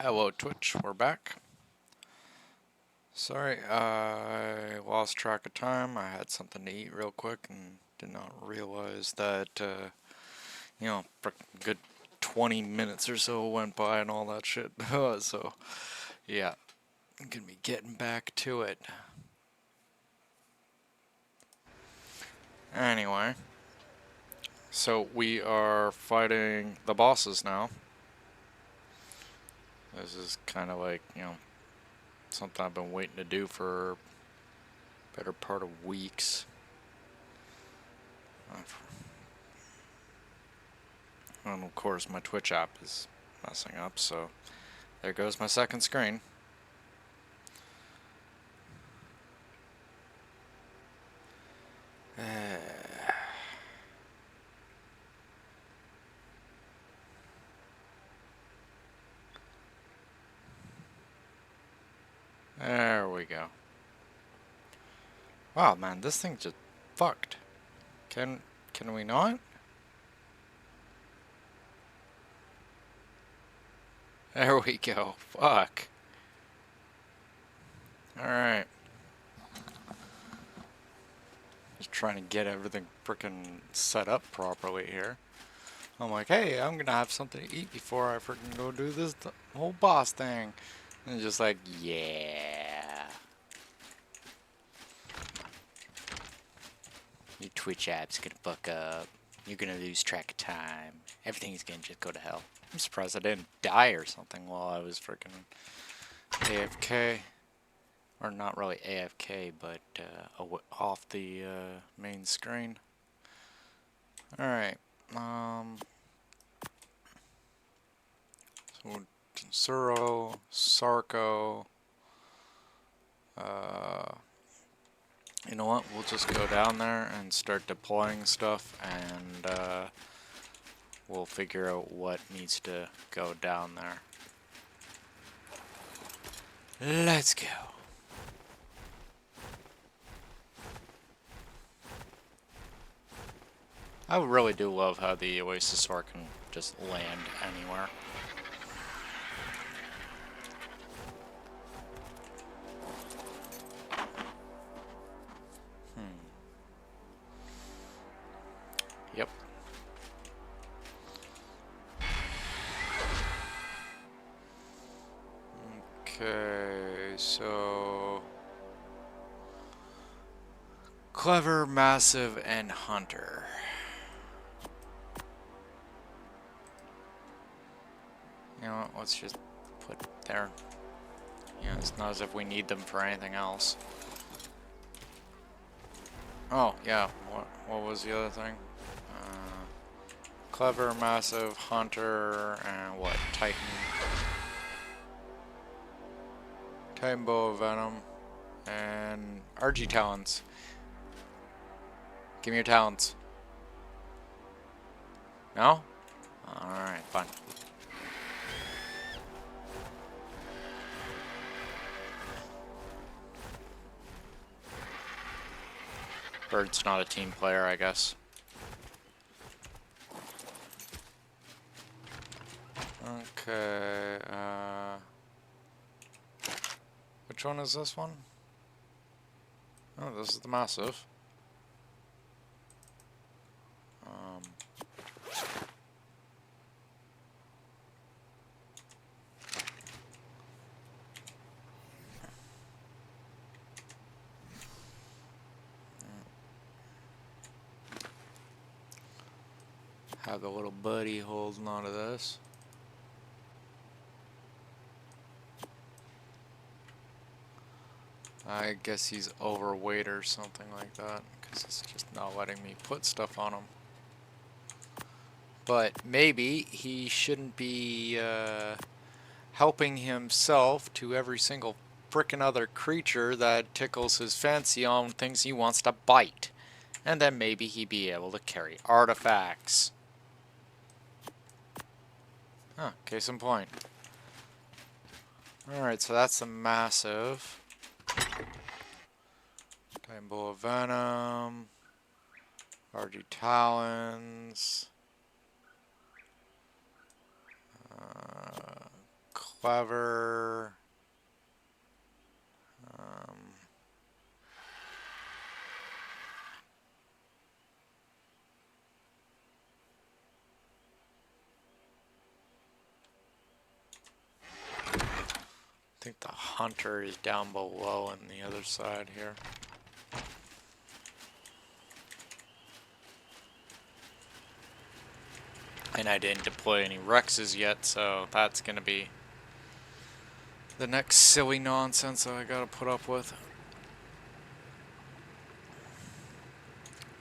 Hello Twitch, we're back. Sorry, I lost track of time. I had something to eat real quick and did not realize that, a good 20 minutes or so went by and all that shit. So, yeah, I'm gonna be getting back to it. Anyway, so we are fighting the bosses now. This is kind of like, something I've been waiting to do for a better part of weeks. And of course my Twitch app is messing up, so there goes my second screen. There we go. Wow, man, this thing just fucked. Can we not? There we go. Fuck. Alright. Just trying to get everything frickin' set up properly here. I'm like, hey, I'm gonna have something to eat before I frickin' go do this whole boss thing. And just like, yeah. Your Twitch app's gonna fuck up. You're gonna lose track of time. Everything's gonna just go to hell. I'm surprised I didn't die or something while I was frickin' AFK. Or not really AFK, but off the main screen. Alright. So Suro, Sarko. You know what? We'll just go down there and start deploying stuff, and we'll figure out what needs to go down there. Let's go. I really do love how the Oasis Sword can just land anywhere. Yep. Okay, so Clever, Massive, and Hunter. You know what, let's just put there. Yeah, it's not as if we need them for anything else. Oh, yeah, what was the other thing? Clever, Massive, Hunter, and what? Titan. Titan Bow of Venom, and RG Talons. Give me your talents. No? Alright, fine. Bird's not a team player, I guess. Okay, which one is this one? Oh, this is the Massive. Have the little buddy holding onto this. I guess he's overweight or something like that, because it's just not letting me put stuff on him. But maybe he shouldn't be helping himself to every single frickin' other creature that tickles his fancy on things he wants to bite. And then maybe he'd be able to carry artifacts. Huh, case in point. Alright, so that's a Massive. Titan Bow of Venom. RG Talons. clever. I think the hunter is down below on the other side here. And I didn't deploy any Rexes yet, so that's gonna be the next silly nonsense that I gotta put up with.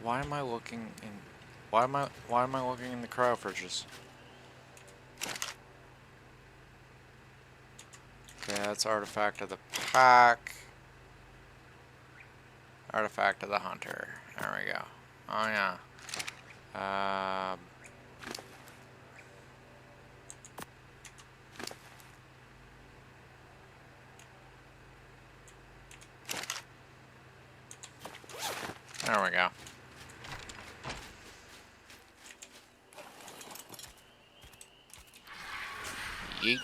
Why am I looking in? Why am I looking in the cryo fridges? Okay, that's artifact of the pack. Artifact of the hunter. There we go. Oh yeah. There we go. Yeet.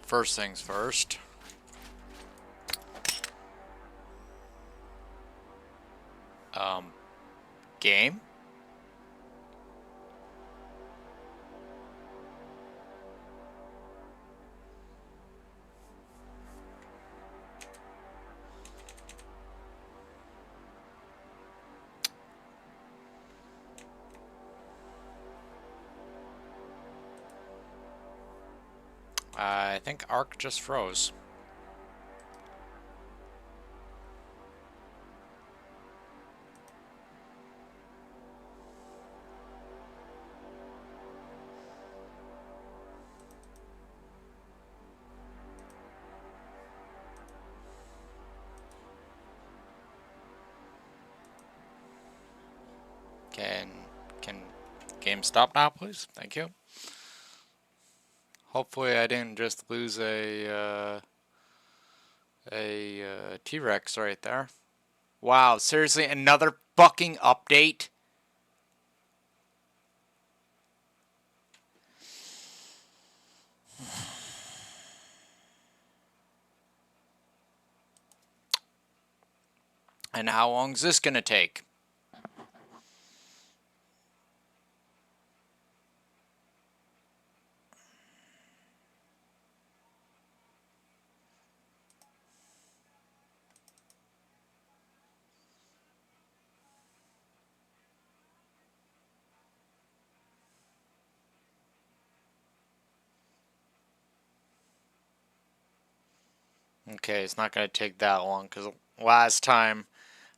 First things first. Game? I think Arc just froze. Can game stop now, please? Thank you. Hopefully I didn't just lose a T-Rex right there. Wow, seriously, another fucking update? And how long is this gonna take? Okay, it's not gonna take that long because last time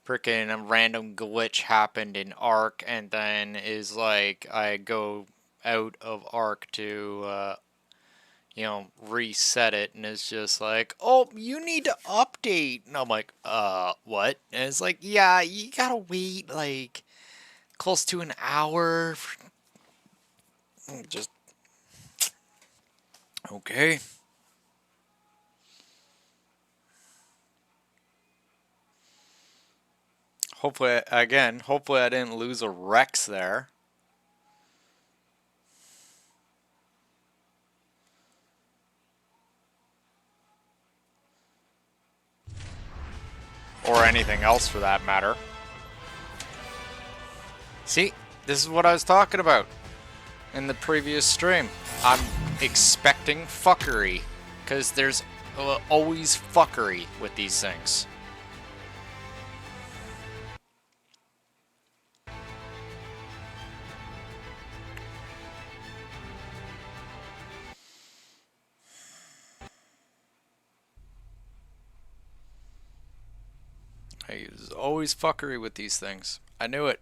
freaking a random glitch happened in Arc, and then is like I go out of Arc to you know, reset it, and it's just like, oh, you need to update. And I'm like, what? And it's like, yeah, you gotta wait like close to an hour. Just okay. Hopefully, again, hopefully I didn't lose a Rex there. Or anything else for that matter. See, this is what I was talking about in the previous stream. I'm expecting fuckery, because there's always fuckery with these things. There's always fuckery with these things. I knew it.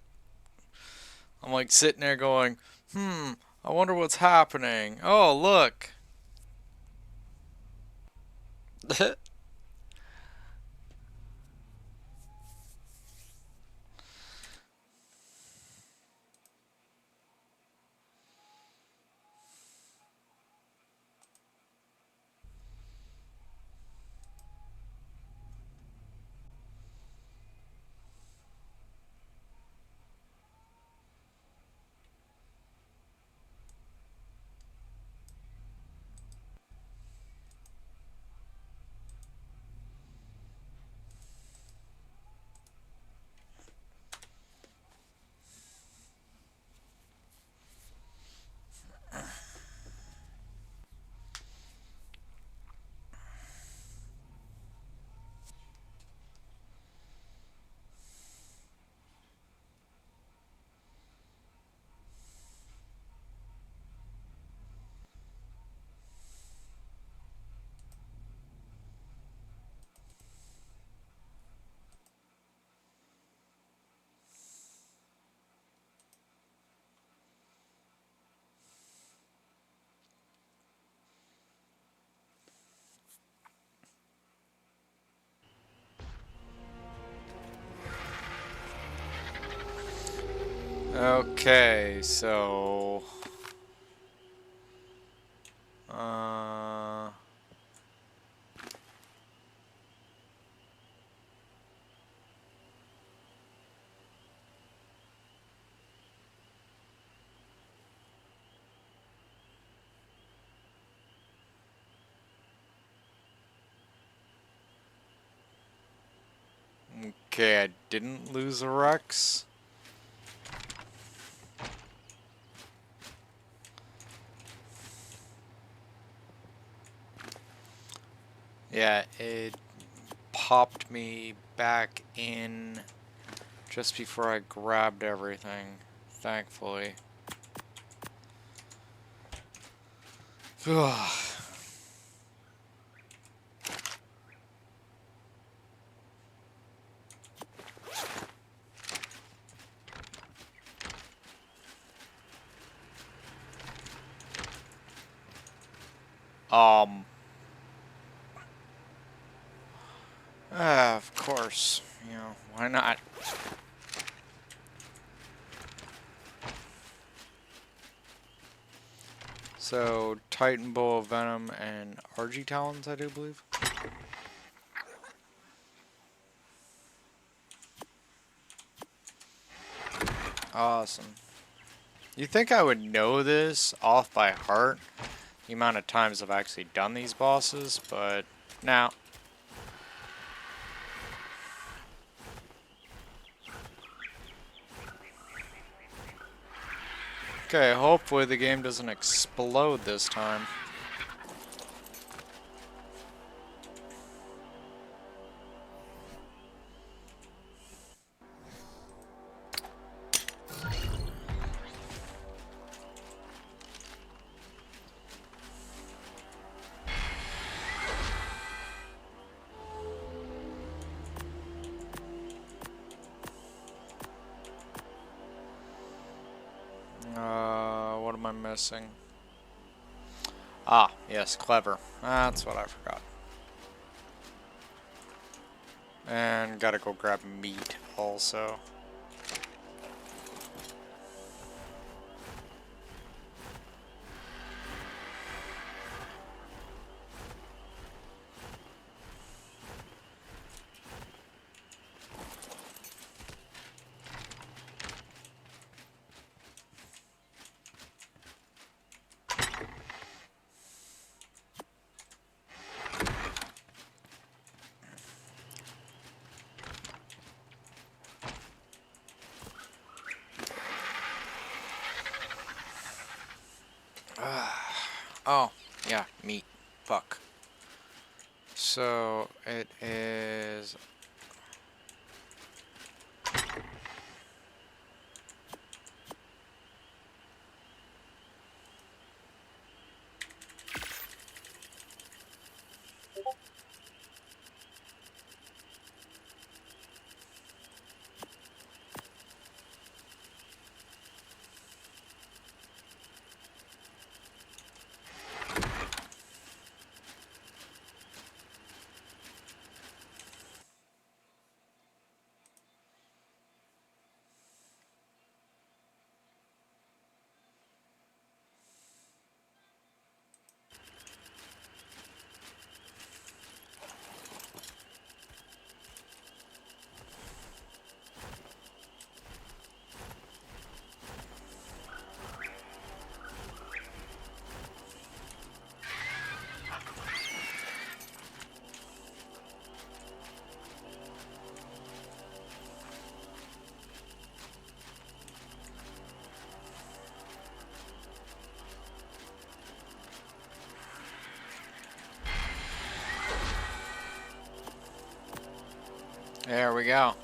I'm like sitting there going, I wonder what's happening. Oh, look. Okay, so... Uh... Okay, I didn't lose a Rex. Yeah, it popped me back in just before I grabbed everything, thankfully. um... of course, you know, why not? So, Titan Bowl, Venom, and Argy-Talons, I do believe. Awesome. You think I would know this off by heart, the amount of times I've actually done these bosses, but now. Okay, hopefully the game doesn't explode this time. What am I missing? Ah, yes, clever. That's what I forgot. And gotta go grab meat also. Oh, yeah, meat. Fuck. So, it is... There we go.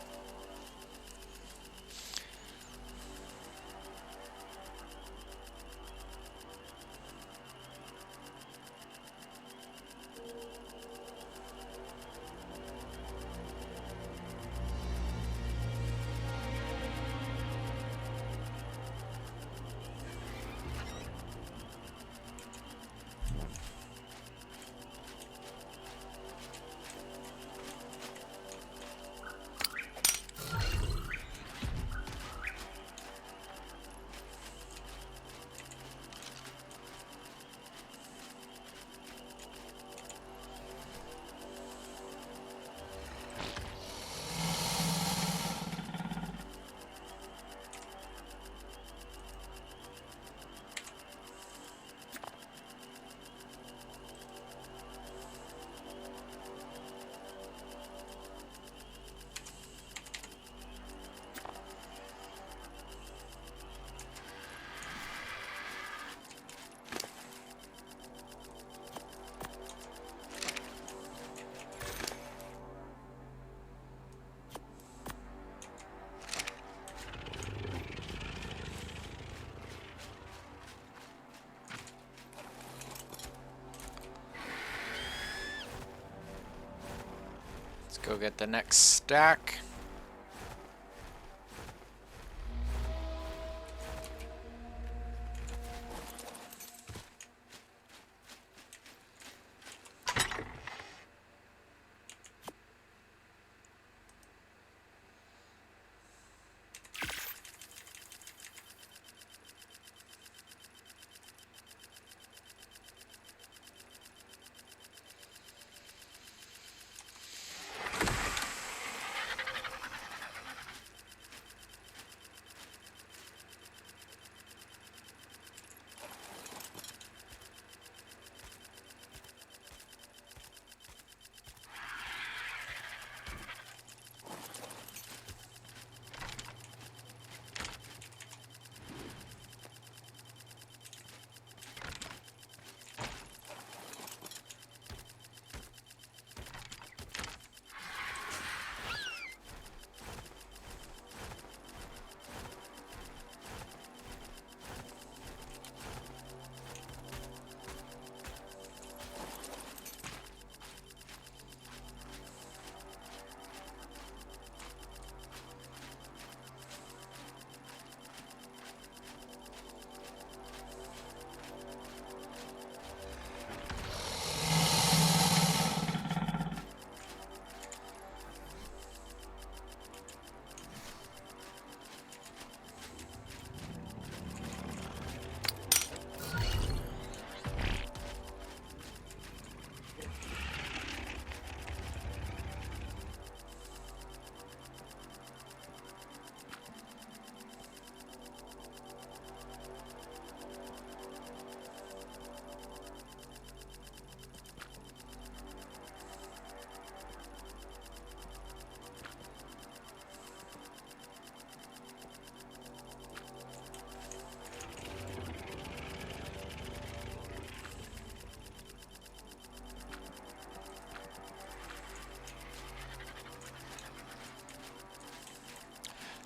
Go get the next stack.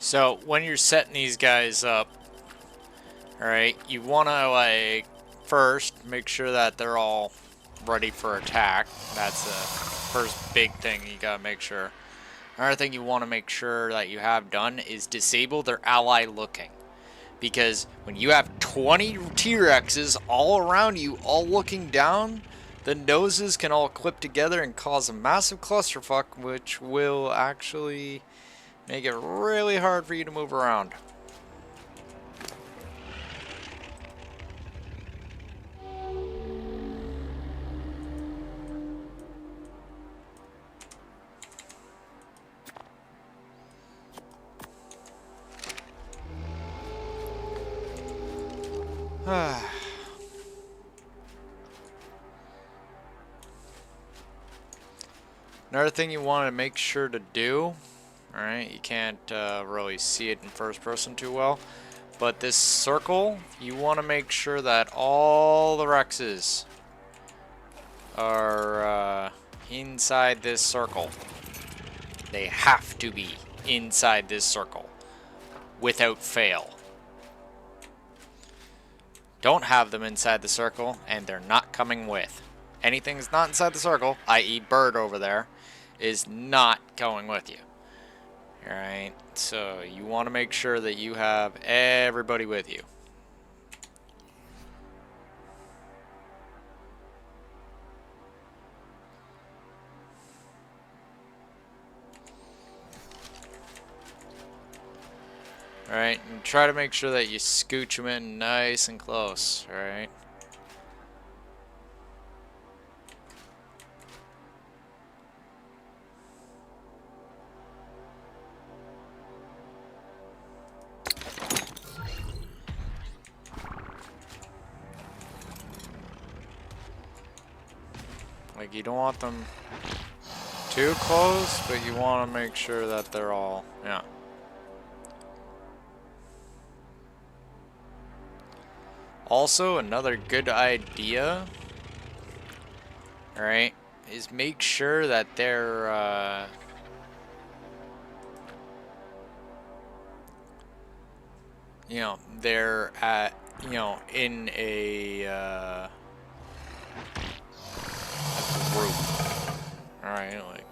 So when you're setting these guys up, alright, you want to, like, first make sure that they're all ready for attack. That's the first big thing you gotta make sure. Another thing you want to make sure that you have done is disable their ally looking. Because when you have 20 T-Rexes all around you, all looking down, the noses can all clip together and cause a massive clusterfuck, which will actually make it really hard for you to move around. Another thing you want to make sure to do, alright, you can't really see it in first person too well, but this circle, you want to make sure that all the Rexes are inside this circle. They have to be inside this circle without fail. Don't have them inside the circle, and they're not coming with. Anything that's not inside the circle, i.e. bird over there, is not going with you. Alright, so you want to make sure that you have everybody with you. Alright, and try to make sure that you scooch them in nice and close, alright? Like, you don't want them too close, but you want to make sure that they're all, yeah. Also, another good idea, alright, is make sure that they're, you know, they're at, you know, in a group. Alright, like,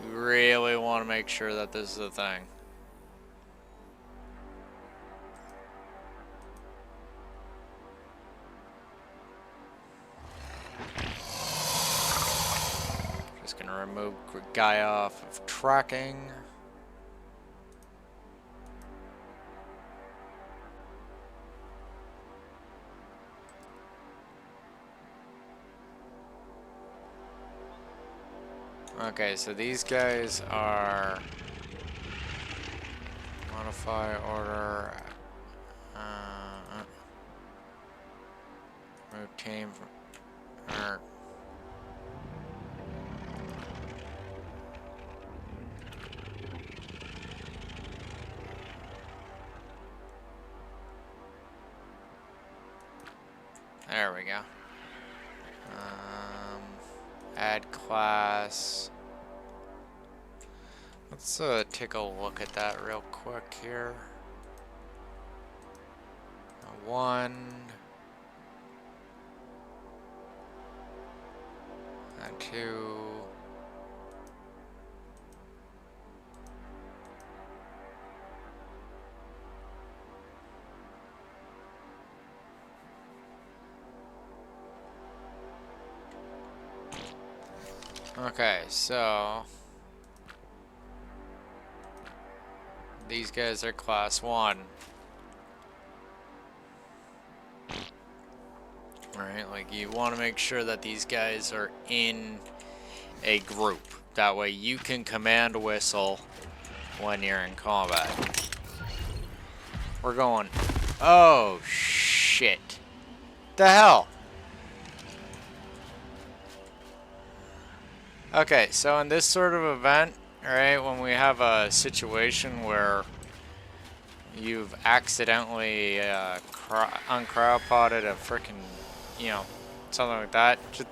You really want to make sure that this is a thing. Just gonna remove guy off of tracking. Okay, so these guys are modify order, remove team from, there we go. Add class. Let's take a look at that real quick here. One. And two. Okay, so these guys are class 1. Right, like you want to make sure that these guys are in a group. That way you can command whistle when you're in combat. We're going, oh shit. The hell? Okay, so in this sort of event, right, when we have a situation where you've accidentally uncrowdpotted a freaking, you know, something like that, just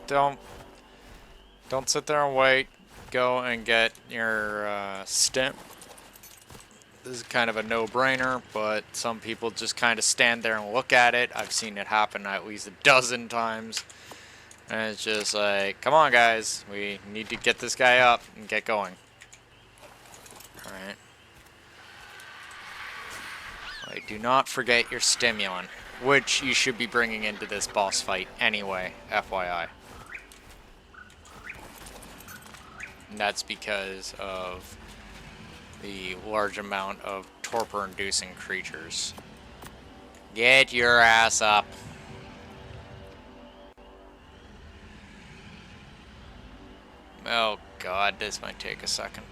don't sit there and wait. Go and get your stim. This is kind of a no-brainer, but some people just kind of stand there and look at it. I've seen it happen at least a dozen times. And it's just like, come on guys, we need to get this guy up and get going. Alright. Like, do not forget your stimulant, which you should be bringing into this boss fight anyway, FYI. And that's because of the large amount of torpor-inducing creatures. Get your ass up. Oh god, this might take a second.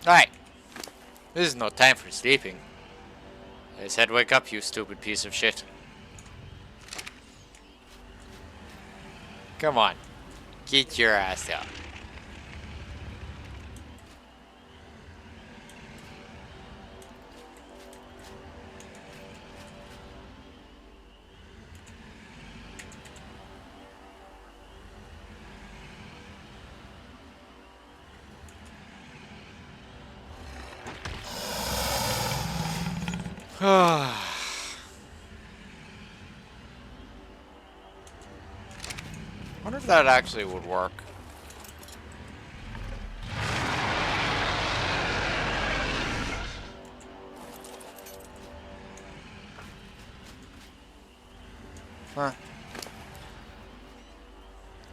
Alright. This is no time for sleeping. I said wake up, you stupid piece of shit. Come on. Get your ass up. Wonder if that actually would work. Huh.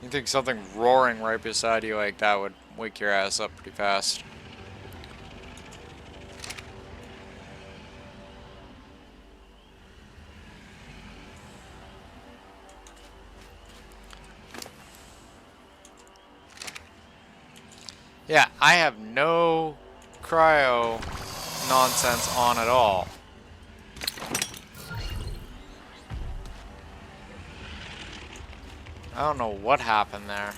You think something roaring right beside you like that would wake your ass up pretty fast? Yeah, I have no cryo nonsense on at all. I don't know what happened there.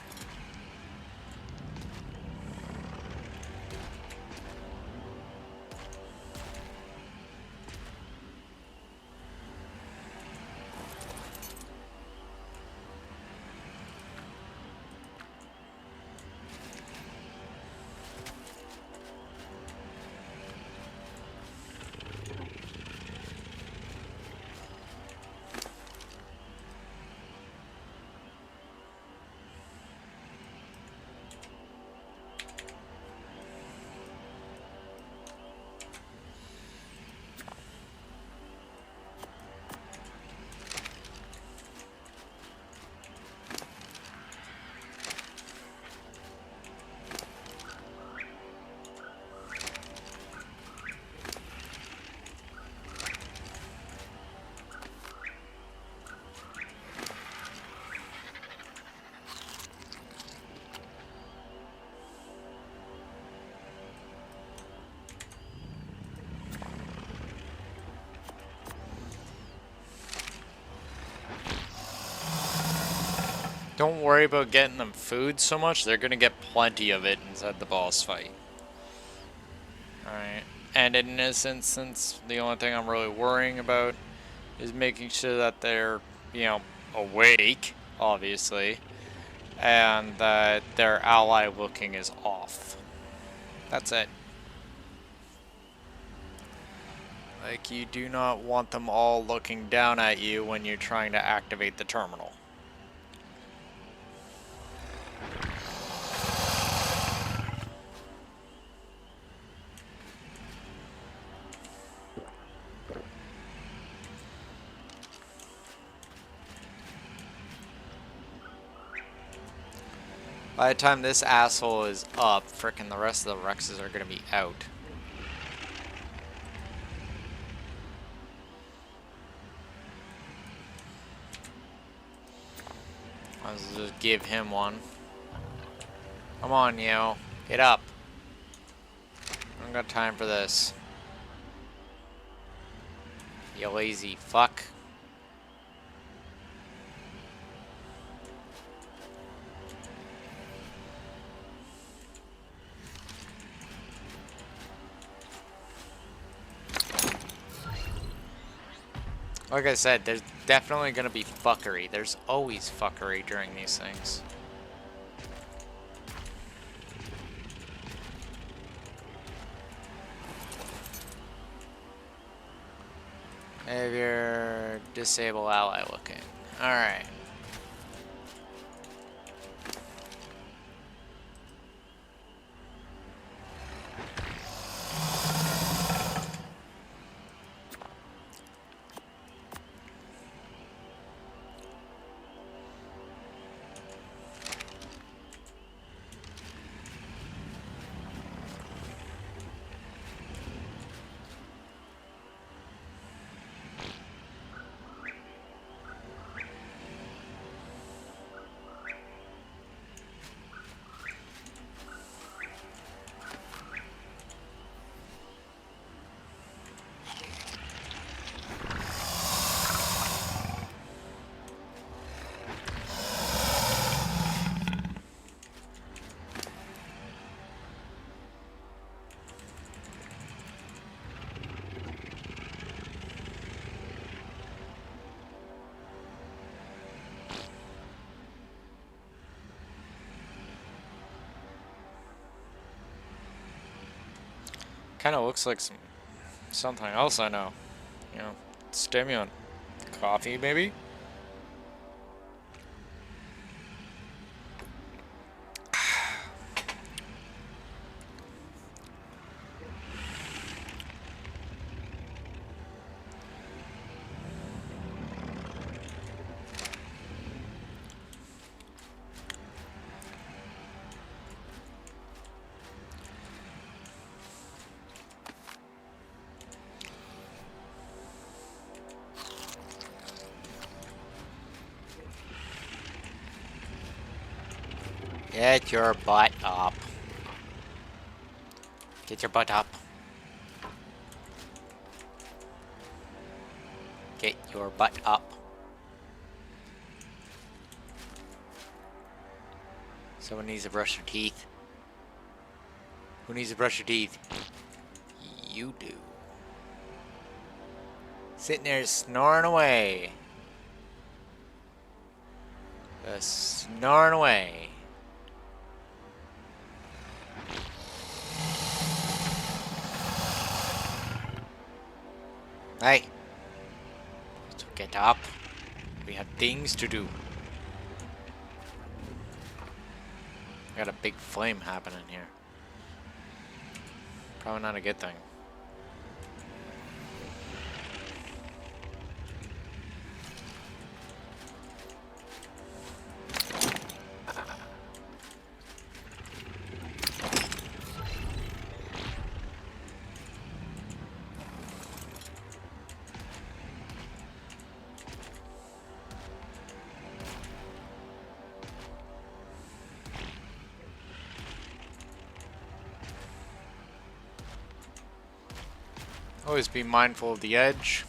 Don't worry about getting them food so much. They're gonna get plenty of it inside the boss fight. Alright. And in this instance, the only thing I'm really worrying about is making sure that they're, you know, awake, obviously, and that their ally looking is off. That's it. Like, you do not want them all looking down at you when you're trying to activate the terminal. By the time this asshole is up, frickin' the rest of the Rexes are gonna be out. Let's just give him one. Come on, yo. Get up. I don't got time for this. You lazy fuck. Like I said, there's definitely gonna be fuckery. There's always fuckery during these things. Have your disable ally looking. Alright. Kind of looks like something else I know. You know, stimulant. Coffee, maybe? Get your butt up. Get your butt up. Get your butt up. Someone needs to brush their teeth. Who needs to brush your teeth? You do. Sitting there snoring away. Just snoring away. Hey. So get up. We have things to do. Got a big flame happening here. Probably not a good thing. Always be mindful of the edge.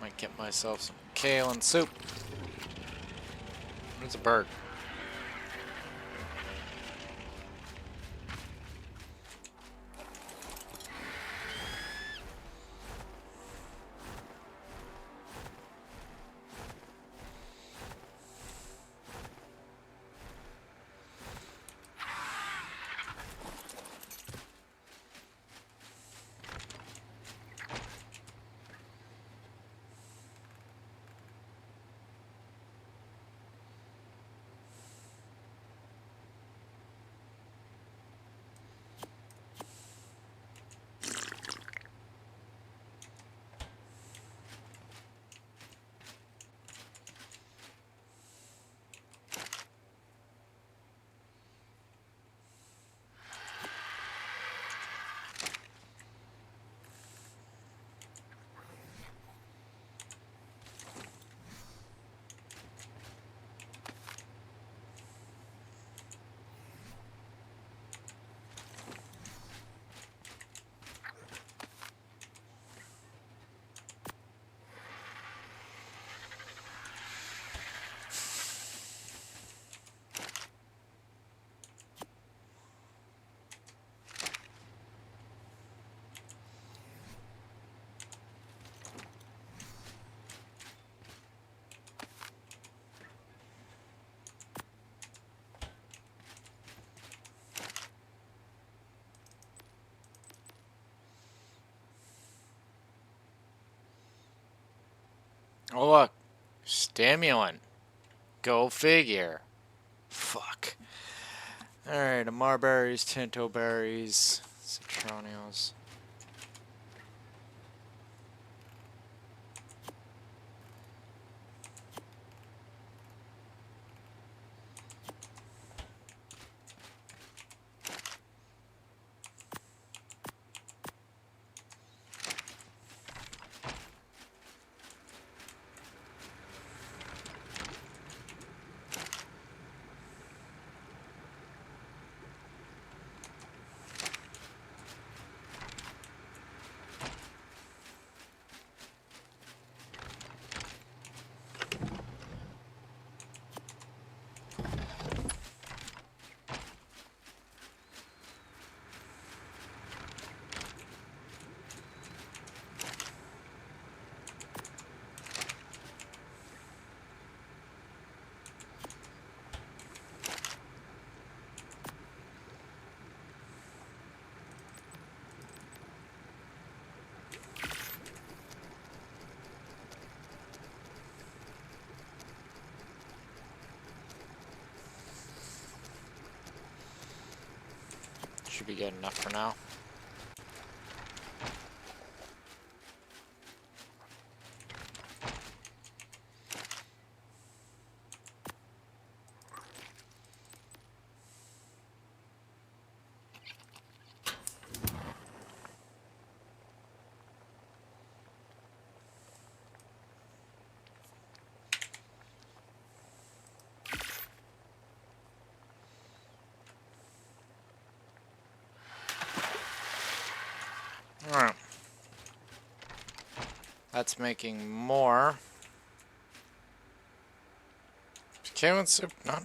Might get myself some kale and soup. There's a bird. Oh look, stimulant. Go figure. Fuck. Alright, marberries, tinto berries, citronios. be good enough for now. Alright. That's making more. Kale soup, not.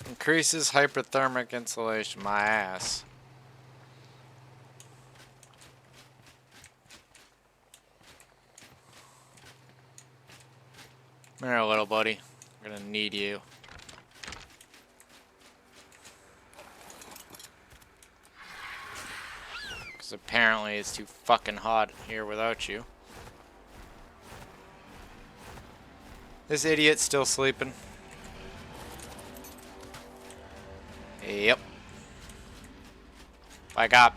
Increases hyperthermic insulation. My ass. Come here, little buddy. I'm gonna need you. Because apparently it's too fucking hot here without you. This idiot's still sleeping. Yep. Wake up.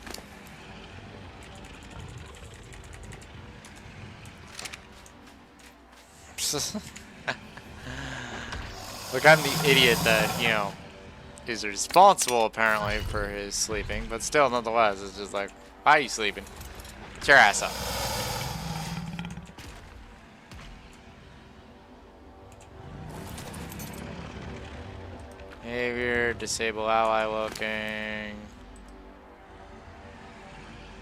Look, I'm the idiot that, you know, is responsible apparently for his sleeping, but still, nonetheless, it's just like, why are you sleeping? Get your ass up. Behavior, disable ally looking.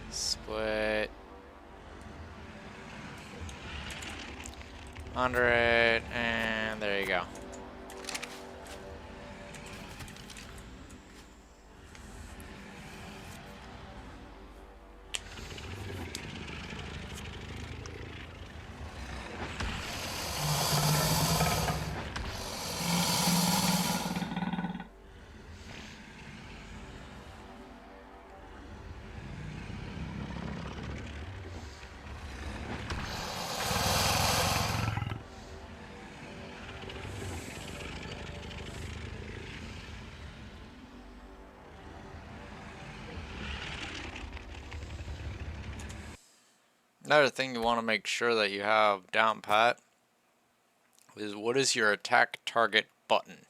Split. 100, and there you go. Another thing you want to make sure that you have down pat is what is your attack target button?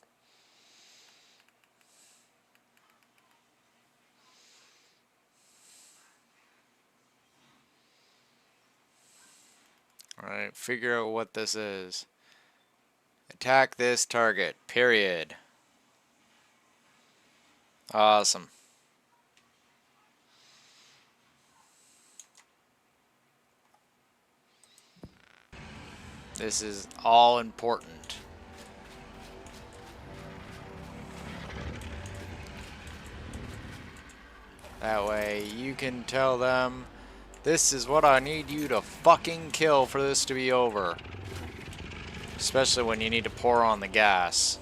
Alright, figure out what this is. Attack this target, period. Awesome. This is all important. That way you can tell them, this is what I need you to fucking kill for this to be over. Especially when you need to pour on the gas.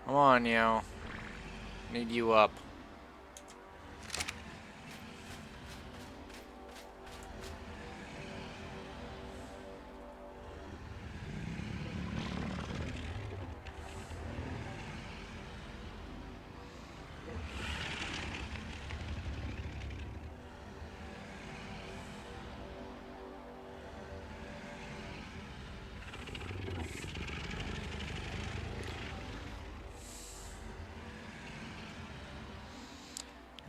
Come on, yo. Need you up.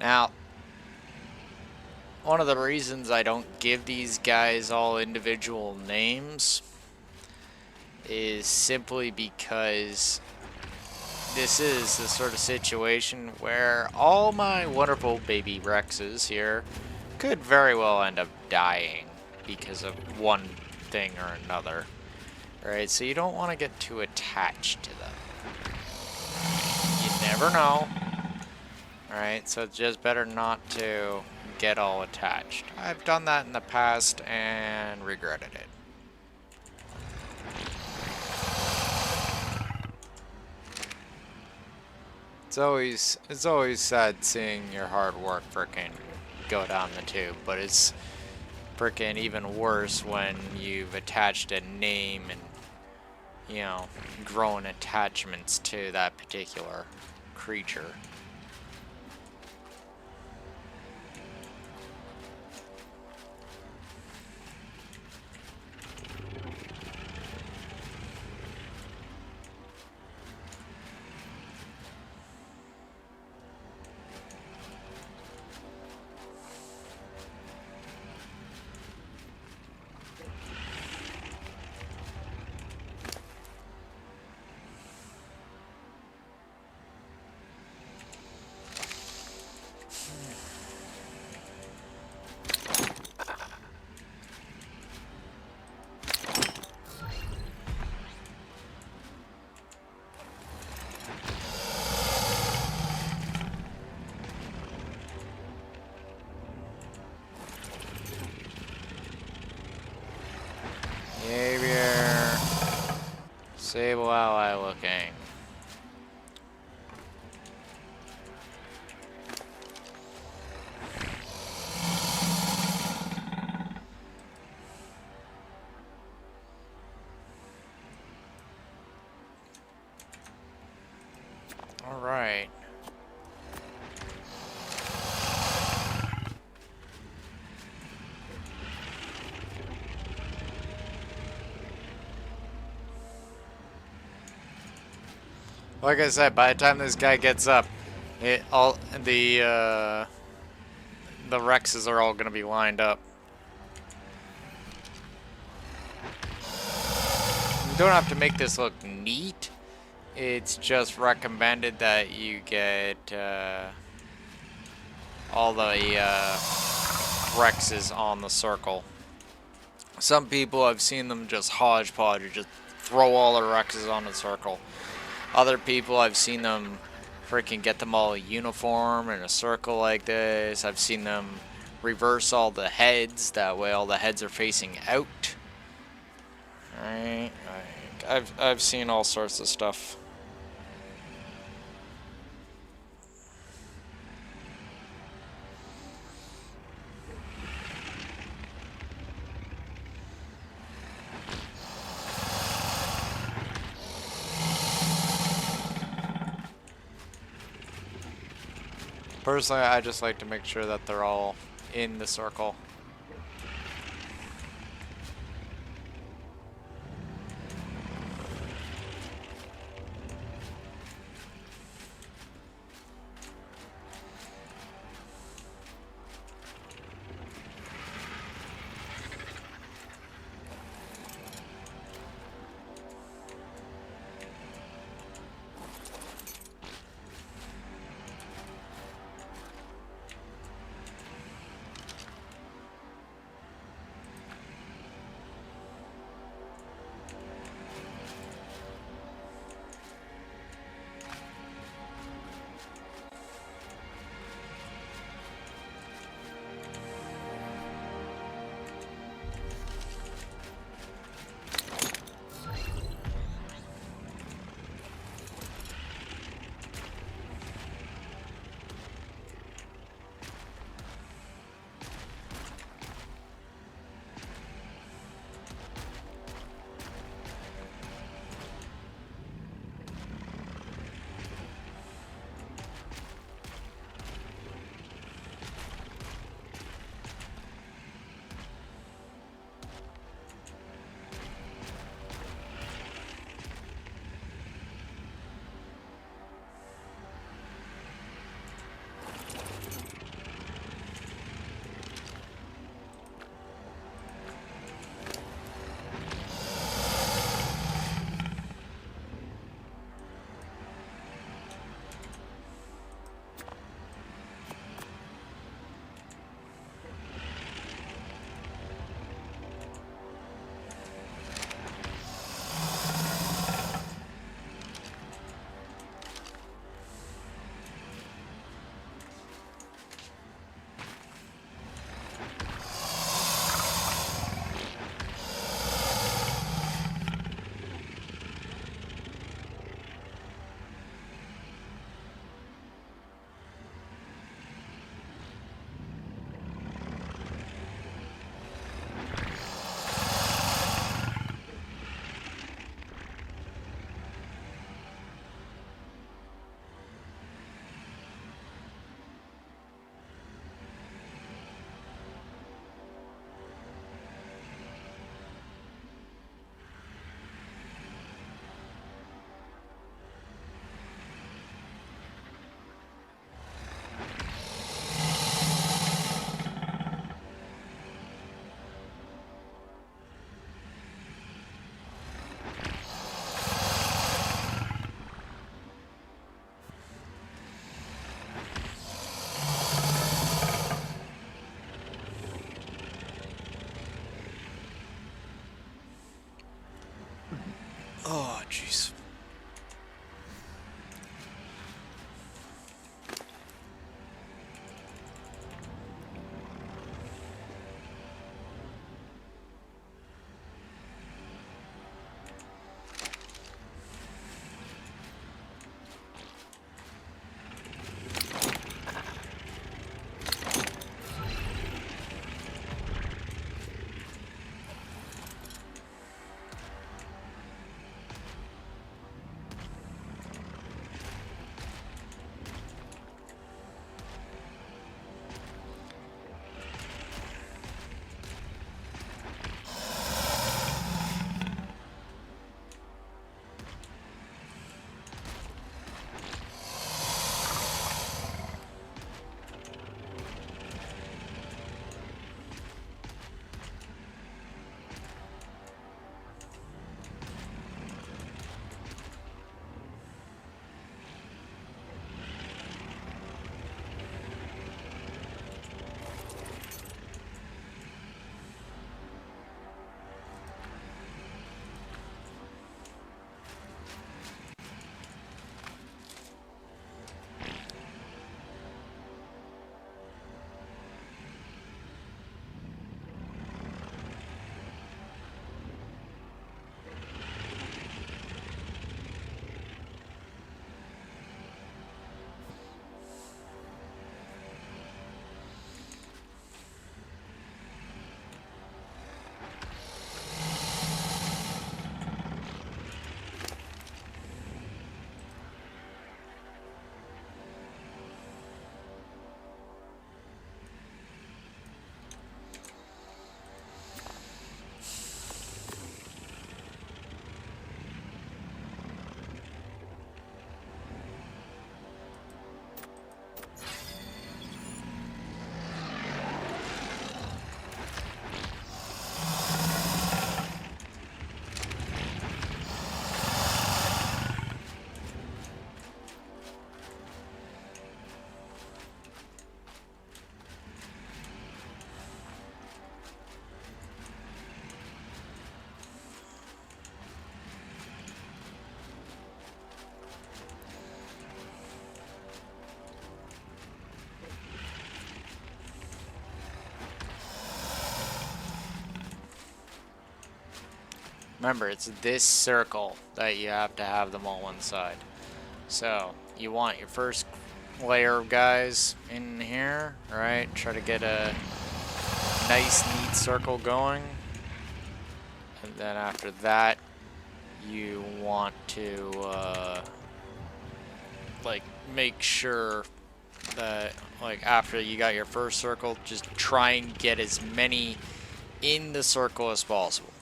Now, one of the reasons I don't give these guys all individual names is simply because this is the sort of situation where all my wonderful baby Rexes here could very well end up dying because of one thing or another. Right? So you don't want to get too attached to them. You never know. Alright, so it's just better not to get all attached. I've done that in the past and regretted it. It's always sad seeing your hard work frickin' go down the tube, but it's frickin' even worse when you've attached a name and, you know, grown attachments to that particular creature. Behavior. Sable ally looking. All right. Like I said, by the time this guy gets up, the Rexes are all gonna be lined up. You don't have to make this look neat. It's just recommended that you get all the Rexes on the circle. Some people, I've seen them just hodgepodge or just throw all the Rexes on the circle. Other people, I've seen them freaking get them all uniform in a circle like this. I've seen them reverse all the heads, that way all the heads are facing out. Alright, I've seen all sorts of stuff. Personally, I just like to make sure that they're all in the circle. Oh, jeez. Remember, it's this circle that you have to have them all inside. So, you want your first layer of guys in here, right? Try to get a nice, neat circle going. And then after that, you want to, like, make sure that, like, after you got your first circle, just try and get as many in the circle as possible.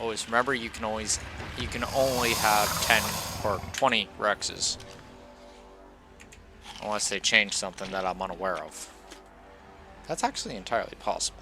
Always remember, you can only have 10 or 20 Rexes. Unless they change something that I'm unaware of. That's actually entirely possible.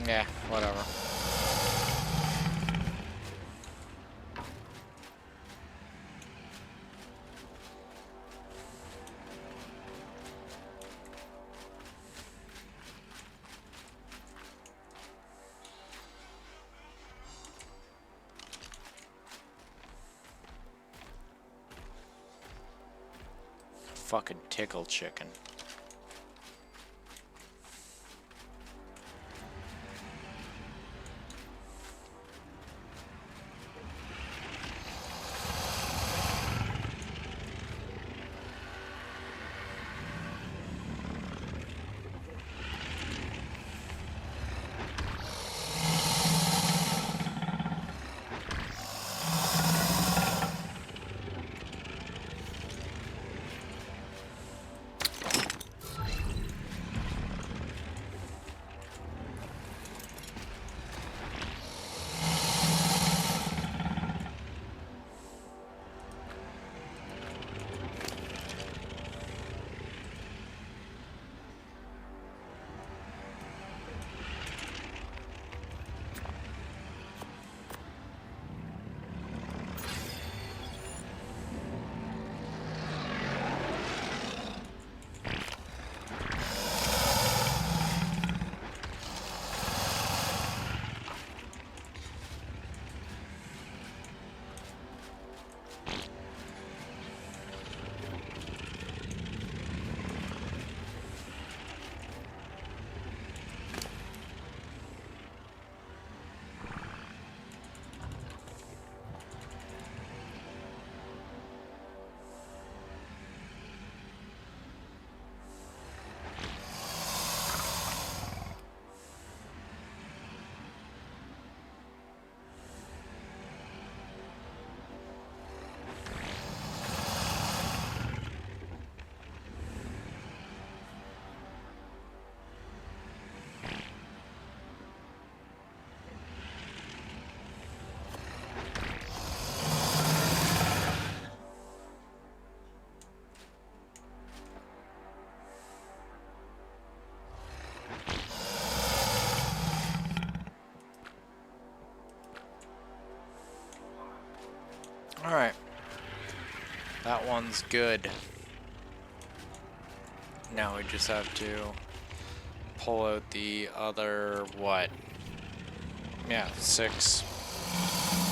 Yeah, whatever. Fucking tickle chicken. Alright. That one's good. Now we just have to pull out the other, what? Yeah, 6.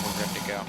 We're good to go.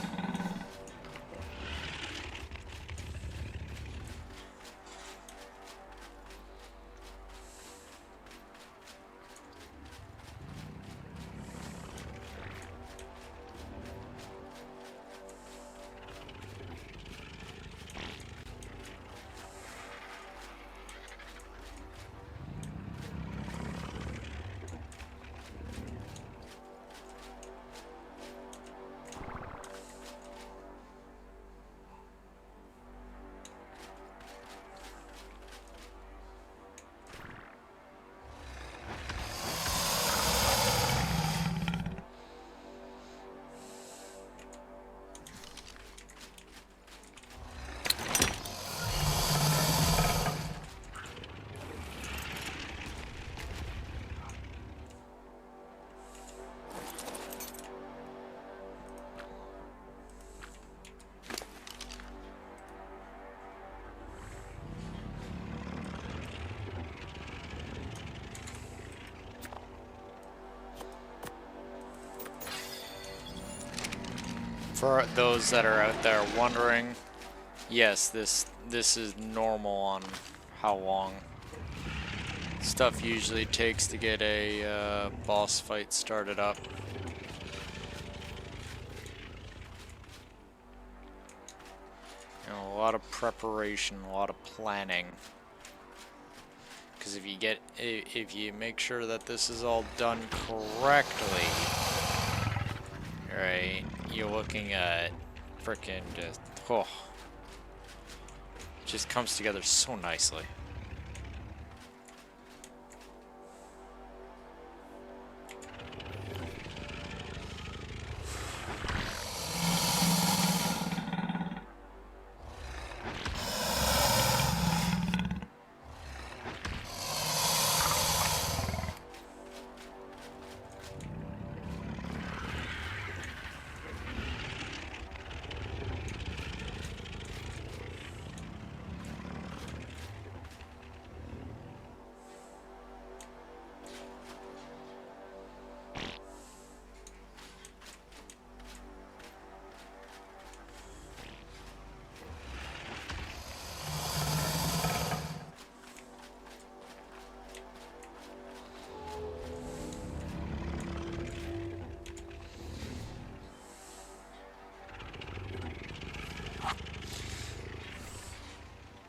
For those that are out there wondering, yes, this is normal on how long stuff usually takes to get a boss fight started up. You know, a lot of preparation, a lot of planning. Because if you make sure that this is all done correctly, right, you're looking at frickin' just, oh, it just comes together so nicely.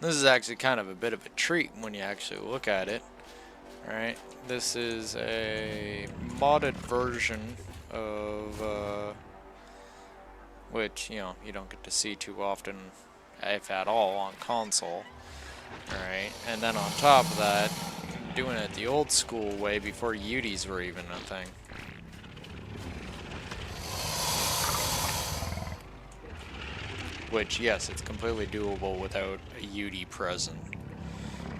This is actually kind of a bit of a treat when you actually look at it. Alright, this is a modded version of, which, you know, you don't get to see too often, if at all, on console. Alright, and then on top of that, doing it the old school way before UDIs were even a thing. Which, yes, it's completely doable without a UD present.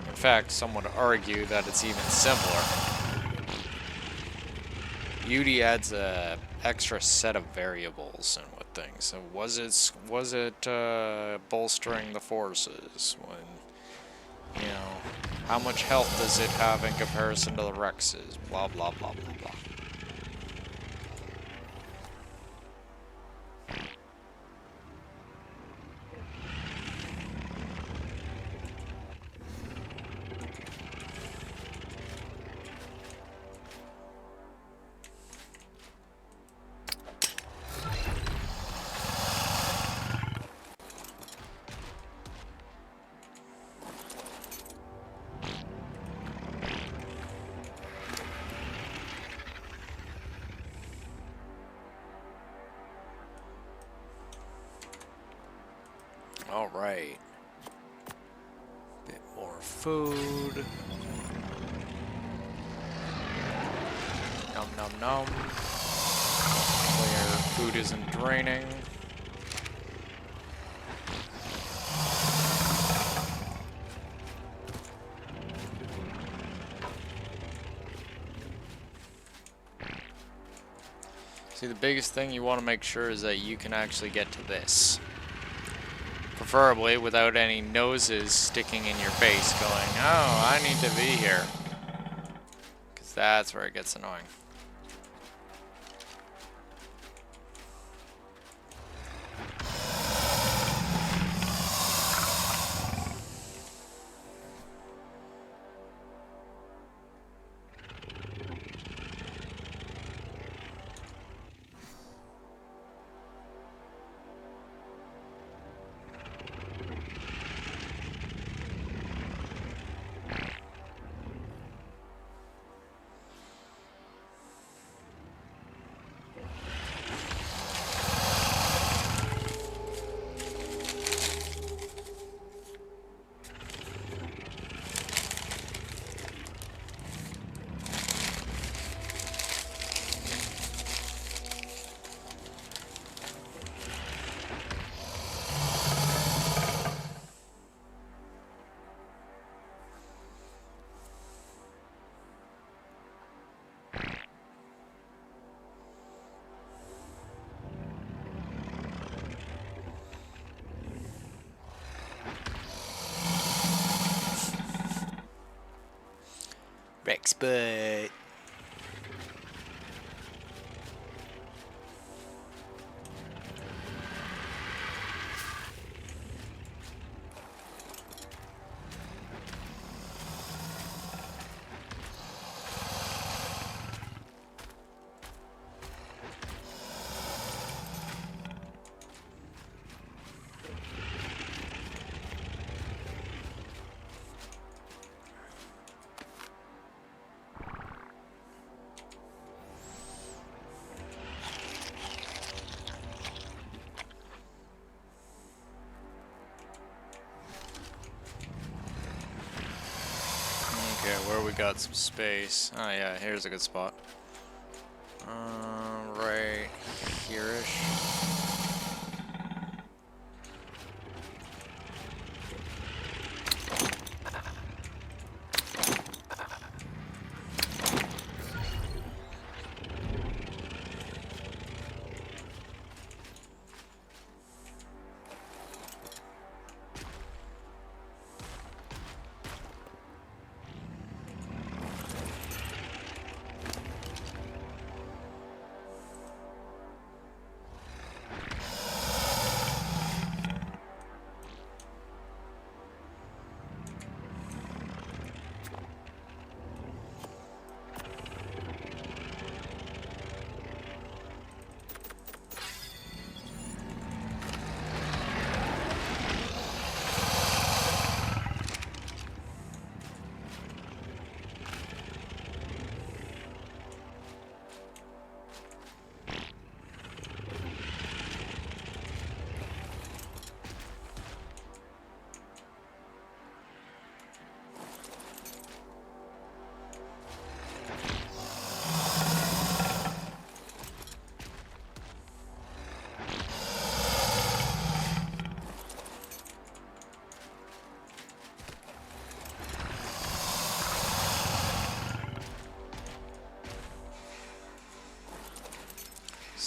In fact, some would argue that it's even simpler. UD adds a extra set of variables and what things. So was it bolstering the forces? When, you know, how much health does it have in comparison to the Rexes? Blah blah blah blah blah. Alright. Bit more food. Nom nom nom. Where food isn't draining. See, the biggest thing you want to make sure is that you can actually get to this. Preferably without any noses sticking in your face going, oh, I need to be here. Because that's where it gets annoying. Rex butt. Okay, where we got some space. Oh yeah, here's a good spot. Right here-ish.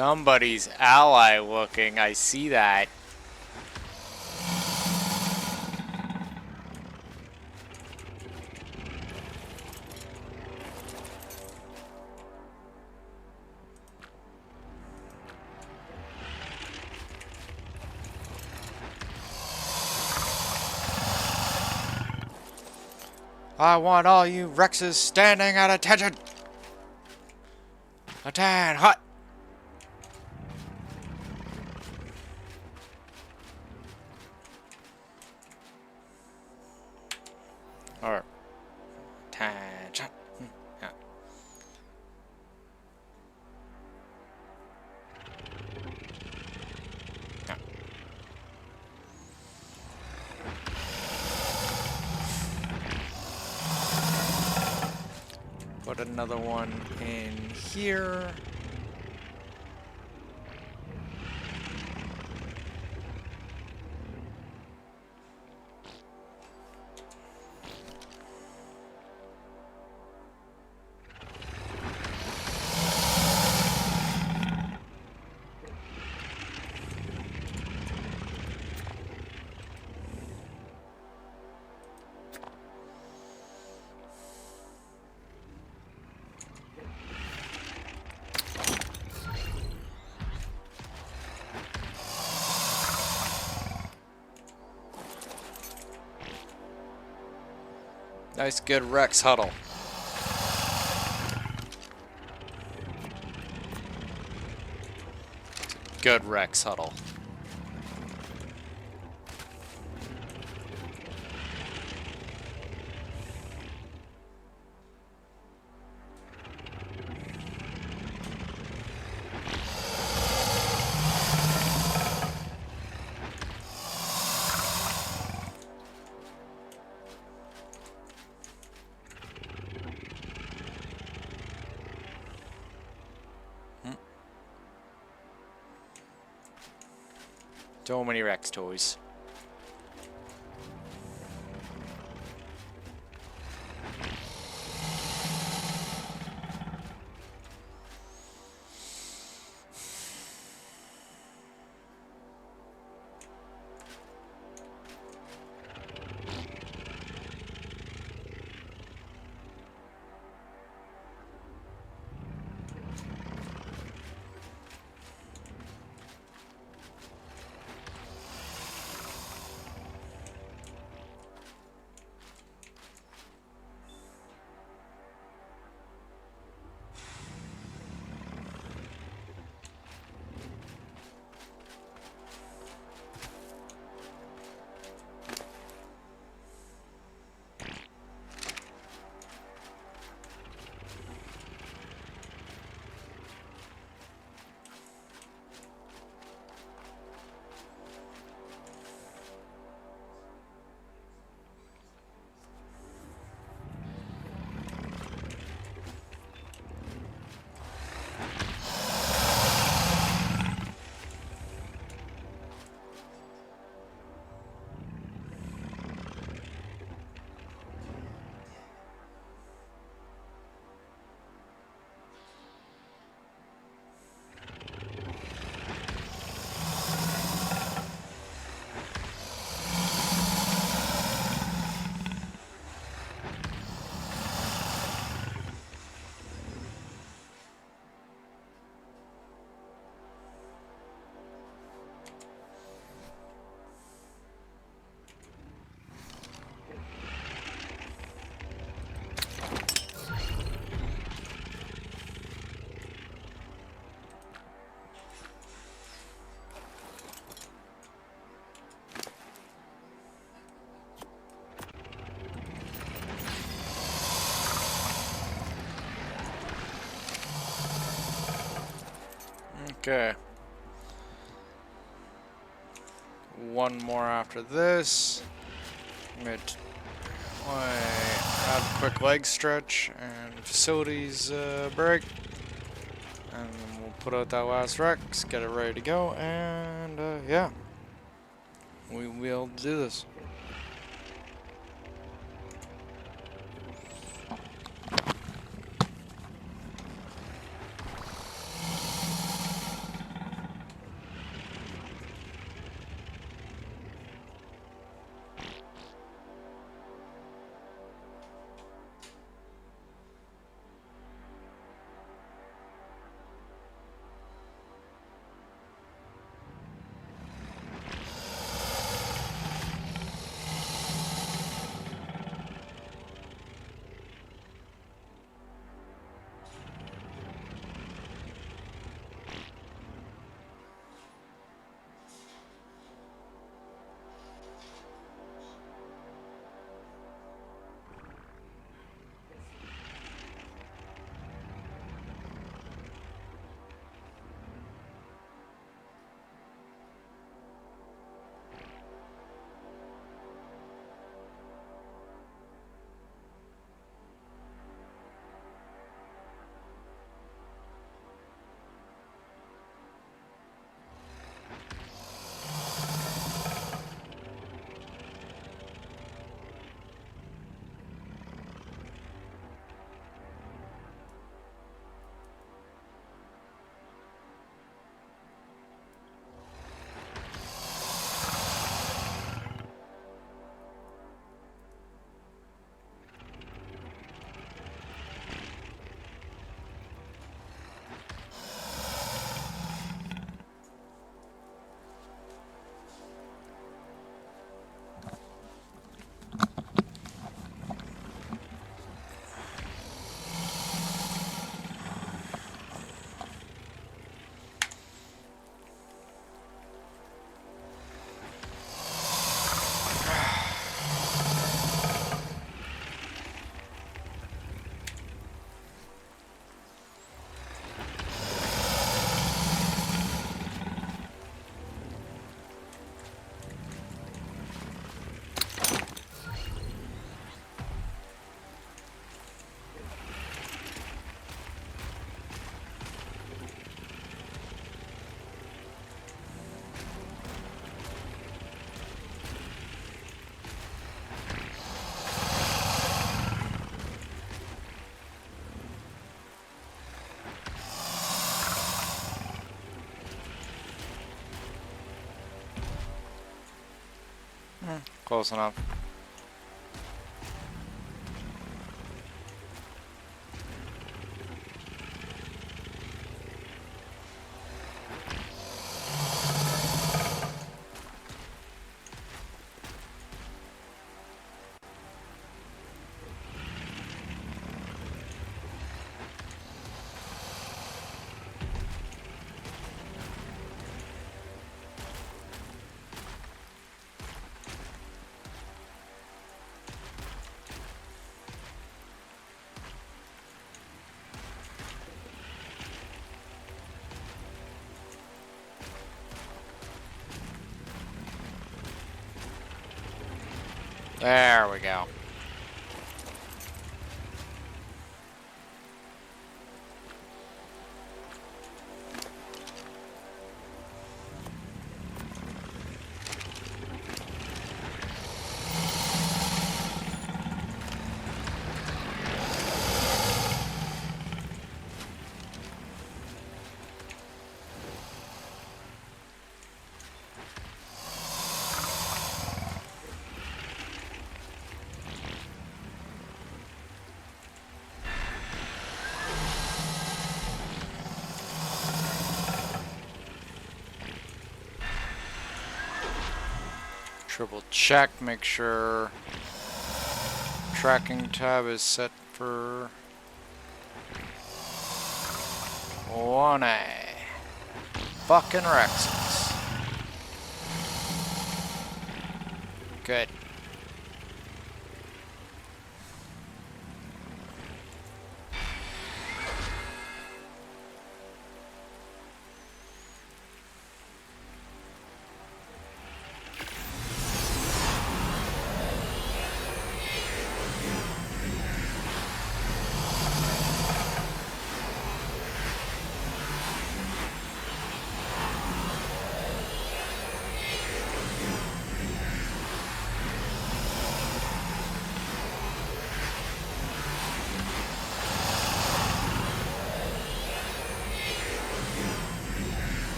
Somebody's ally looking. I see that. I want all you Rexes standing at attention. Attack hot. Or attention. Yeah. Yeah. Put another one in here. Nice, good Rex huddle. Good Rex huddle. So many Rex toys. Okay. One more after this. I'm going to have a quick leg stretch and facilities break. And then we'll put out that last Rex, get it ready to go, and yeah. We'll be able to do this. Close enough. There we go. Triple check, make sure tracking tab is set for 1A. Fucking Rexes. Good.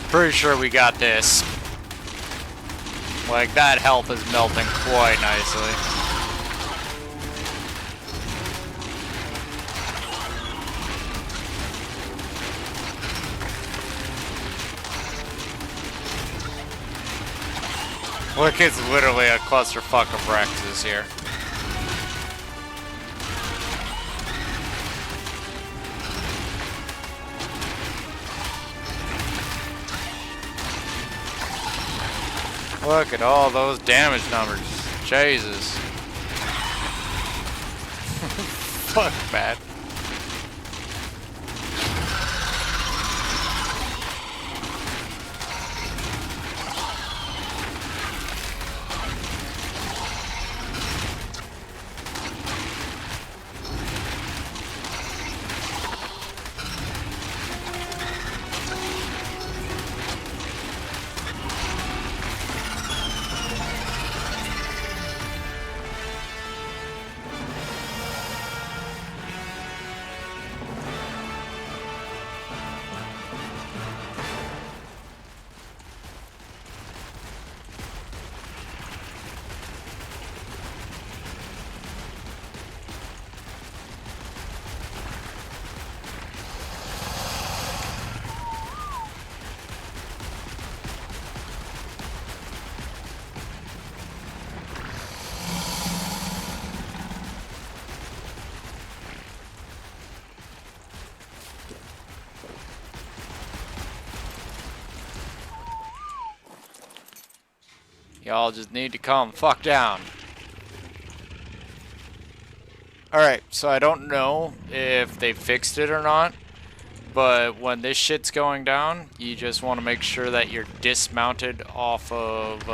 Pretty sure we got this. Like, that health is melting quite nicely. Look, it's literally a clusterfuck of Rexes here. Look at all those damage numbers. Jesus. Fuck, man. Y'all just need to calm the fuck down. Alright, so I don't know if they fixed it or not, but when this shit's going down, you just want to make sure that you're dismounted off of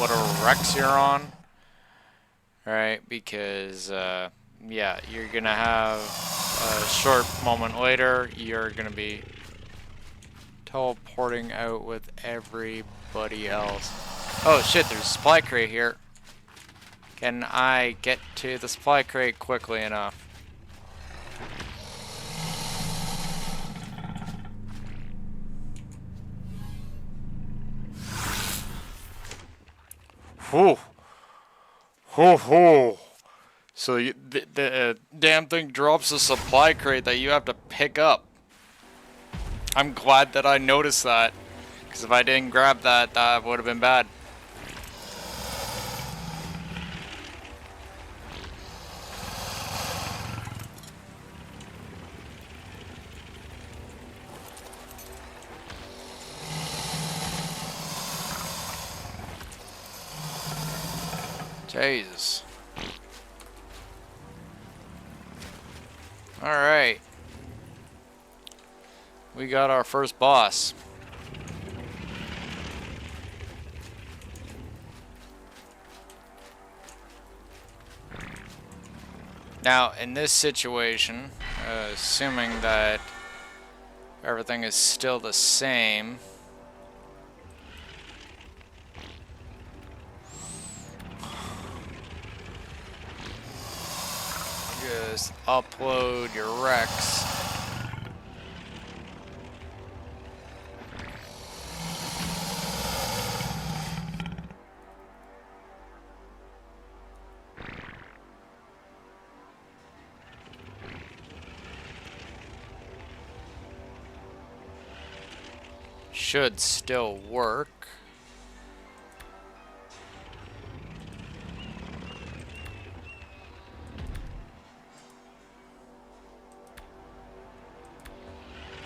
whatever Rex you're on. Alright, because, yeah, you're gonna have a short moment later, you're gonna be teleporting out with everybody else. Oh shit, there's a supply crate here. Can I get to the supply crate quickly enough? Whew. Whew, whew. So the damn thing drops a supply crate that you have to pick up. I'm glad that I noticed that. Because if I didn't grab that, that would have been bad. Jesus. Alright. We got our first boss. Now, in this situation, assuming that everything is still the same, just upload your Rex. Should still work.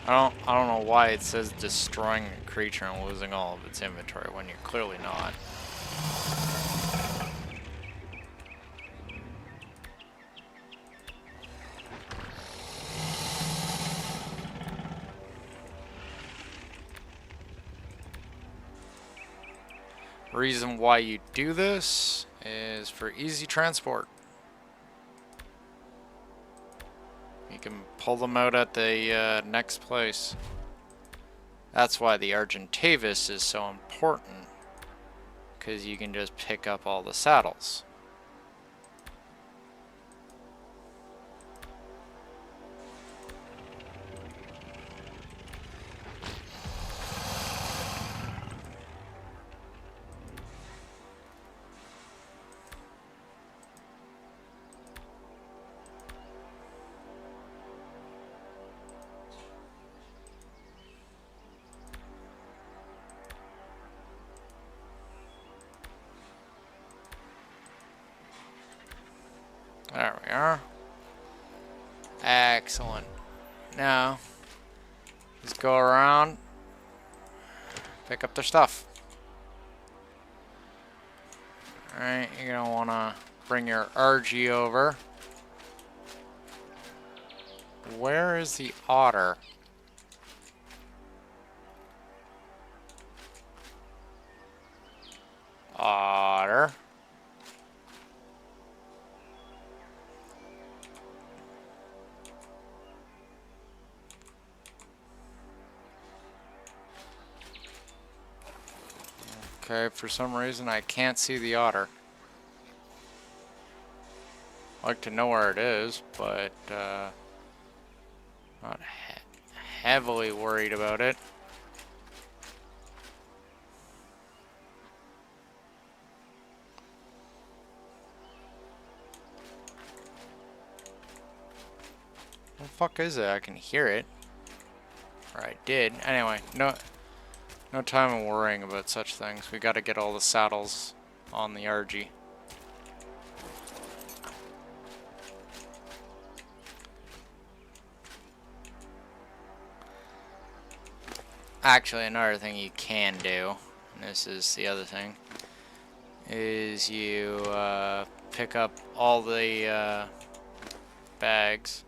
I don't know why it says destroying a creature and losing all of its inventory when you're clearly not. Reason why you do this is for easy transport. You can pull them out at the next place. That's why the Argentavis is so important, because you can just pick up all the saddles. There we are. Excellent. Now, just go around, pick up their stuff. Alright, you're gonna wanna bring your RG over. Where is the otter? Otter. Okay, for some reason I can't see the otter. I'd like to know where it is, but not heavily worried about it. What the fuck is it? I can hear it. Or I did. Anyway, no time in worrying about such things. We gotta get all the saddles on the RG. Actually, another thing you can do, and this is the other thing, is you pick up all the bags.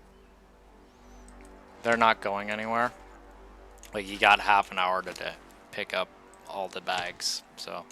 They're not going anywhere. Like, you got half an hour to pick up all the bags, so.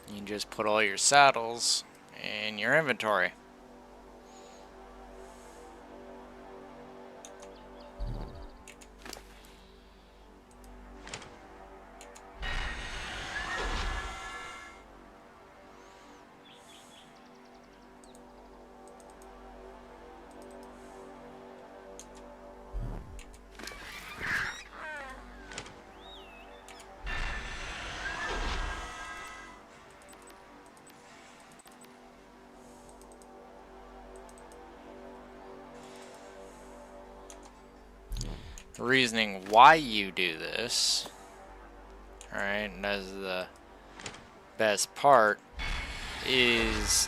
You can just put all your saddles in your inventory. The reasoning why you do this, alright, and that's the best part, is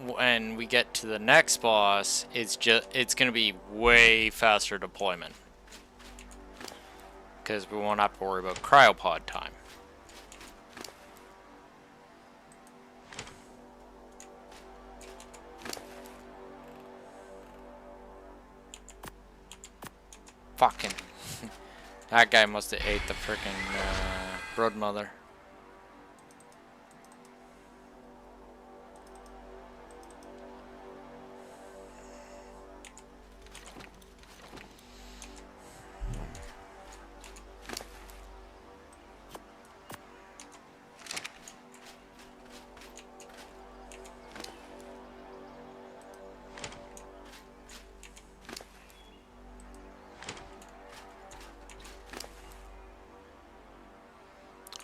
when we get to the next boss, it's gonna be way faster deployment. Because we won't have to worry about cryopod time. Fucking. That guy must have ate the frickin' brood mother.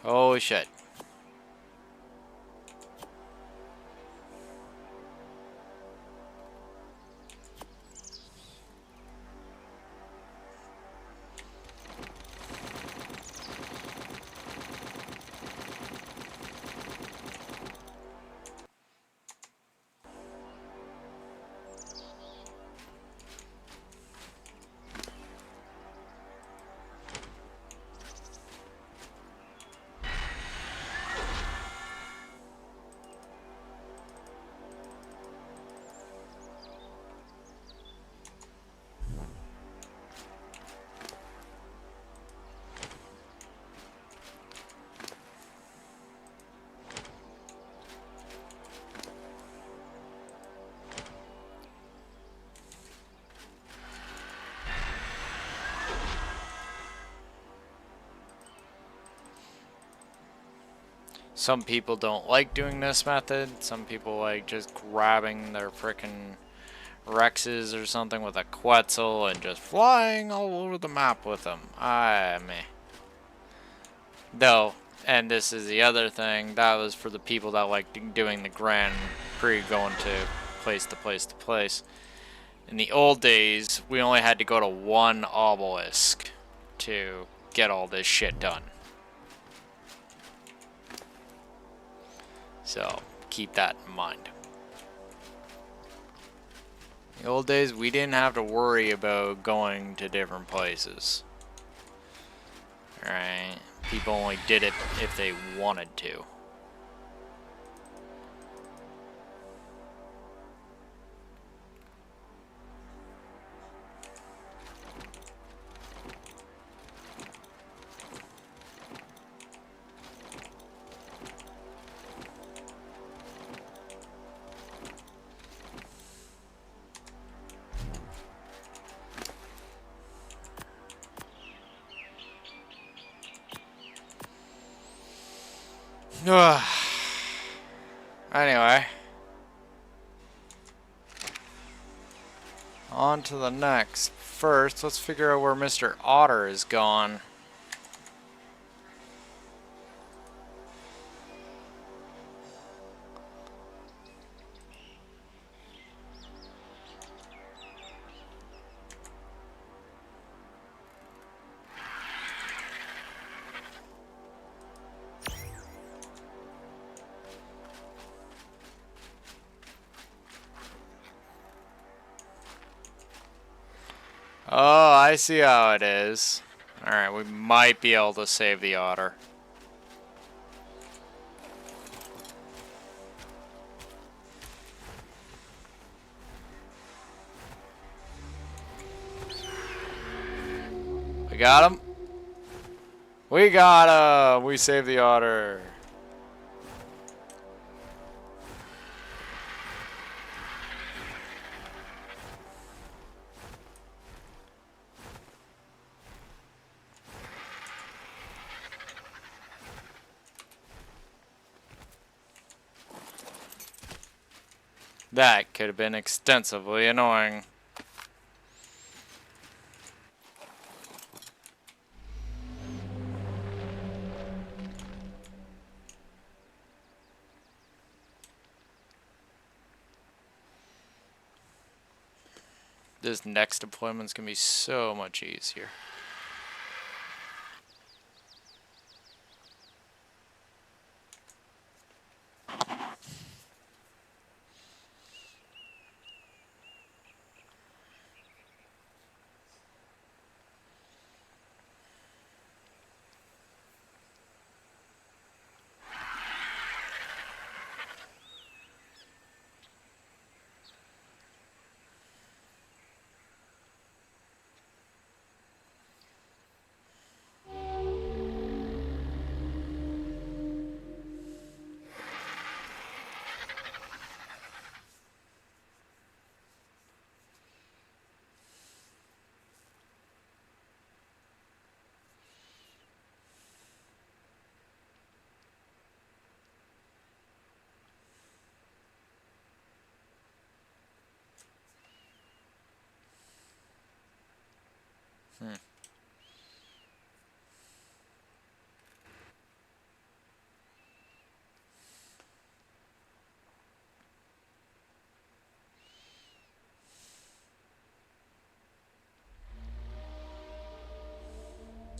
Oh shit. Some people don't like doing this method. Some people like just grabbing their frickin' Rexes or something with a Quetzal and just flying all over the map with them. Meh. Though, and this is the other thing, that was for the people that like doing the Grand Prix, going to place to place to place. In the old days, we only had to go to one obelisk to get all this shit done. So, keep that in mind. In the old days, we didn't have to worry about going to different places. Alright? People only did it if they wanted to. Anyway. On to the next. First, let's figure out where Mr. Otter is gone. Oh, I see how it is. Alright, we might be able to save the otter. We got him. We got him. We saved the otter. That could have been extensively annoying. This next deployment's gonna be so much easier.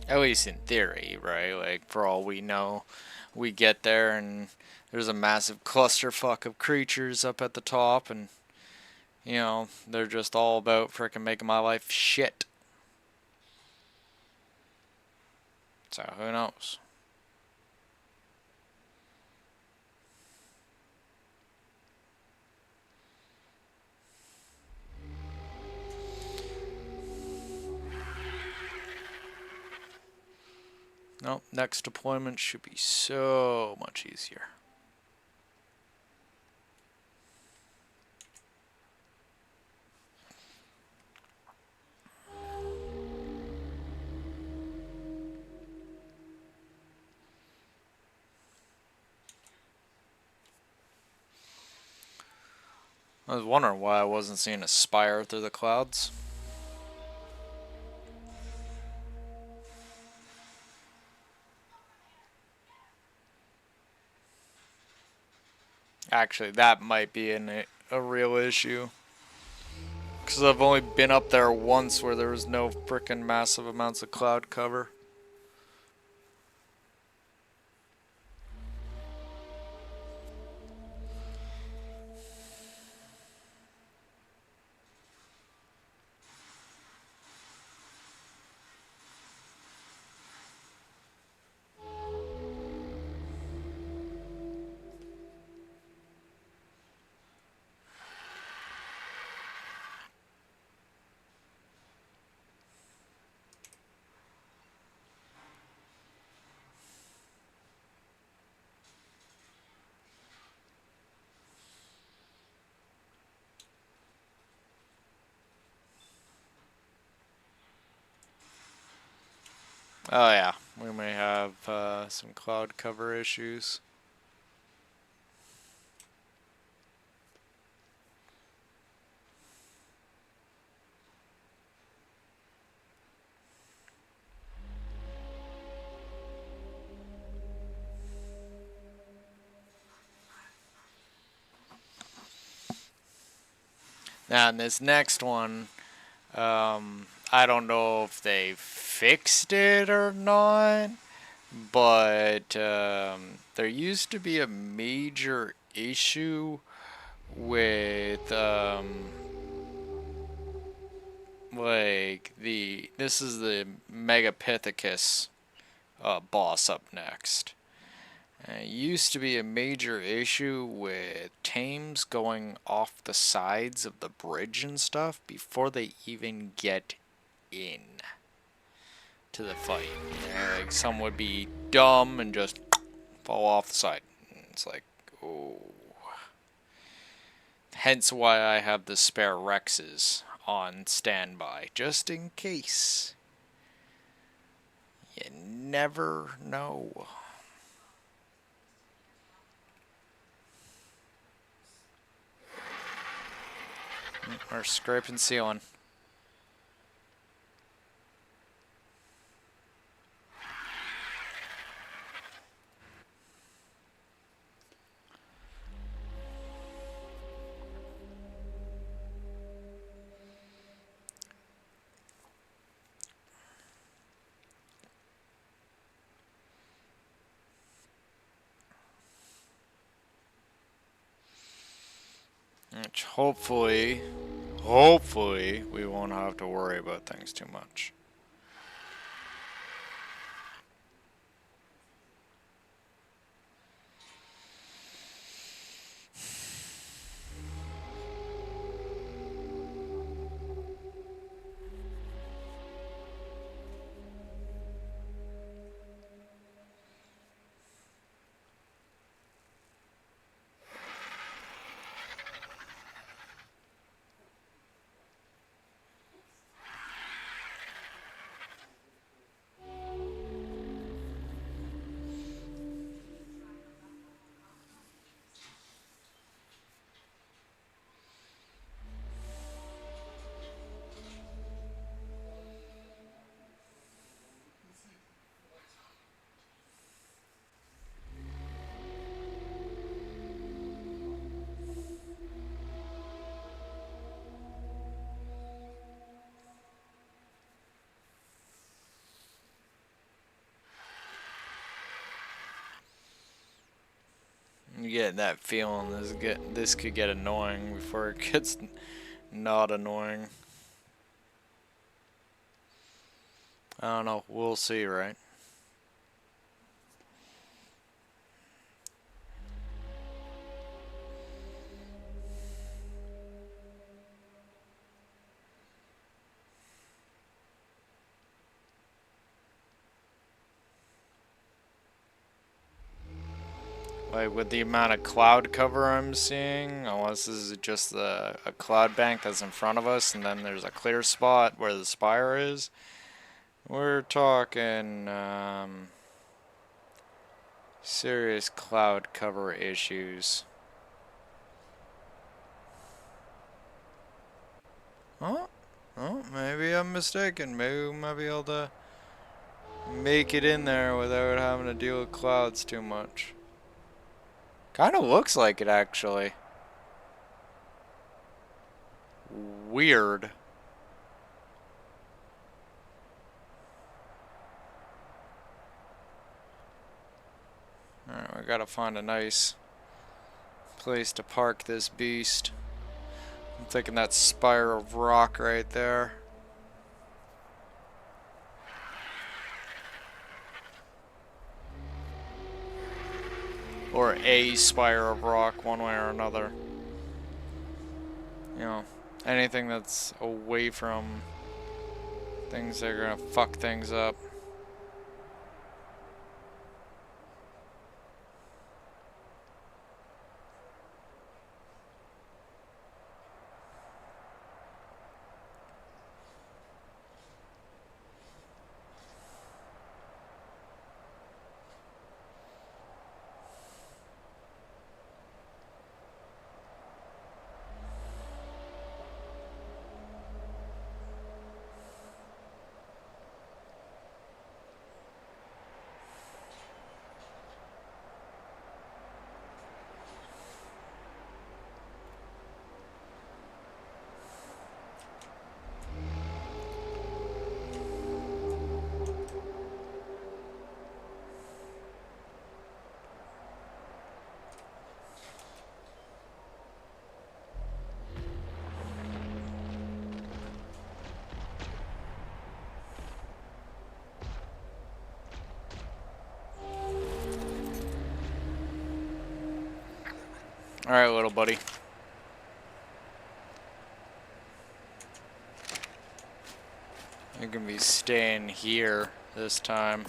At least in theory, right? Like, for all we know, we get there and there's a massive clusterfuck of creatures up at the top, and, you know, they're just all about frickin' making my life shit. So, who knows? Nope, next deployment should be so much easier. I was wondering why I wasn't seeing a spire through the clouds. Actually, that might be a real issue. Because I've only been up there once where there was no frickin' massive amounts of cloud cover. Oh yeah, we may have some cloud cover issues. Now, in this next one, I don't know if they fixed it or not, but there used to be a major issue with like this is the Megapithecus boss up next. It used to be a major issue with tames going off the sides of the bridge and stuff before they even get in to the fight. You know, like some would be dumb and just fall off the side. It's like, oh. Hence why I have the spare Rexes on standby, just in case. You never know. We're scraping ceiling. Which hopefully we won't have to worry about things too much. You get that feeling this could get annoying before it gets not annoying. I don't know. We'll see, right? Like with the amount of cloud cover I'm seeing, unless this is just a cloud bank that's in front of us and then there's a clear spot where the spire is, we're talking serious cloud cover issues. Oh, maybe I'm mistaken. Maybe we might be able to make it in there without having to deal with clouds too much. Kind of looks like it, actually. Weird. Alright, we gotta find a nice place to park this beast. I'm thinking that spire of rock right there. Or a spire of rock, one way or another. You know, anything that's away from things that are gonna fuck things up. Alright, little buddy. You're gonna be staying here this time.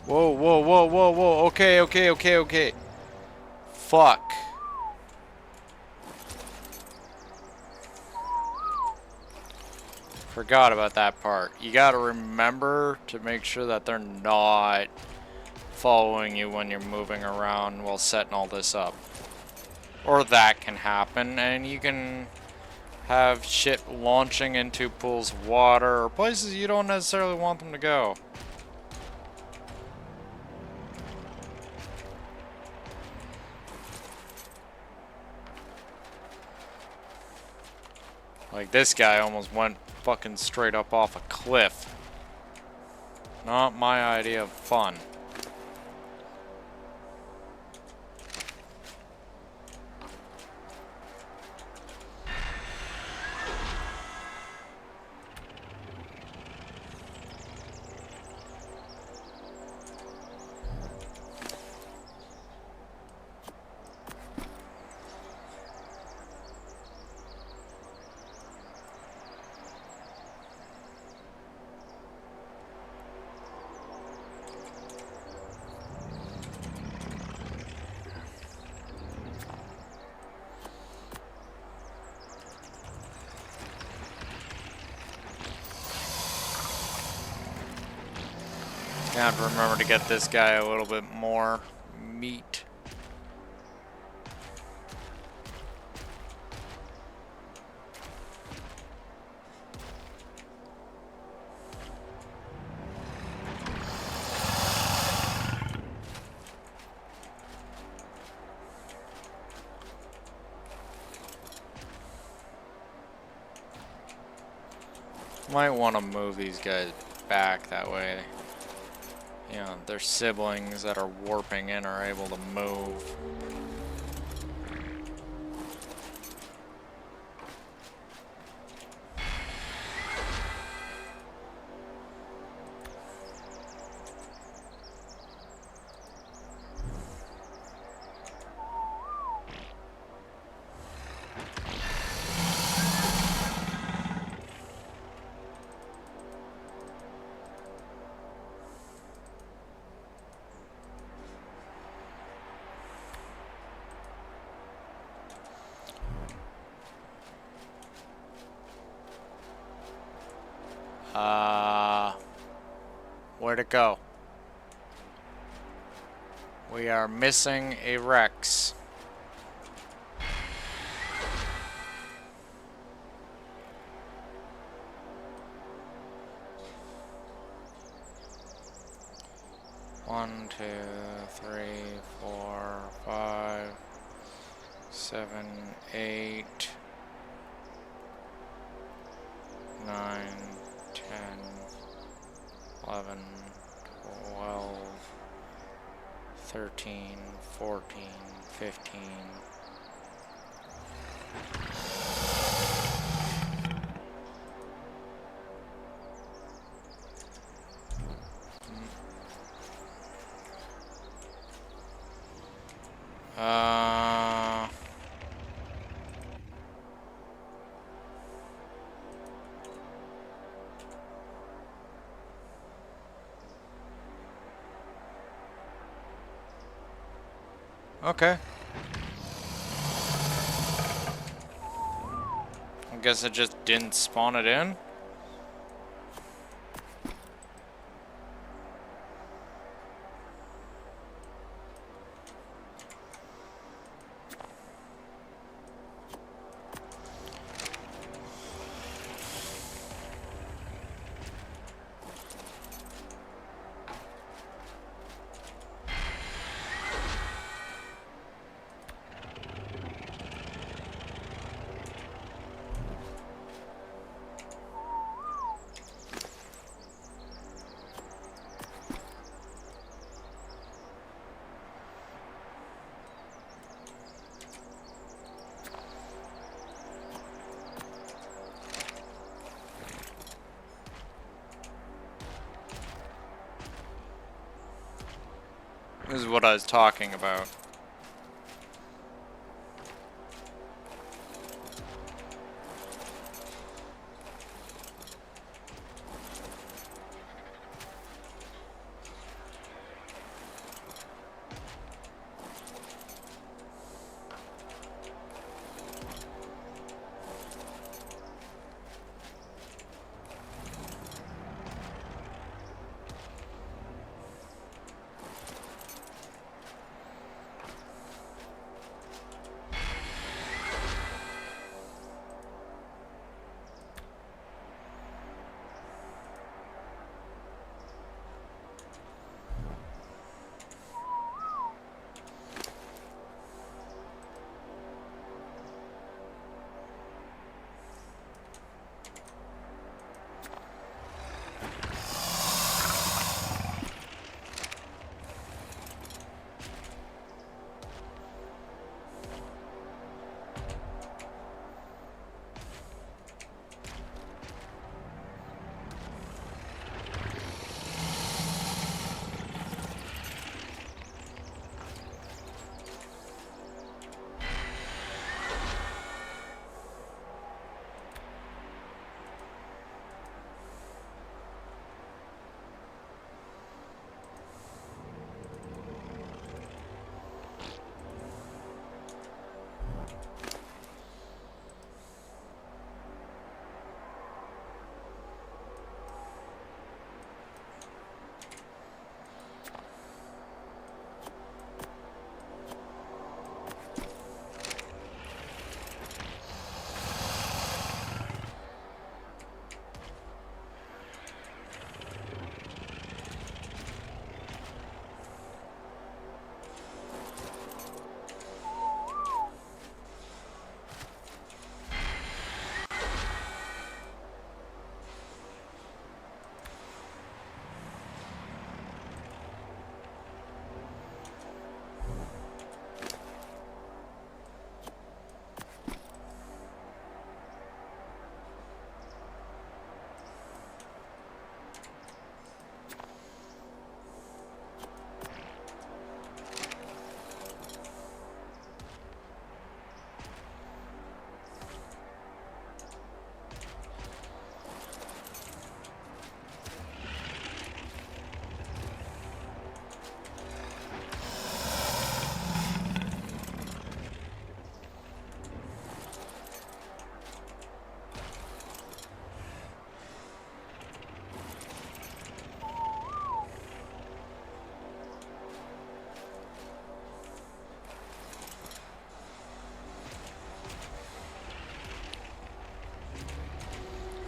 Whoa, whoa, whoa, whoa, whoa. Okay, okay, okay, okay. Fuck. Forgot about that part. You gotta remember to make sure that they're not following you when you're moving around while setting all this up. Or that can happen, and you can have shit launching into pools of water or places you don't necessarily want them to go. Like this guy almost went fucking straight up off a cliff. Not my idea of fun. I have to remember to get this guy a little bit more meat. Might want to move these guys back that way. You know, their siblings that are warping in are able to move. Where'd it go? We are missing a Rex. One, 2, 3, 4, 5, 7, 8, 9, 10, 11, 12, 13, 14, 15. Okay. I guess it just didn't spawn it in. This is what I was talking about.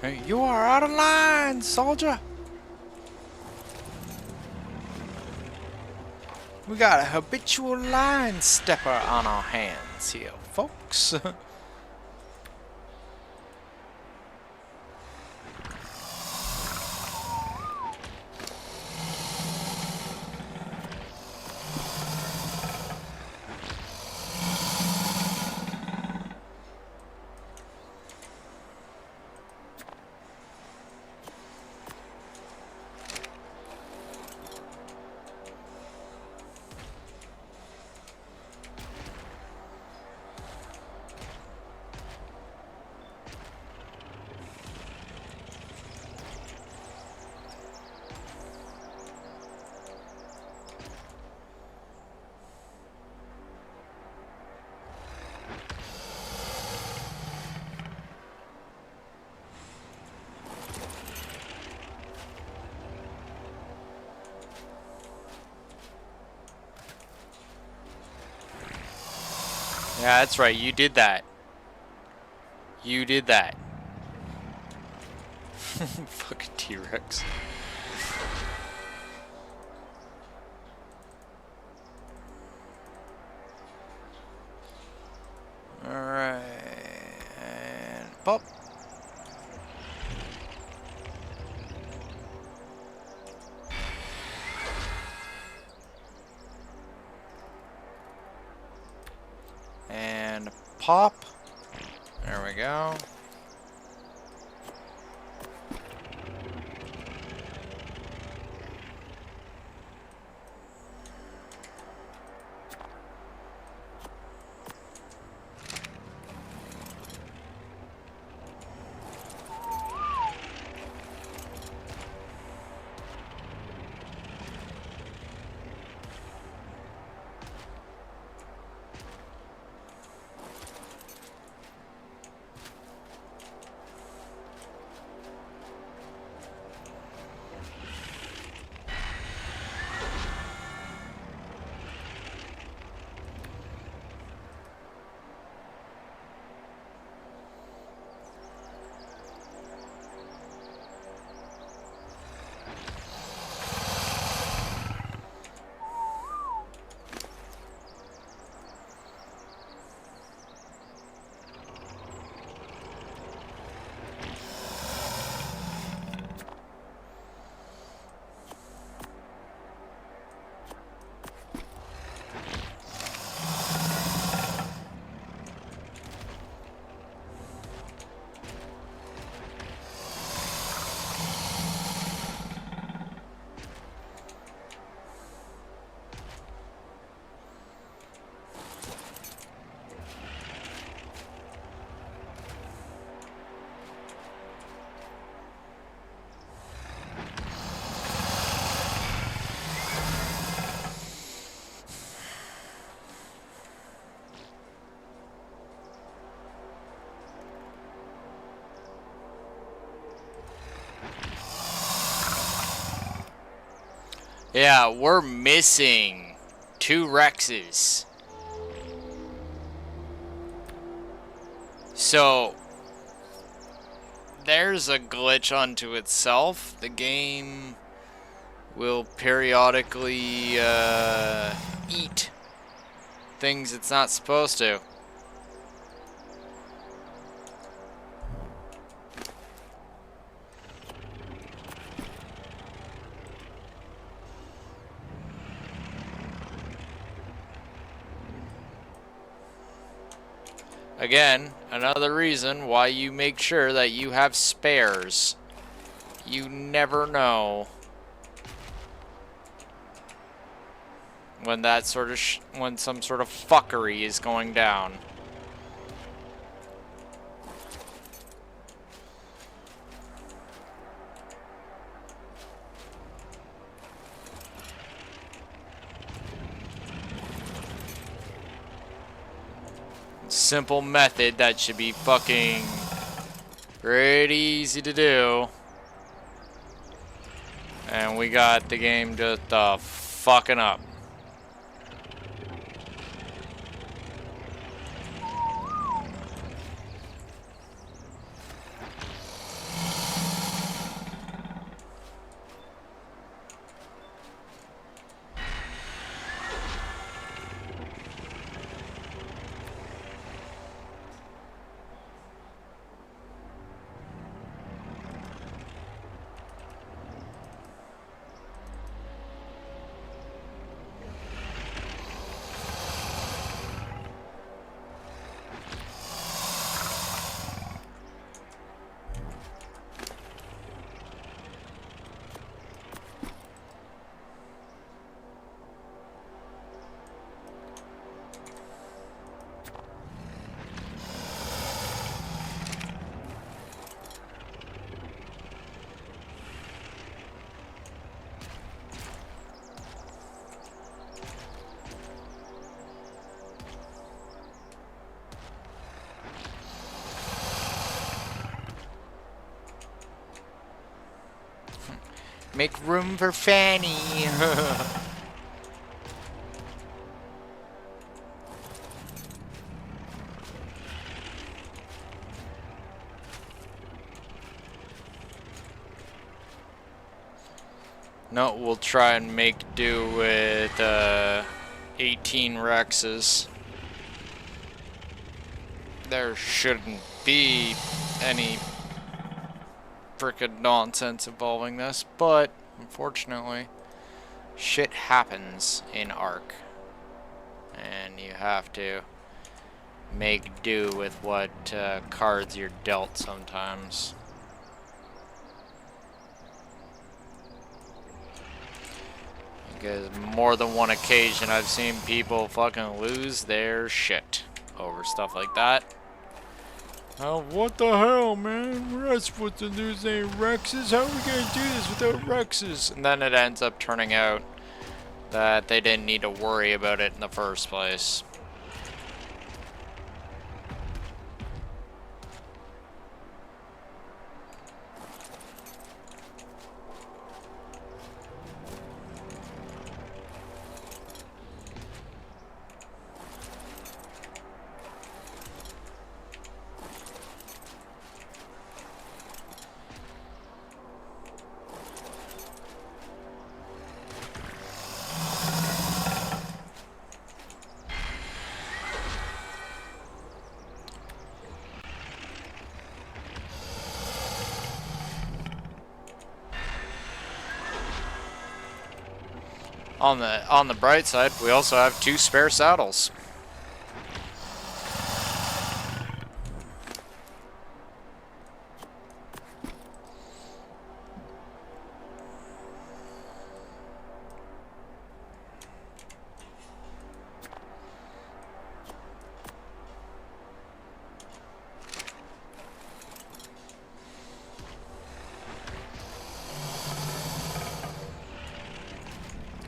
Hey, you are out of line, soldier. We got a habitual line stepper on our hands here, folks. Yeah, that's right. You did that. You did that. Fucking T-Rex. Alright. And pop. And pop. There we go. Yeah, we're missing 2 Rexes. So, there's a glitch unto itself. The game will periodically eat things it's not supposed to. Again, another reason why you make sure that you have spares. You never know when that sort of when some sort of fuckery is going down. Simple method that should be fucking pretty easy to do. And we got the game just fucking up. Make room for Fanny. No, we'll try and make do with 18 Rexes. There shouldn't be any frickin' nonsense involving this, but unfortunately, shit happens in Ark. And you have to make do with what cards you're dealt sometimes. Because more than one occasion I've seen people fucking lose their shit over stuff like that. Oh, what the hell, man? We're not supposed to lose any Rexes. How are we gonna do this without Rexes? And then it ends up turning out that they didn't need to worry about it in the first place. On the bright side, we also have 2 spare saddles.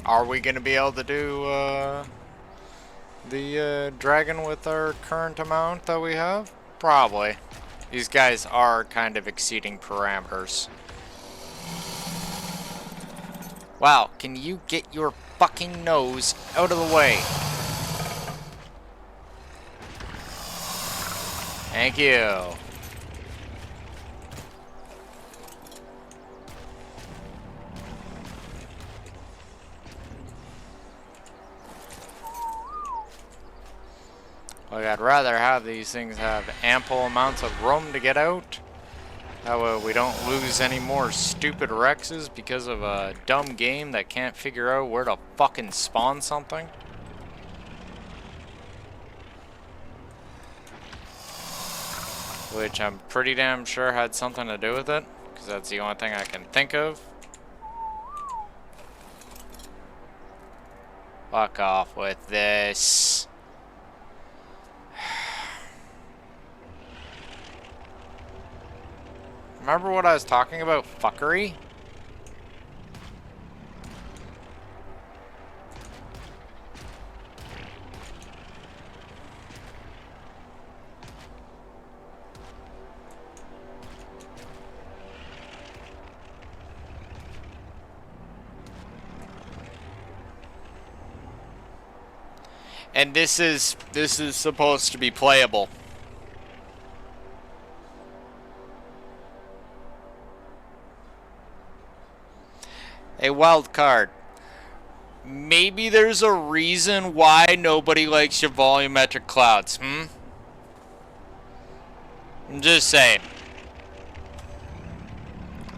Are we going to be able to do the dragon with our current amount that we have? Probably. These guys are kind of exceeding parameters. Wow, can you get your fucking nose out of the way? Thank you. Like, I'd rather have these things have ample amounts of room to get out. That way we don't lose any more stupid Rexes because of a dumb game that can't figure out where to fucking spawn something. Which I'm pretty damn sure had something to do with it, because that's the only thing I can think of. Fuck off with this. Remember what I was talking about? Fuckery? And this is supposed to be playable. A wild card. Maybe there's a reason why nobody likes your volumetric clouds, I'm just saying.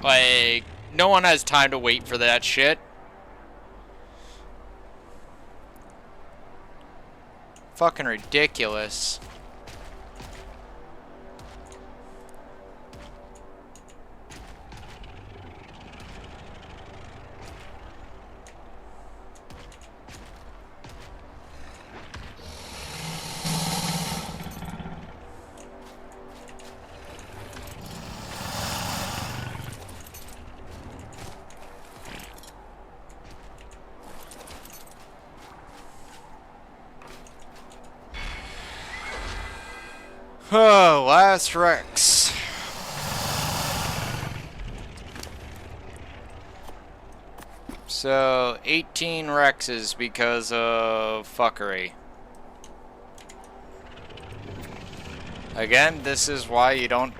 Like, no one has time to wait for that shit. Fucking ridiculous. Oh, last Rex. So, 18 Rexes because of fuckery. Again, this is why you don't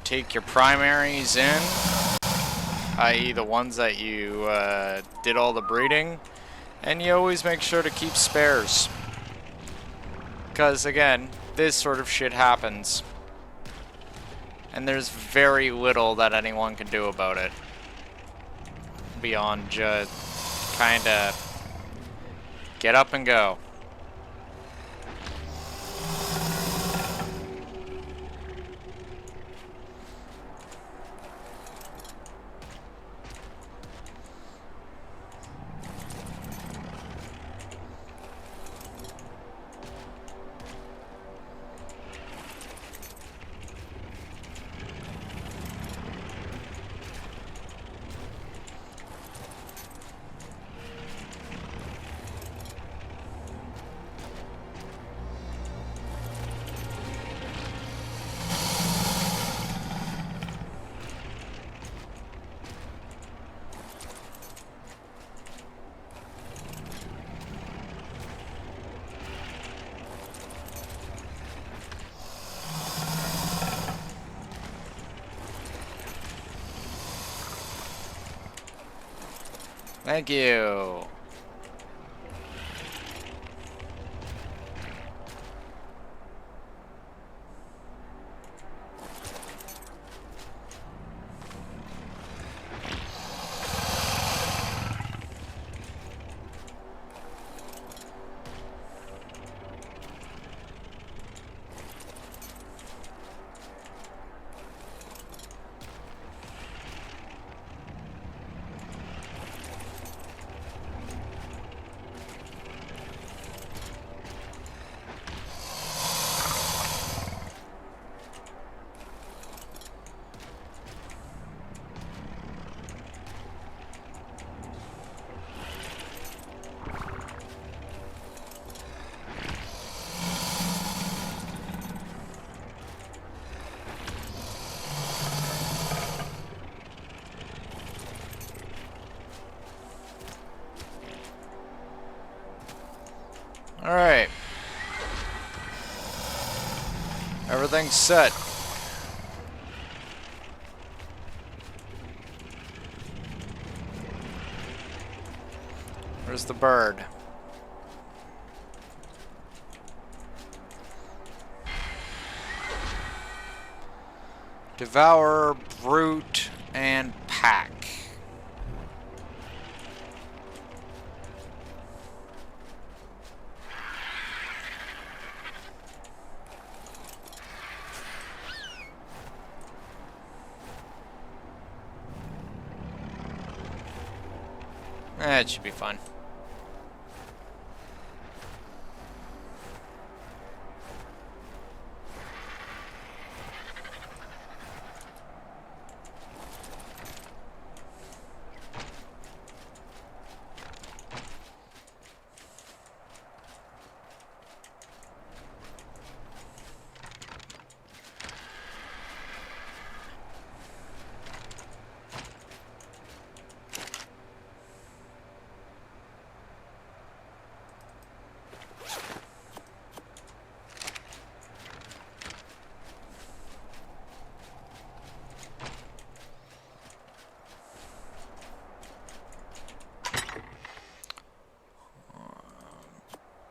take your primaries in, i.e. the ones that you did all the breeding, and you always make sure to keep spares. Because, again, this sort of shit happens. And there's very little that anyone can do about it. Beyond just kinda get up and go. Thank you. Alright. Everything's set. Where's the bird? Devour, brute, and pack. That should be fun.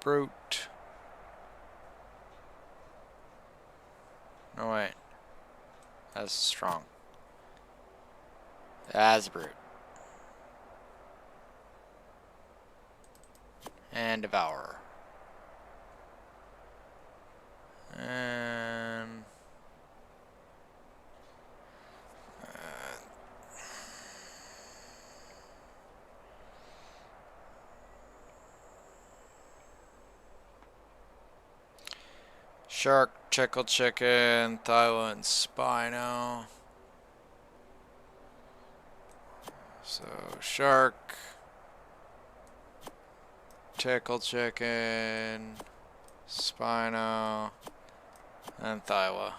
Brute. No, wait. That's strong. That's brute. And devour. And shark, chickle chicken, Thyla, and Spino. So shark, chickle chicken, Spino, and Thyla.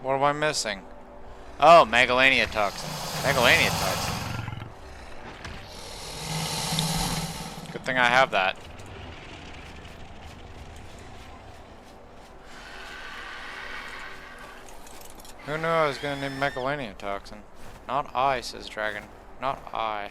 What am I missing? Oh, Megalania toxin. Megalania toxin. Good thing I have that. Who knew I was gonna need Megalania toxin? Not I, says Dragon. Not I.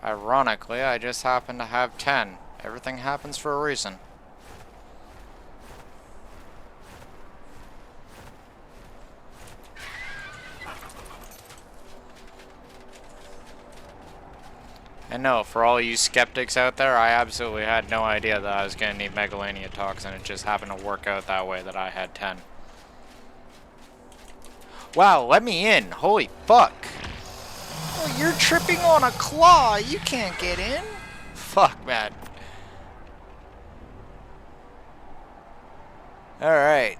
Ironically, I just happen to have 10. Everything happens for a reason. And no, for all you skeptics out there, I absolutely had no idea that I was going to need Megalania toxin. It just happened to work out that way that I had 10. Wow, let me in. Holy fuck. Oh, you're tripping on a claw. You can't get in. Fuck, man. Alright.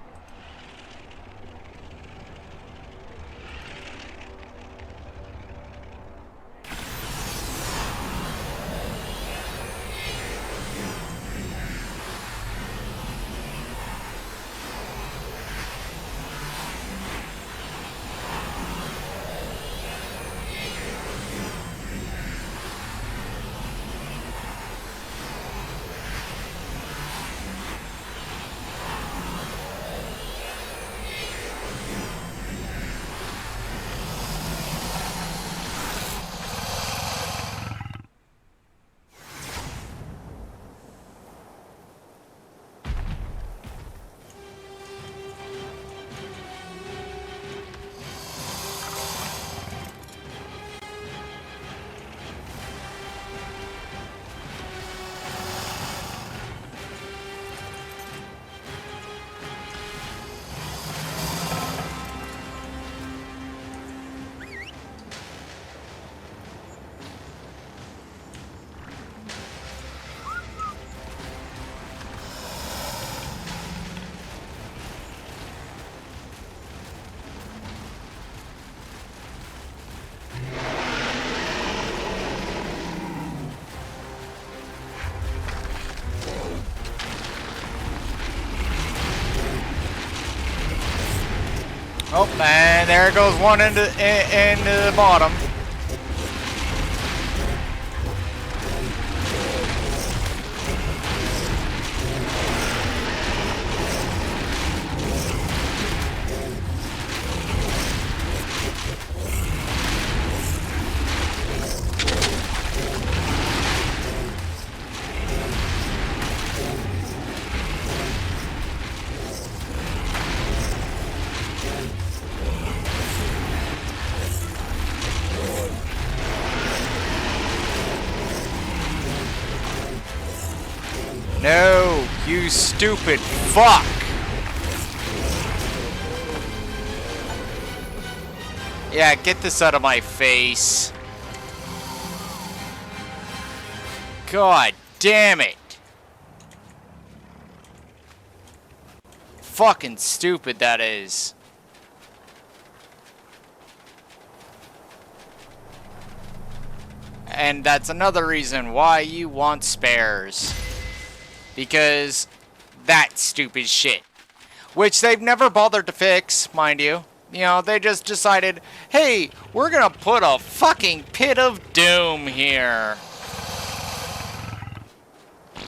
Oh, and there goes one into the bottom. No, you stupid fuck! Yeah, get this out of my face. God damn it. Fucking stupid that is. And that's another reason why you want spares. Because that stupid shit. Which they've never bothered to fix, mind you. You know, they just decided, hey, we're gonna put a fucking pit of doom here.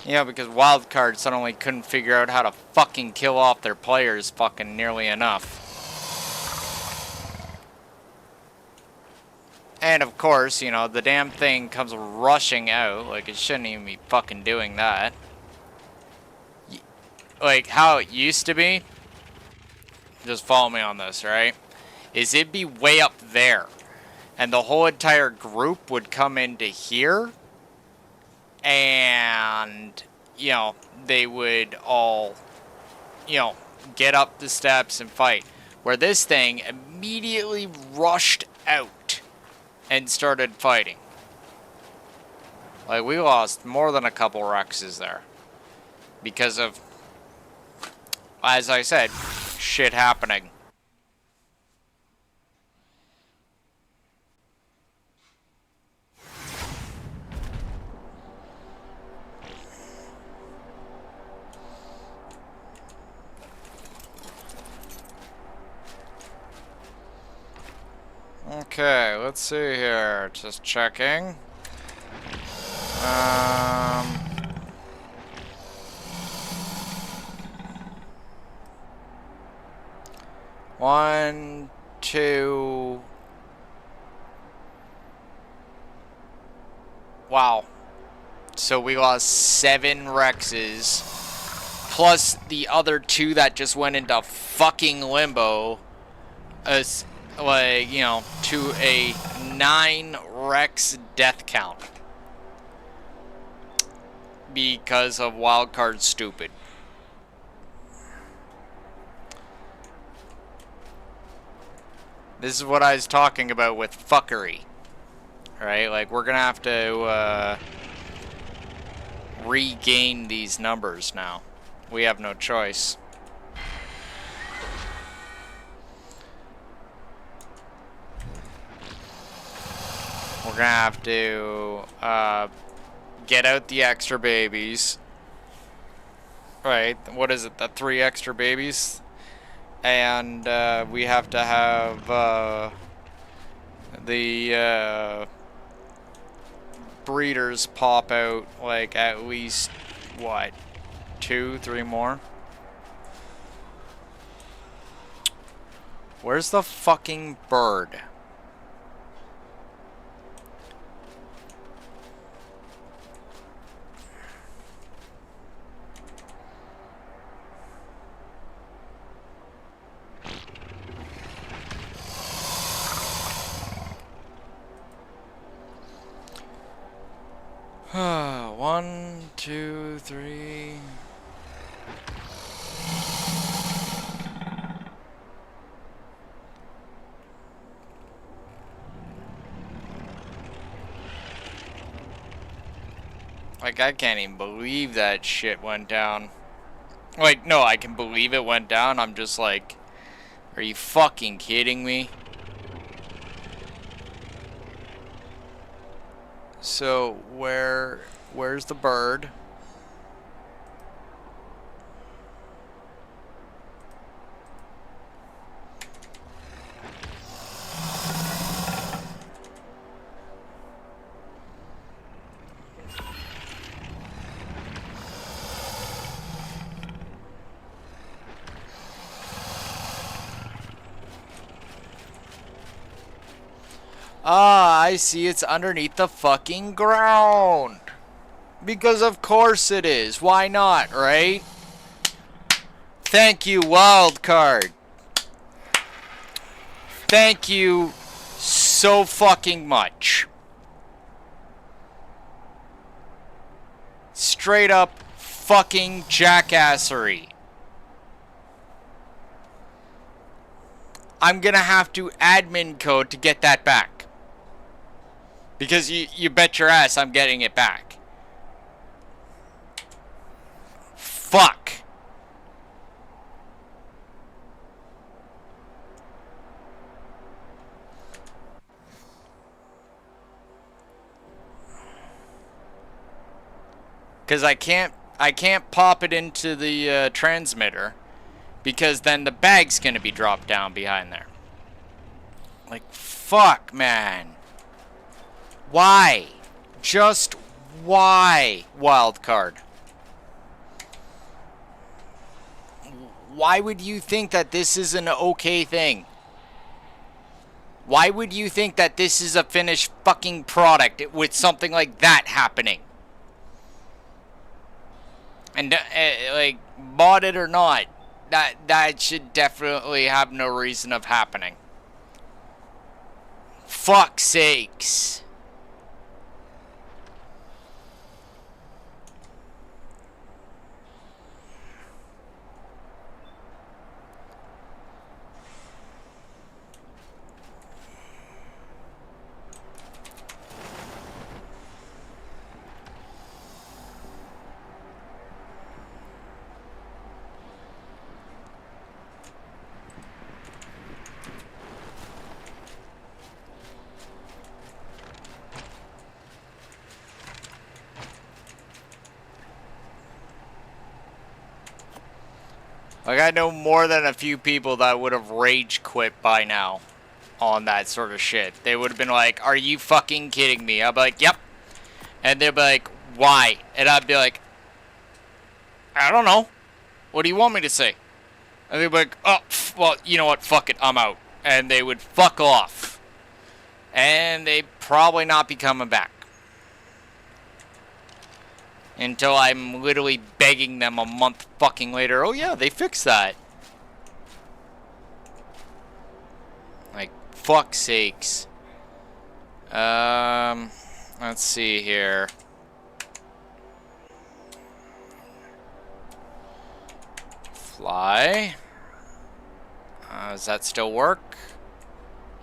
Yeah, because Wildcard suddenly couldn't figure out how to fucking kill off their players fucking nearly enough. And of course, you know, the damn thing comes rushing out. Like, it shouldn't even be fucking doing that. Like, how it used to be, just follow me on this, right? Is it'd be way up there. And the whole entire group would come into here. And, you know, they would all, you know, get up the steps and fight. Where this thing immediately rushed out and started fighting. Like, we lost more than a couple Rexes there. Because of, as I said, shit happening. Okay, let's see here. Just checking. One, two. Wow. So we lost 7 Rexes. Plus the other 2 that just went into fucking limbo. As, like, you know, to a 9 Rex death count. Because of Wildcard stupid. This is what I was talking about with fuckery. Right? Like, we're gonna have to regain these numbers now. We have no choice. We're gonna have to get out the extra babies. Right, what is it, the 3 extra babies? And we have to have the breeders pop out, like, at least, what, 2, 3 more? Where's the fucking bird? One, two, three. Like, I can't even believe that shit went down. Like, no, I can believe it went down. I'm just like, are you fucking kidding me? So, where's the bird? Ah, I see, it's underneath the fucking ground. Because of course it is. Why not, right? Thank you, Wildcard. Thank you so fucking much. Straight up fucking jackassery. I'm gonna have to admin code to get that back. Because you bet your ass I'm getting it back. Fuck. Because I can't pop it into the transmitter, because then the bag's gonna be dropped down behind there. Like, fuck, man. Why? Just why? Wild card. Why would you think that this is an okay thing? Why would you think that this is a finished fucking product with something like that happening? And, like, bought it or not, that should definitely have no reason of happening. Fuck's sakes. Like, I know more than a few people that would have rage quit by now on that sort of shit. They would have been like, are you fucking kidding me? I'd be like, yep. And they'd be like, why? And I'd be like, I don't know. What do you want me to say? And they'd be like, oh, well, you know what? Fuck it. I'm out. And they would fuck off. And they'd probably not be coming back. Until I'm literally begging them a month fucking later. Oh yeah, they fixed that. Like, fuck's sakes. Let's see here. Fly. Does that still work?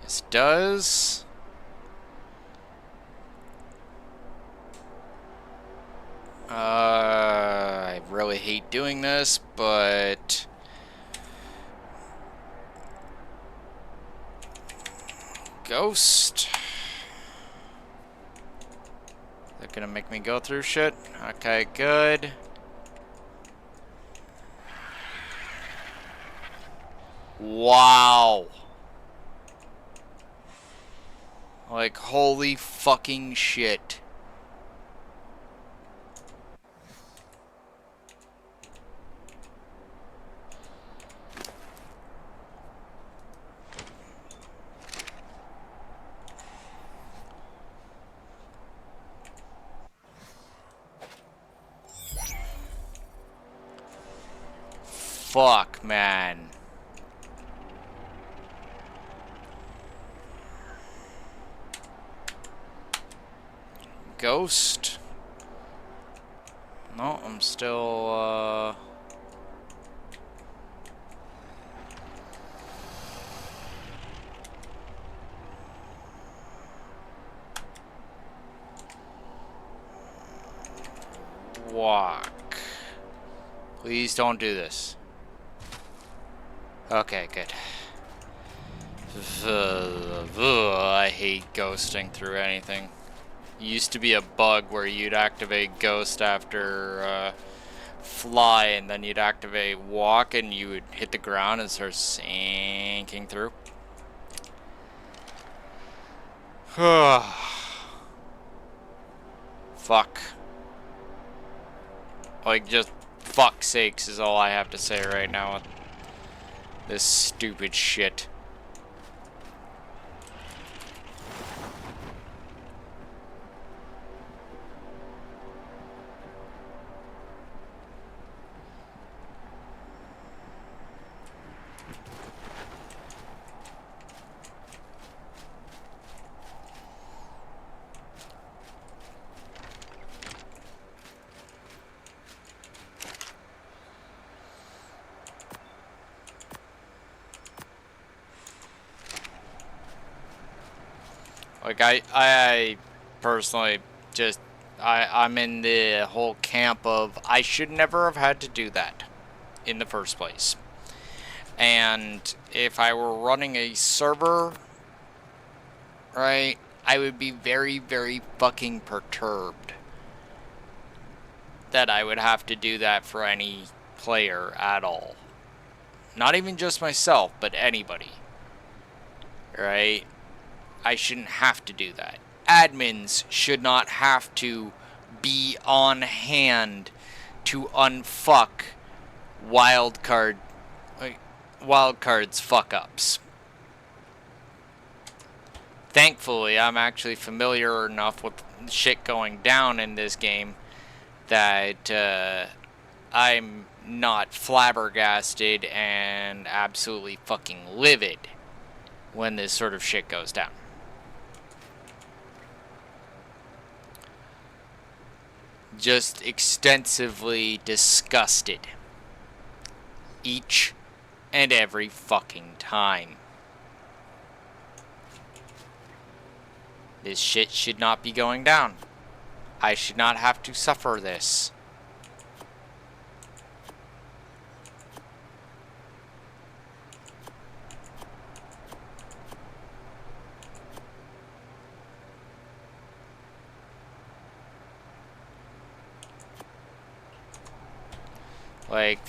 Yes, it does. I really hate doing this, but ghost. They're gonna make me go through shit. Okay, good. Wow. Like, holy fucking shit. Fuck, man. Ghost. No, I'm still, walk. Please don't do this. Okay, good. I hate ghosting through anything. It used to be a bug where you'd activate ghost after fly, and then you'd activate walk, and you would hit the ground and start sinking through. Fuck. Like, just fuck's sakes is all I have to say right now with this stupid shit. Like, I personally just, I'm in the whole camp of I should never have had to do that in the first place. And if I were running a server, right, I would be very, very fucking perturbed that I would have to do that for any player at all. Not even just myself, but anybody. Right? I shouldn't have to do that. Admins should not have to be on hand to unfuck wildcards fuck ups. Thankfully, I'm actually familiar enough with shit going down in this game that I'm not flabbergasted and absolutely fucking livid when this sort of shit goes down. Just extensively disgusted. Each and every fucking time. This shit should not be going down. I should not have to suffer this. Like,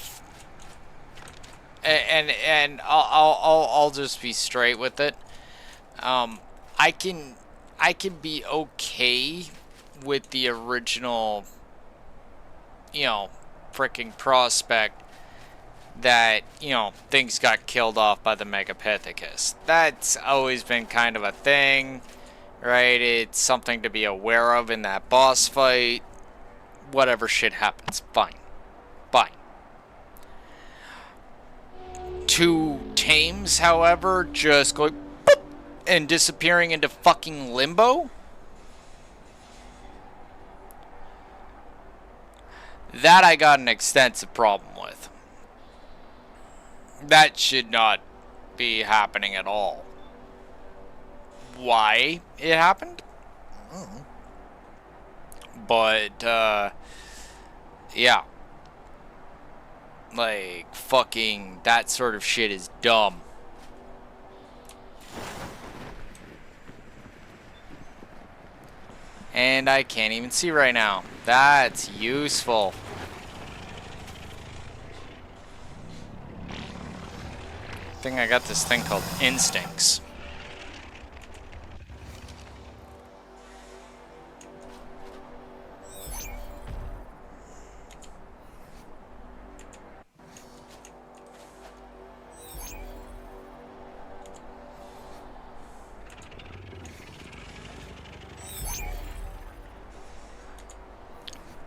and I'll just be straight with it. I can be okay with the original, you know, freaking prospect that, you know, things got killed off by the Megapithecus. That's always been kind of a thing, right? It's something to be aware of in that boss fight. Whatever shit happens, fine. Fine. Two tames, however, just going boop, and disappearing into fucking limbo? That I got an extensive problem with. That should not be happening at all. Why it happened? I don't know. But, yeah. Like, fucking, that sort of shit is dumb. And I can't even see right now. That's useful. I think I got this thing called instincts.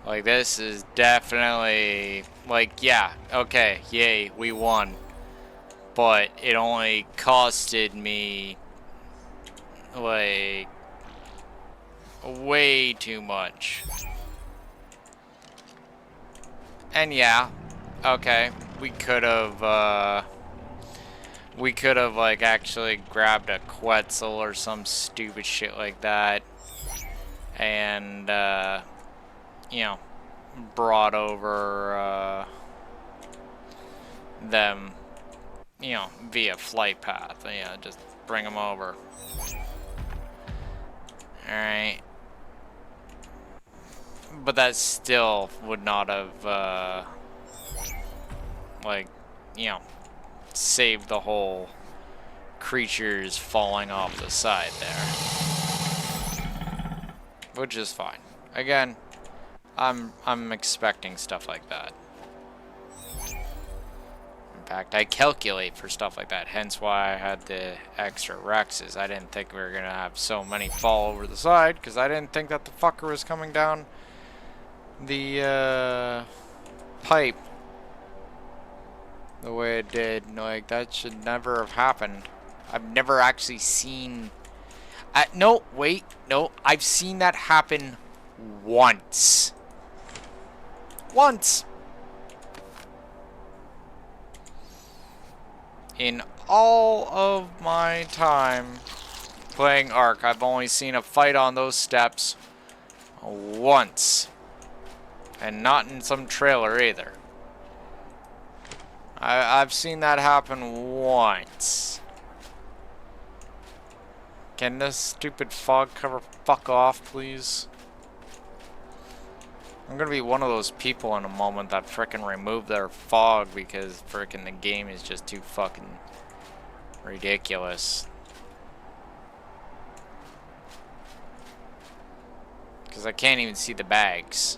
Like, this is definitely, like, yeah, okay, yay, we won. But it only costed me, like, way too much. And yeah, okay, we could have, like, actually grabbed a Quetzal or some stupid shit like that. And, you know, brought over, them, you know, via flight path. Yeah, just bring them over. Alright. But that still would not have, like, you know, saved the whole creatures falling off the side there. Which is fine. Again, I'm expecting stuff like that. In fact, I calculate for stuff like that, hence why I had the extra Rexes. I didn't think we were gonna have so many fall over the side, because I didn't think that the fucker was coming down the pipe the way it did. Like, that should never have happened. I've never actually seen... no, wait, no, I've seen that happen once. Once! In all of my time playing Ark, I've only seen a fight on those steps once. And not in some trailer either. I've seen that happen once. Can this stupid fog cover fuck off, please? I'm gonna be one of those people in a moment that frickin' remove their fog because frickin' the game is just too fucking ridiculous. Because I can't even see the bags.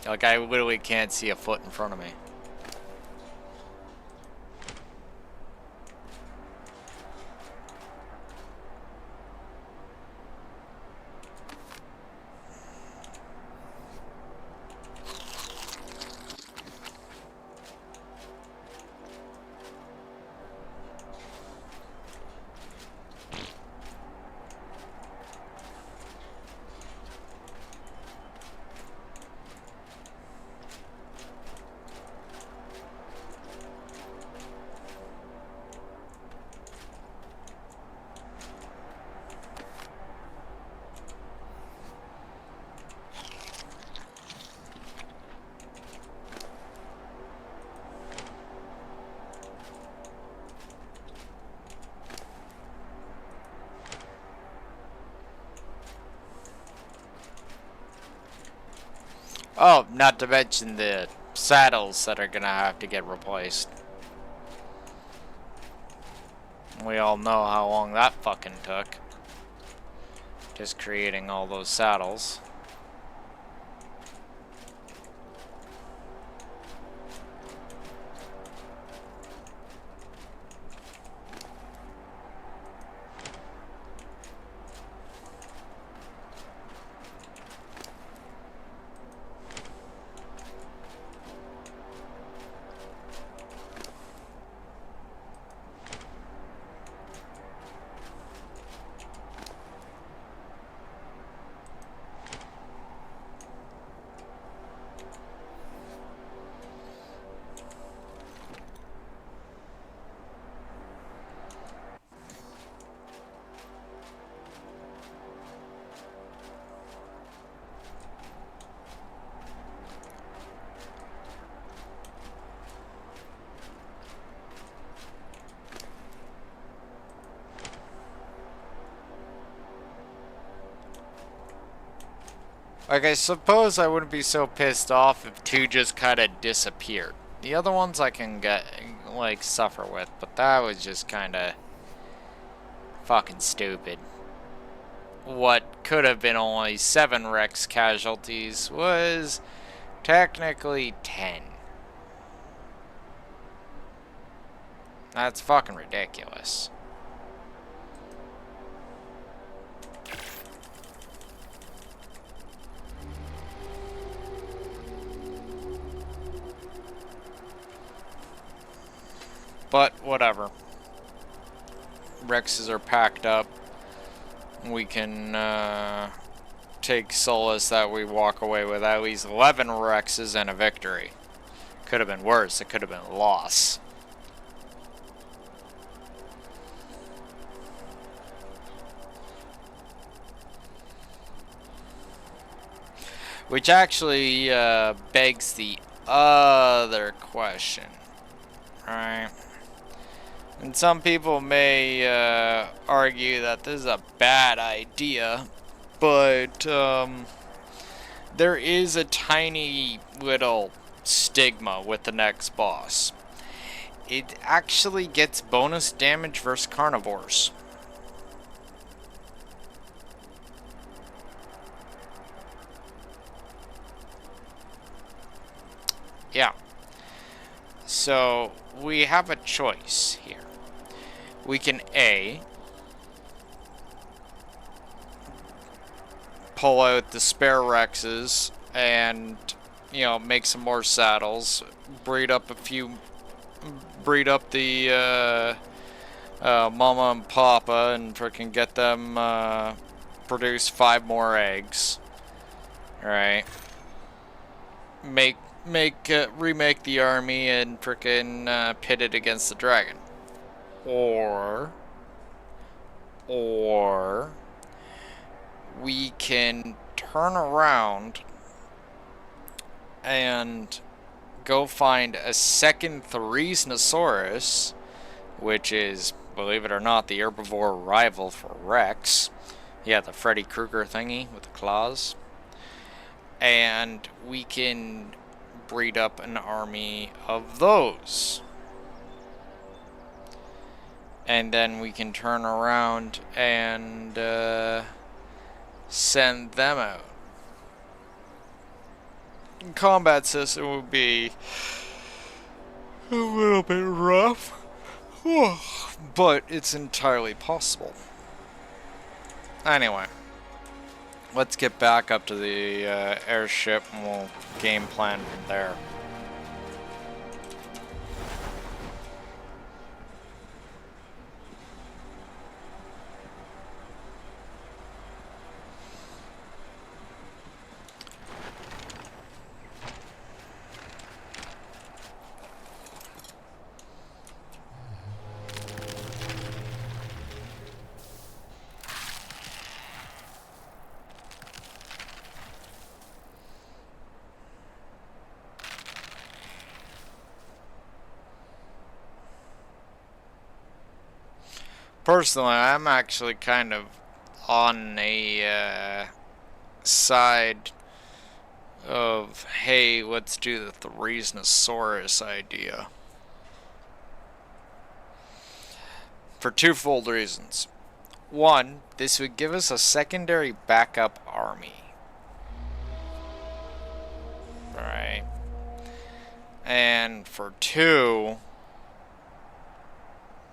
Like, I literally can't see a foot in front of me. Oh, not to mention the saddles that are gonna have to get replaced. We all know how long that fucking took. Just creating all those saddles. Like, I suppose I wouldn't be so pissed off if two just kind of disappeared. The other ones I can get, like, suffer with, but that was just kind of fucking stupid. What could have been only 7 Rex casualties was technically 10. That's fucking ridiculous. But whatever. Rexes are packed up. We can take solace that we walk away with at least 11 Rexes and a victory. Could have been worse. It could have been a loss. Which actually begs the other question. Right? And some people may argue that this is a bad idea, but there is a tiny little stigma with the next boss. It actually gets bonus damage versus carnivores. Yeah. So we have a choice here. We can A, pull out the spare Rexes and, you know, make some more saddles, breed up the mama and papa and freaking get them produce 5 more eggs. Alright. Remake the army and freaking pit it against the dragon. Or we can turn around and go find a second Theriznosaurus, which is, believe it or not, the herbivore rival for Rex. Yeah, the Freddy Krueger thingy with the claws. And we can breed up an army of those. And then we can turn around and send them out. Combat system would be a little bit rough, but it's entirely possible. Anyway, let's get back up to the airship and we'll game plan from there. Personally, I'm actually kind of on a side of, hey, let's do the Theriznosaurus idea. For twofold reasons. One, this would give us a secondary backup army. Right? And for two,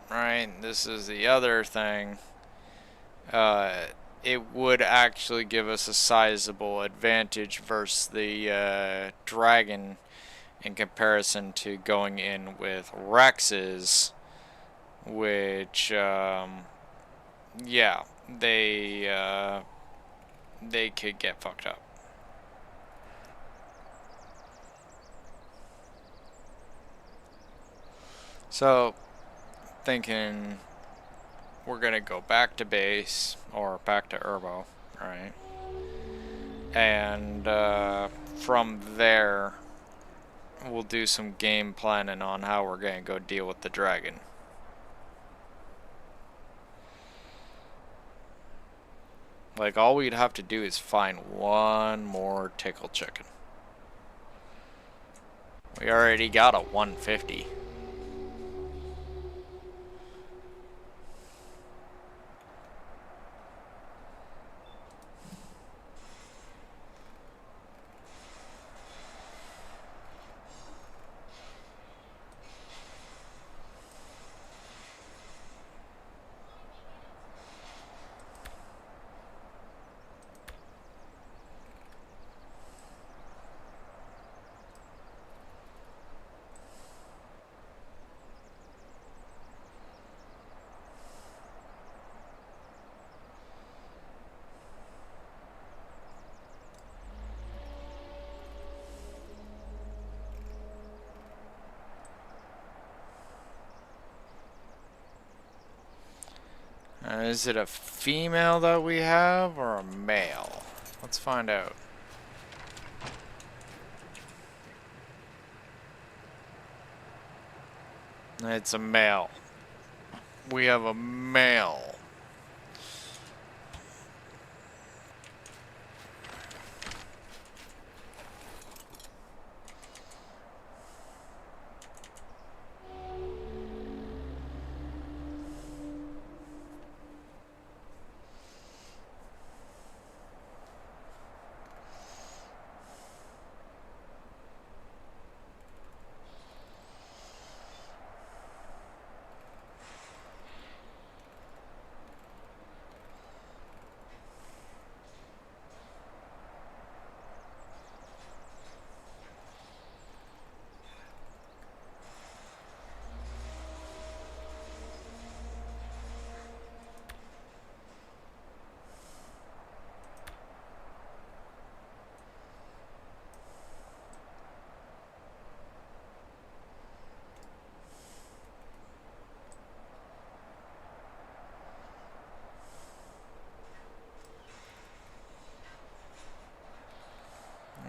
right, this is the other thing, it would actually give us a sizable advantage versus the dragon in comparison to going in with Rexes, which, yeah, they could get fucked up. So, thinking we're gonna go back to base, or back to Urbo, right? And from there, we'll do some game planning on how we're gonna go deal with the dragon. Like, all we'd have to do is find one more tickle chicken. We already got a 150. Is it a female that we have, or a male? Let's find out. It's a male. We have a male.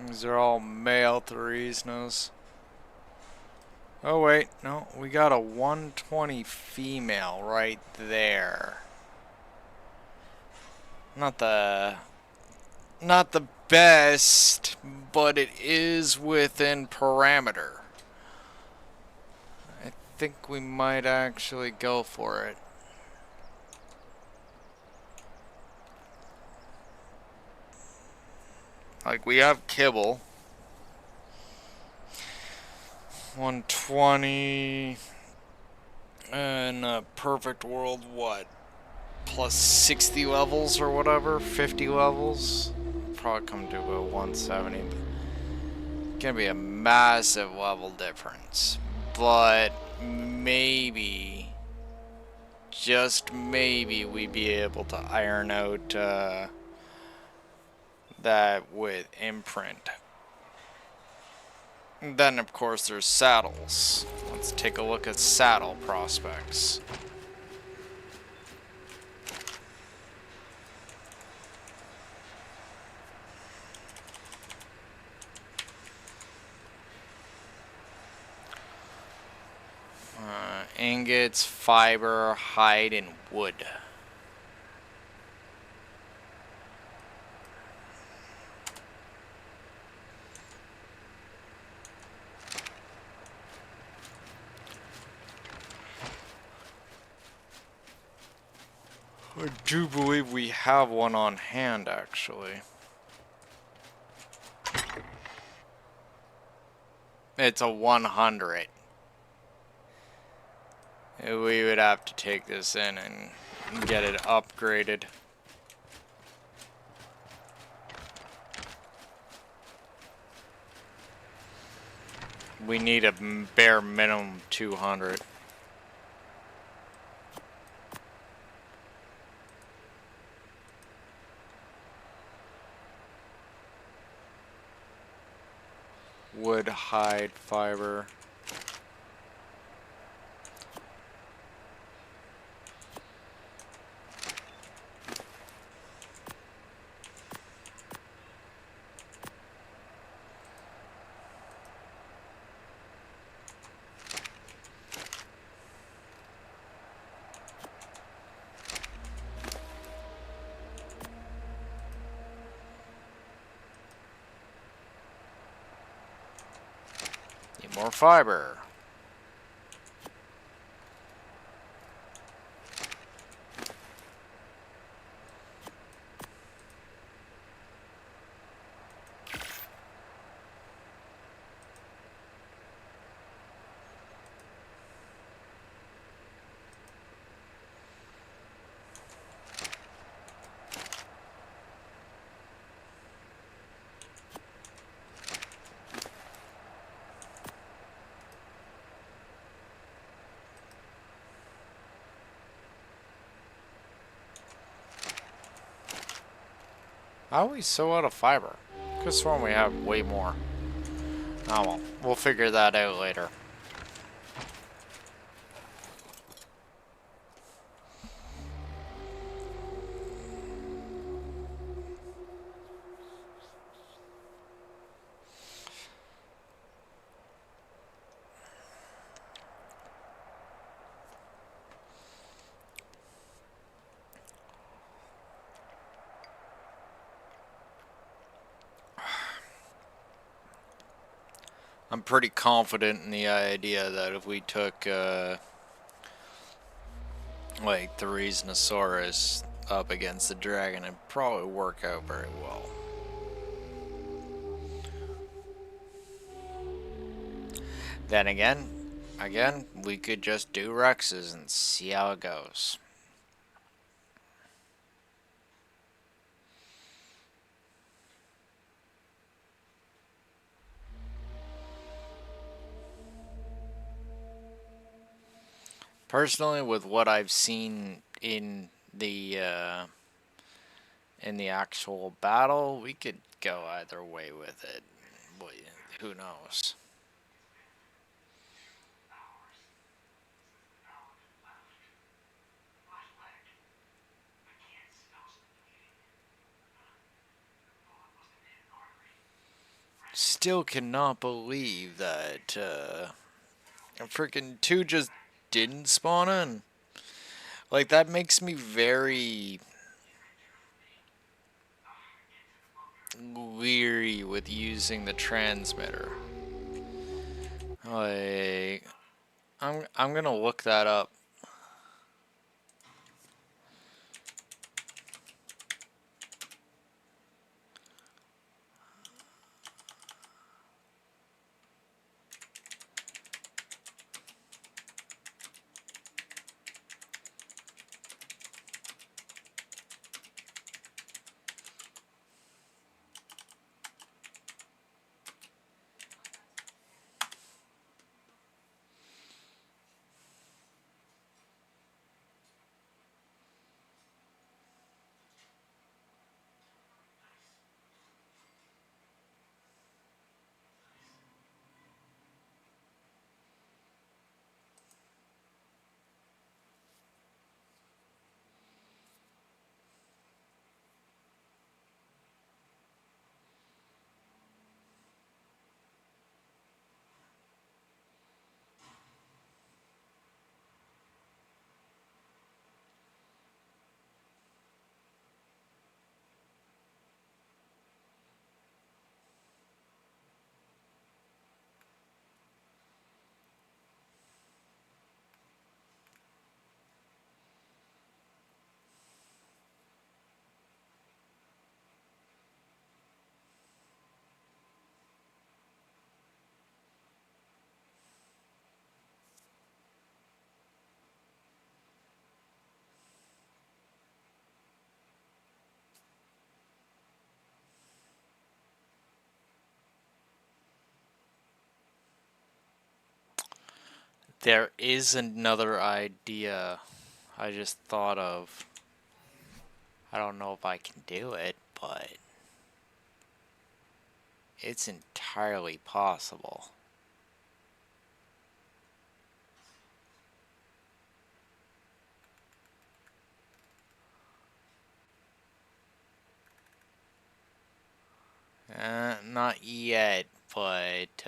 These are all male Theriznos. Oh wait, no, we got a 120 female right there. Not the best, but it is within parameter. I think we might actually go for it. Like, we have kibble. 120 in a perfect world, what? Plus 60 levels or whatever? 50 levels? Probably come to a 170. Gonna be a massive level difference. But maybe, just maybe, we'd be able to iron out that with imprint. And then, of course, there's saddles. Let's take a look at saddle prospects. Ingots, fiber, hide, and wood. I do believe we have one on hand, actually. It's a 100. We would have to take this in and get it upgraded. We need a bare minimum 200. Wood, hide, fiber. Need more fiber. How are we so out of fiber? Could have sworn we have way more. Oh well, we'll figure that out later. I'm pretty confident in the idea that if we took, like, the Rhiznosaurus up against the dragon, it'd probably work out very well. Then again, we could just do Rexes and see how it goes. Personally, with what I've seen in the actual battle, we could go either way with it. But who knows? Still cannot believe that freaking 2 just didn't spawn in. Like, that makes me very leery with using the transmitter. Like, I'm gonna look that up. There is another idea I just thought of. I don't know if I can do it, but it's entirely possible. Not yet, but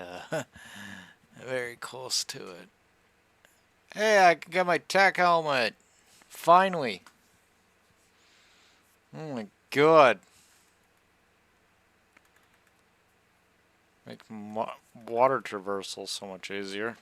very close to it. Hey, I can get my tech helmet. Finally. Oh my god. Make water traversal so much easier.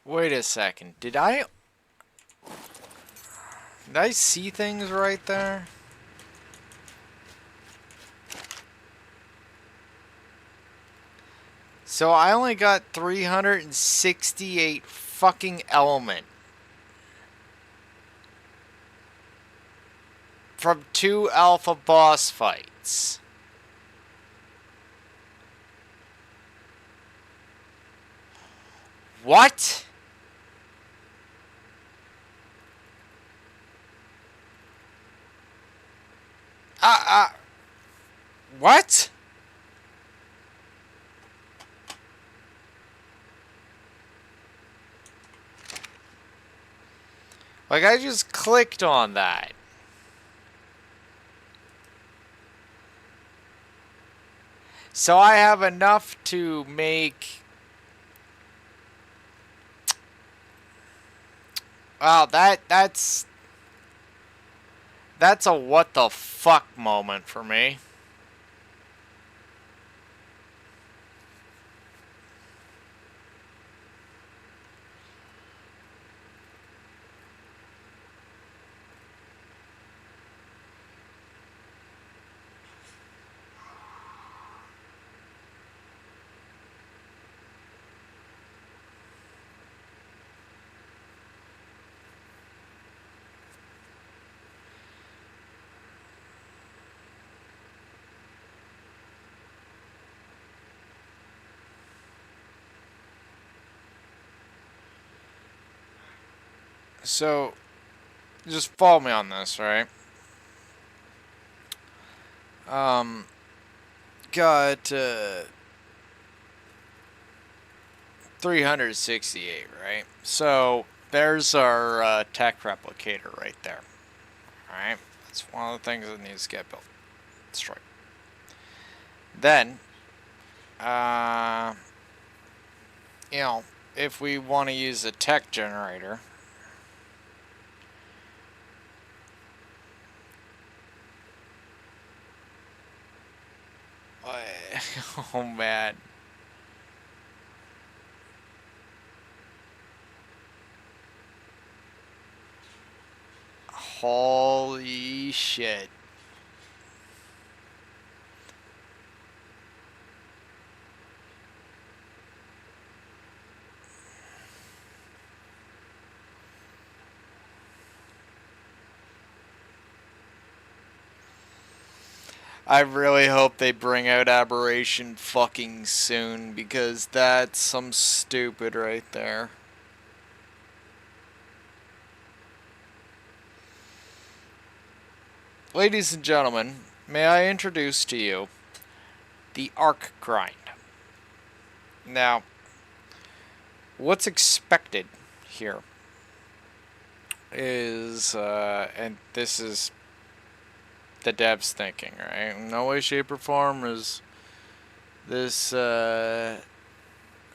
Wait a second. Did I see things right there? So I only got 368 fucking element from 2 alpha boss fights. What? What? Like, I just clicked on that. So I have enough to make... Wow, that's a what the fuck moment for me. So, just follow me on this, right? Got 368, right? So there's our tech replicator right there. Alright? That's one of the things that needs to get built. Destroyed. Then, you know, if we want to use a tech generator, oh man. Holy shit. I really hope they bring out Aberration fucking soon, because that's some stupid right there. Ladies and gentlemen, may I introduce to you the arc grind. Now, what's expected here is, and this is the devs thinking, right? In no way, shape, or form is this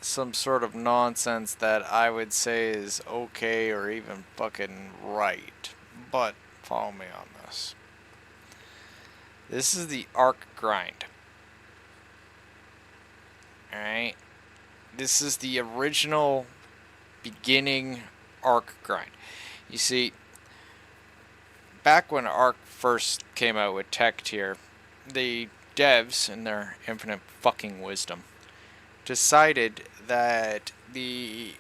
some sort of nonsense that I would say is okay or even fucking right. But follow me on this. This is the arc grind. Alright? This is the original beginning arc grind. You see, back when Arc first came out with tech tier, the devs, in their infinite fucking wisdom, decided that the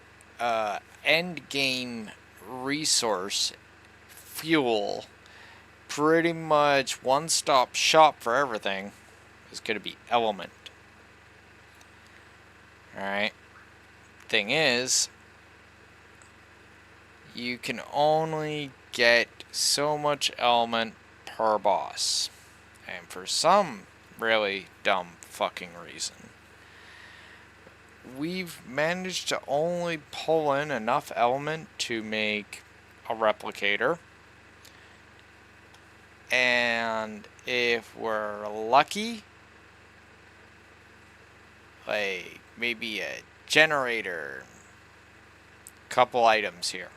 end game resource fuel, pretty much one-stop shop for everything, is going to be element. Alright? Thing is, you can only get so much element per boss. And for some really dumb fucking reason, we've managed to only pull in enough element to make a replicator. And if we're lucky, like maybe a generator, couple items here.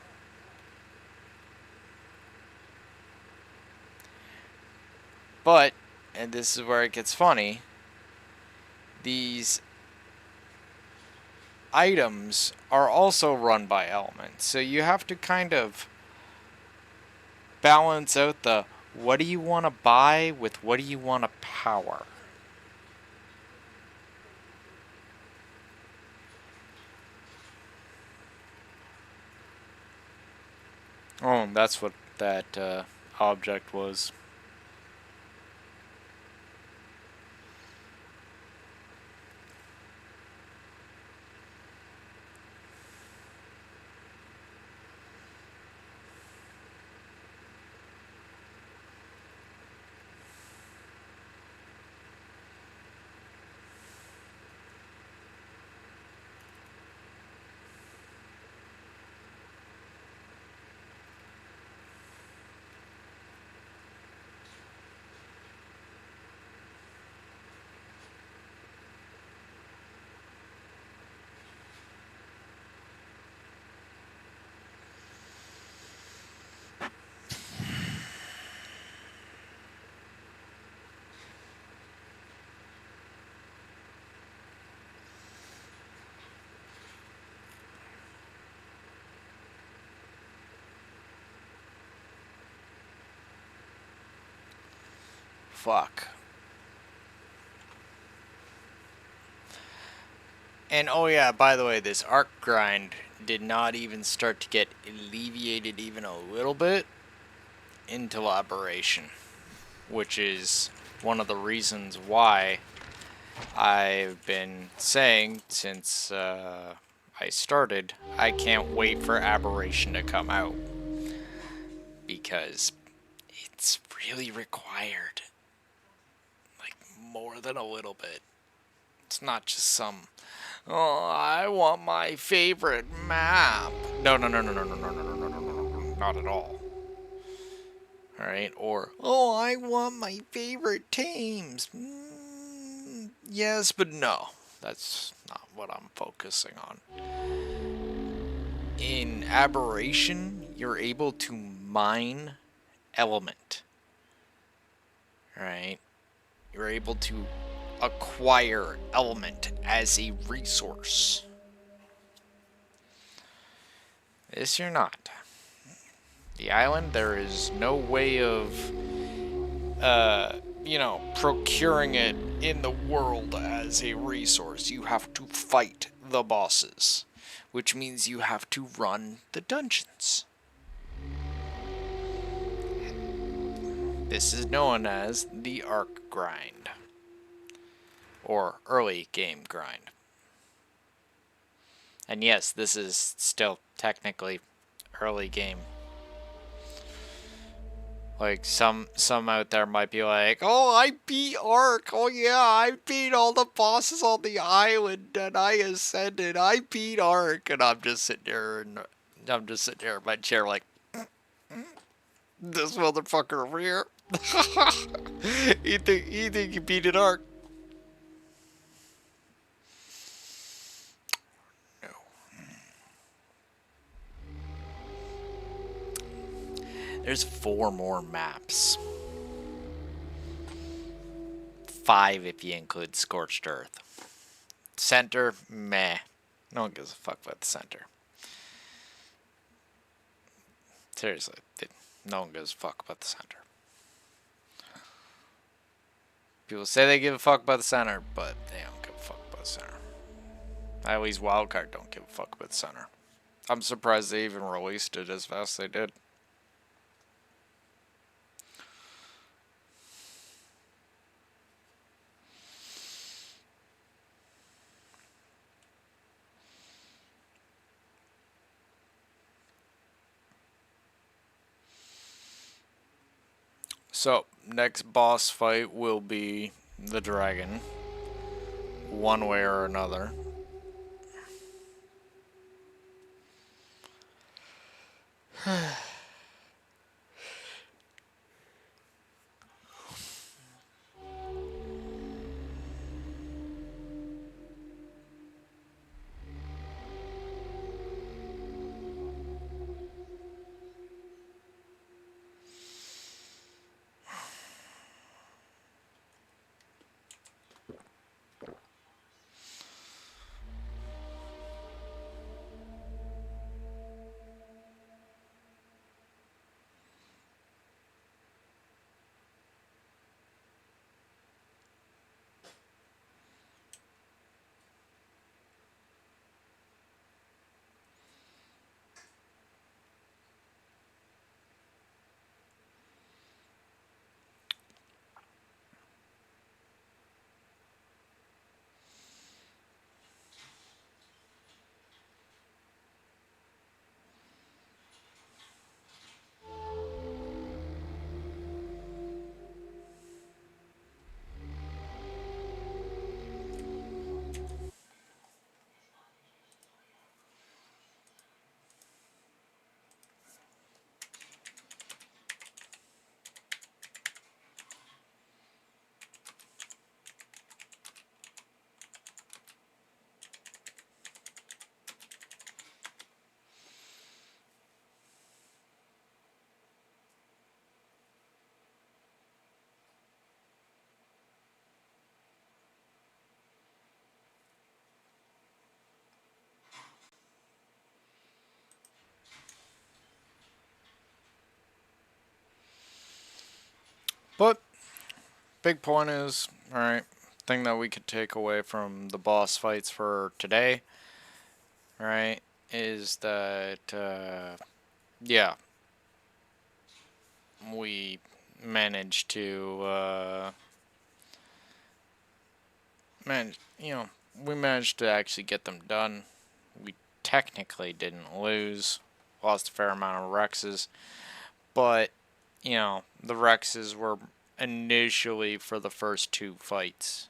But, and this is where it gets funny, these items are also run by elements. So you have to kind of balance out the what do you want to buy with what do you want to power. Oh, and that's what that object was. Fuck. And oh yeah, by the way, this arc grind did not even start to get alleviated even a little bit until Aberration, which is one of the reasons why I've been saying since I started, I can't wait for Aberration to come out. because it's really required. Like, more than a little bit. It's not just some, oh, I want my favorite map. No, no, no, no, no, no, no, no, no, no, no, no, no, not at all. Alright, or, oh, I want my favorite teams. Yes, but no. That's not what I'm focusing on. In Aberration, you're able to mine element. Right? You're able to acquire element as a resource. This you're not. The island, there is no way of, procuring it in the world as a resource. You have to fight the bosses, which means you have to run the dungeons. This is known as the arc grind, or early game grind. And yes, this is still technically early game. Like, some out there might be like, oh, I beat Ark. Oh, yeah, I beat all the bosses on the island, and I ascended. I beat Ark. And I'm just sitting there in my chair like, this motherfucker over here. you think you beat an Ark? No. There's 4 more maps. 5 if you include Scorched Earth. Center, meh. No one gives a fuck about the center. Seriously, no one gives a fuck about the center. People say they give a fuck about the center, but they don't give a fuck about the center. At least Wildcard don't give a fuck about the center. I'm surprised they even released it as fast as they did. So, next boss fight will be the dragon. One way or another. But, big point is, alright, thing that we could take away from the boss fights for today, right, is that, yeah, we managed to, we managed to actually get them done. We technically didn't lose, lost a fair amount of Rexes, But, you know, the Rexes were initially for the first two fights.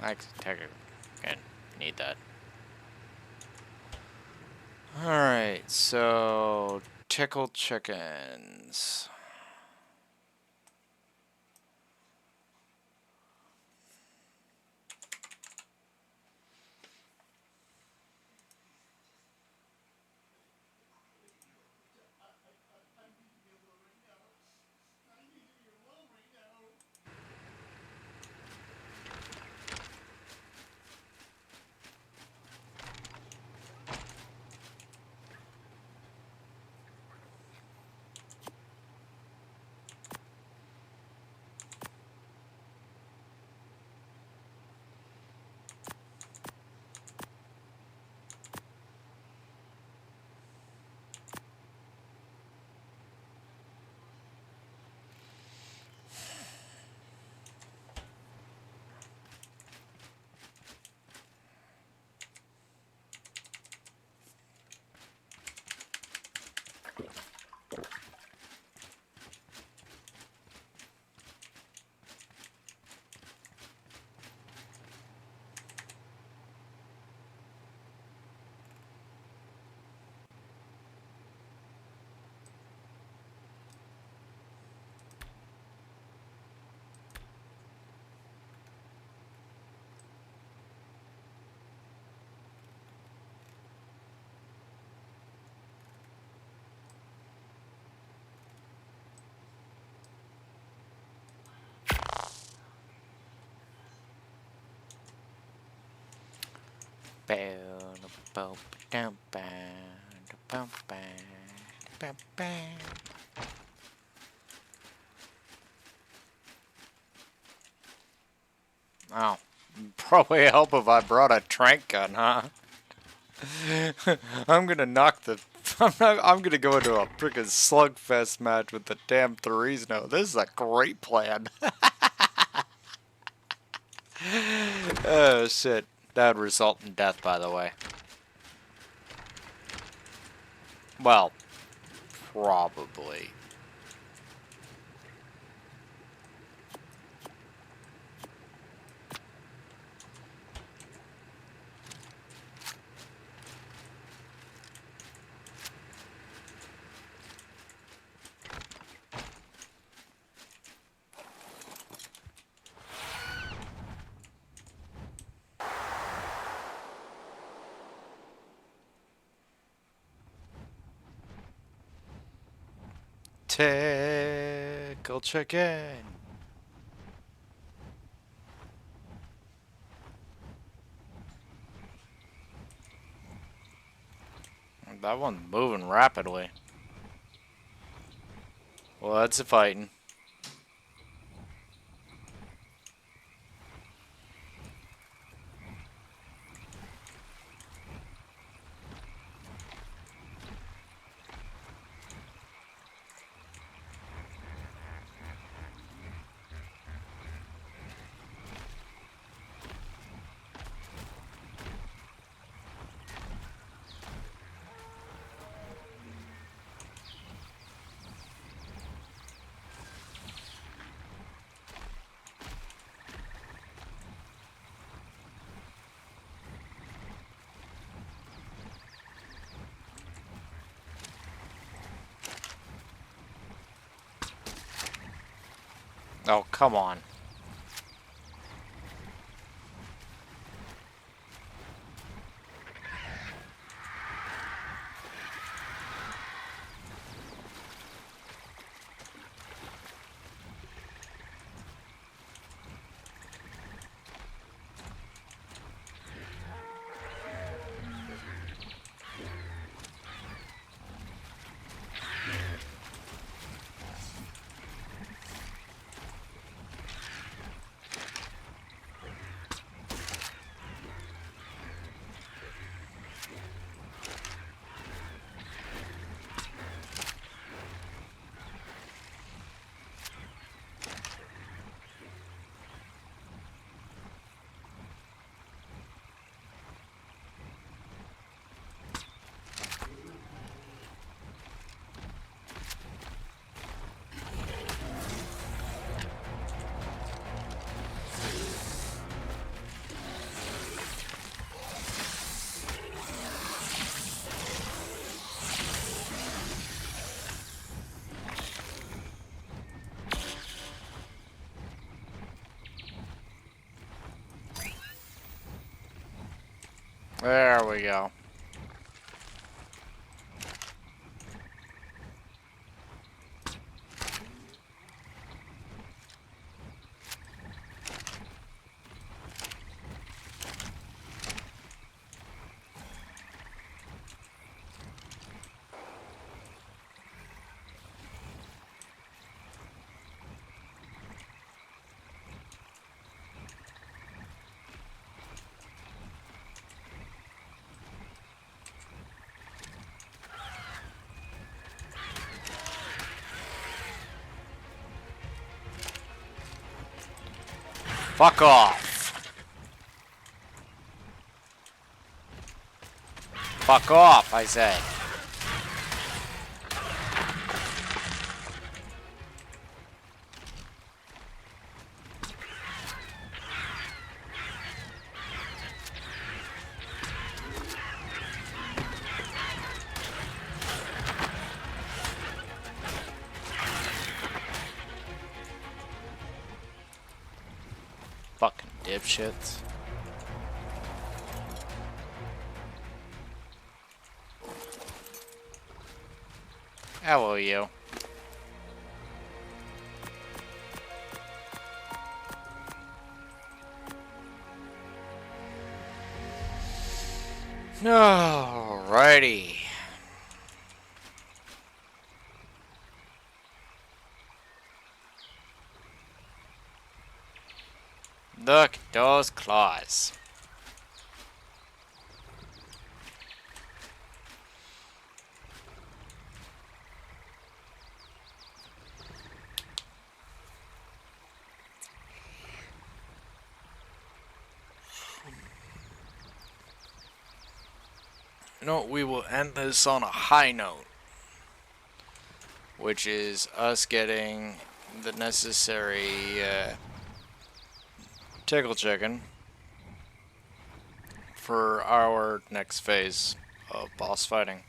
I can need that. Alright, so tickle chickens. Oh, probably help if I brought a trank gun, huh? I'm gonna knock the. I'm gonna go into a freaking slugfest match with the damn Dr4g0nwo1f. This is a great plan. Oh shit, that would result in death, by the way. Well, probably. Tickle chicken. That one's moving rapidly. Well, that's a fighting. Oh, come on. There we go. Fuck off. Fuck off, I said. Fucking dipshits. How are you? Alrighty. Look at those claws. No, we will end this on a high note, which is us getting the necessary tickle chicken for our next phase of boss fighting.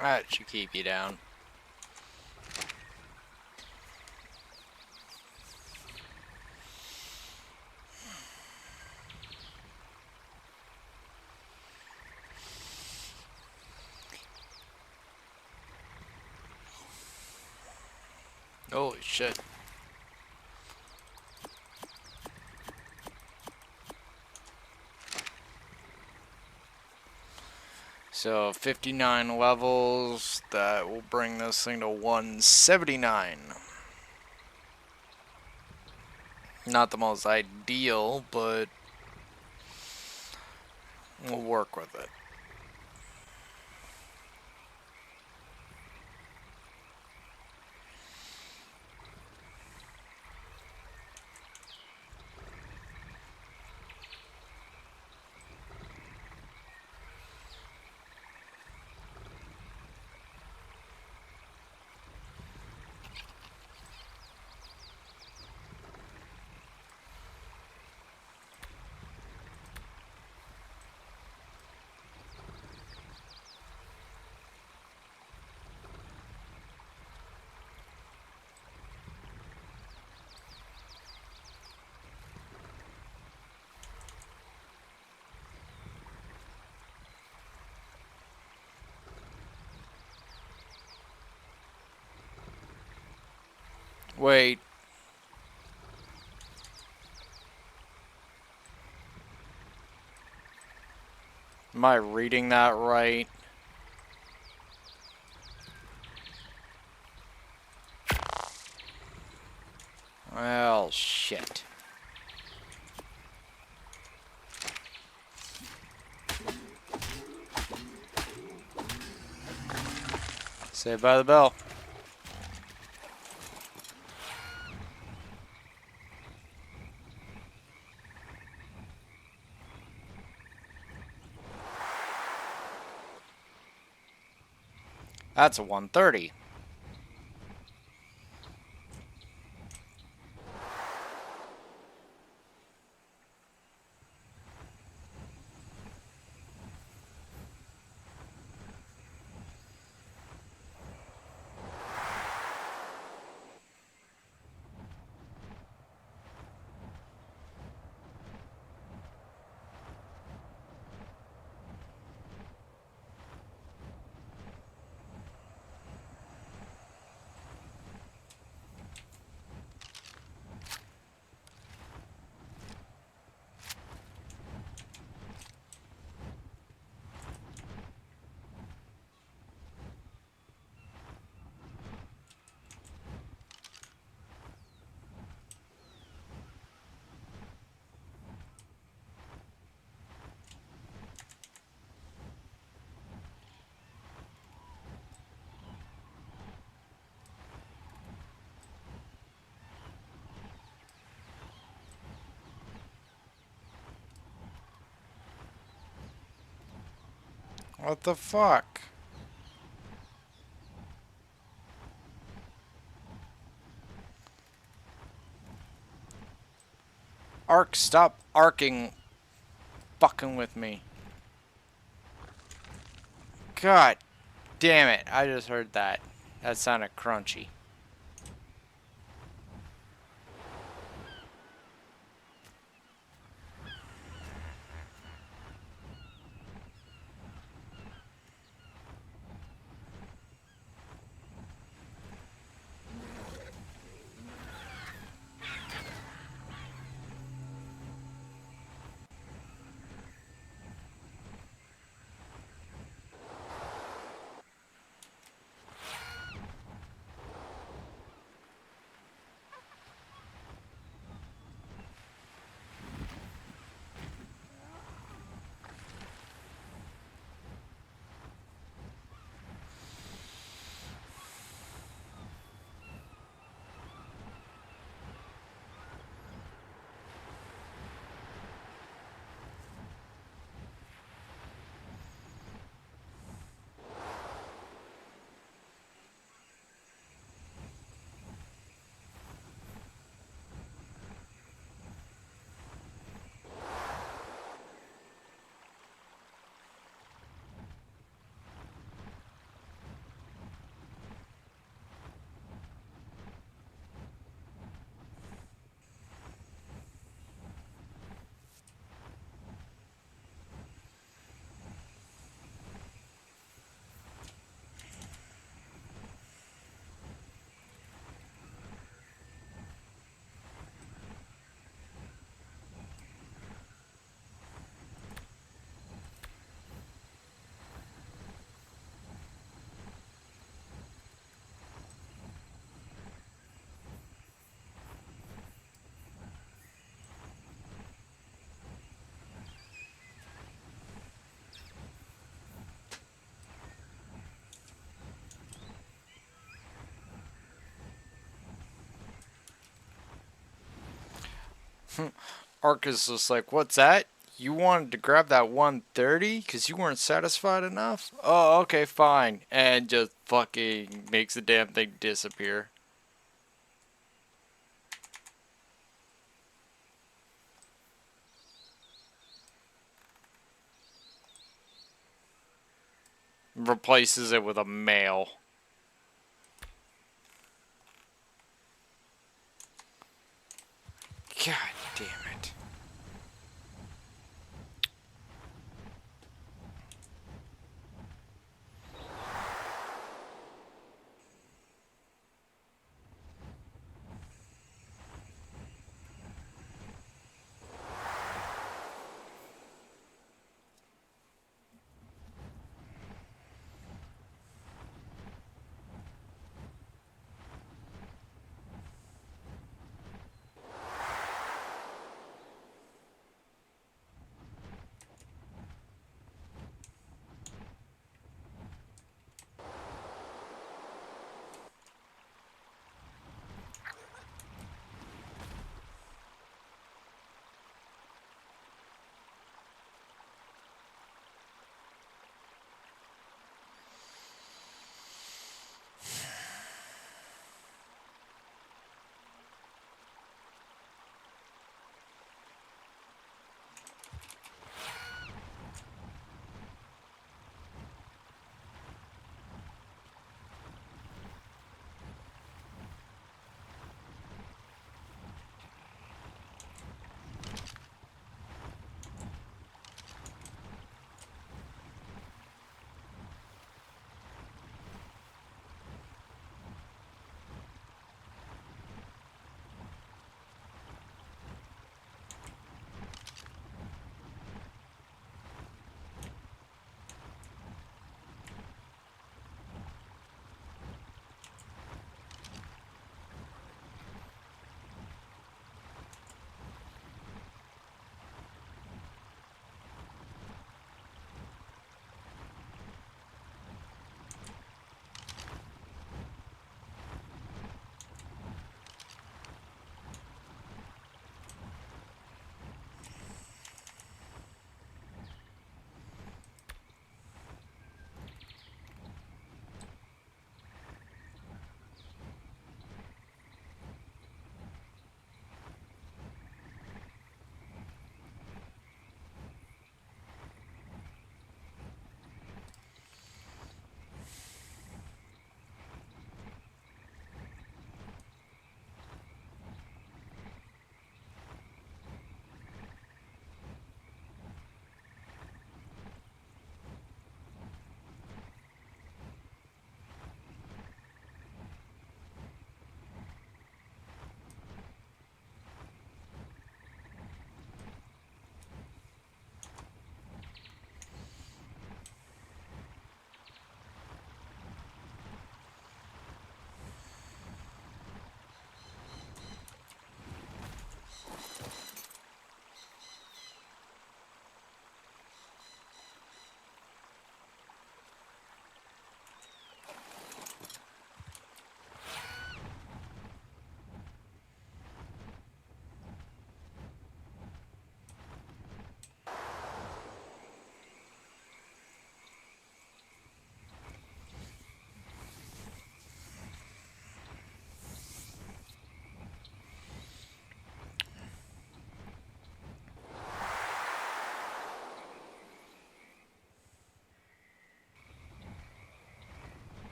That should keep you down. Holy shit. So 59 levels, that will bring this thing to 179. Not the most ideal, but we'll work with it. Wait. Am I reading that right? Well, shit. Saved by the bell. That's a 130. What the fuck? Ark, stop arcing. Fucking with me. God damn it. I just heard that. That sounded crunchy. Ark is just like, what's that? You wanted to grab that 130 because you weren't satisfied enough? Oh, okay, fine. And just fucking makes the damn thing disappear. Replaces it with a male. God damn it.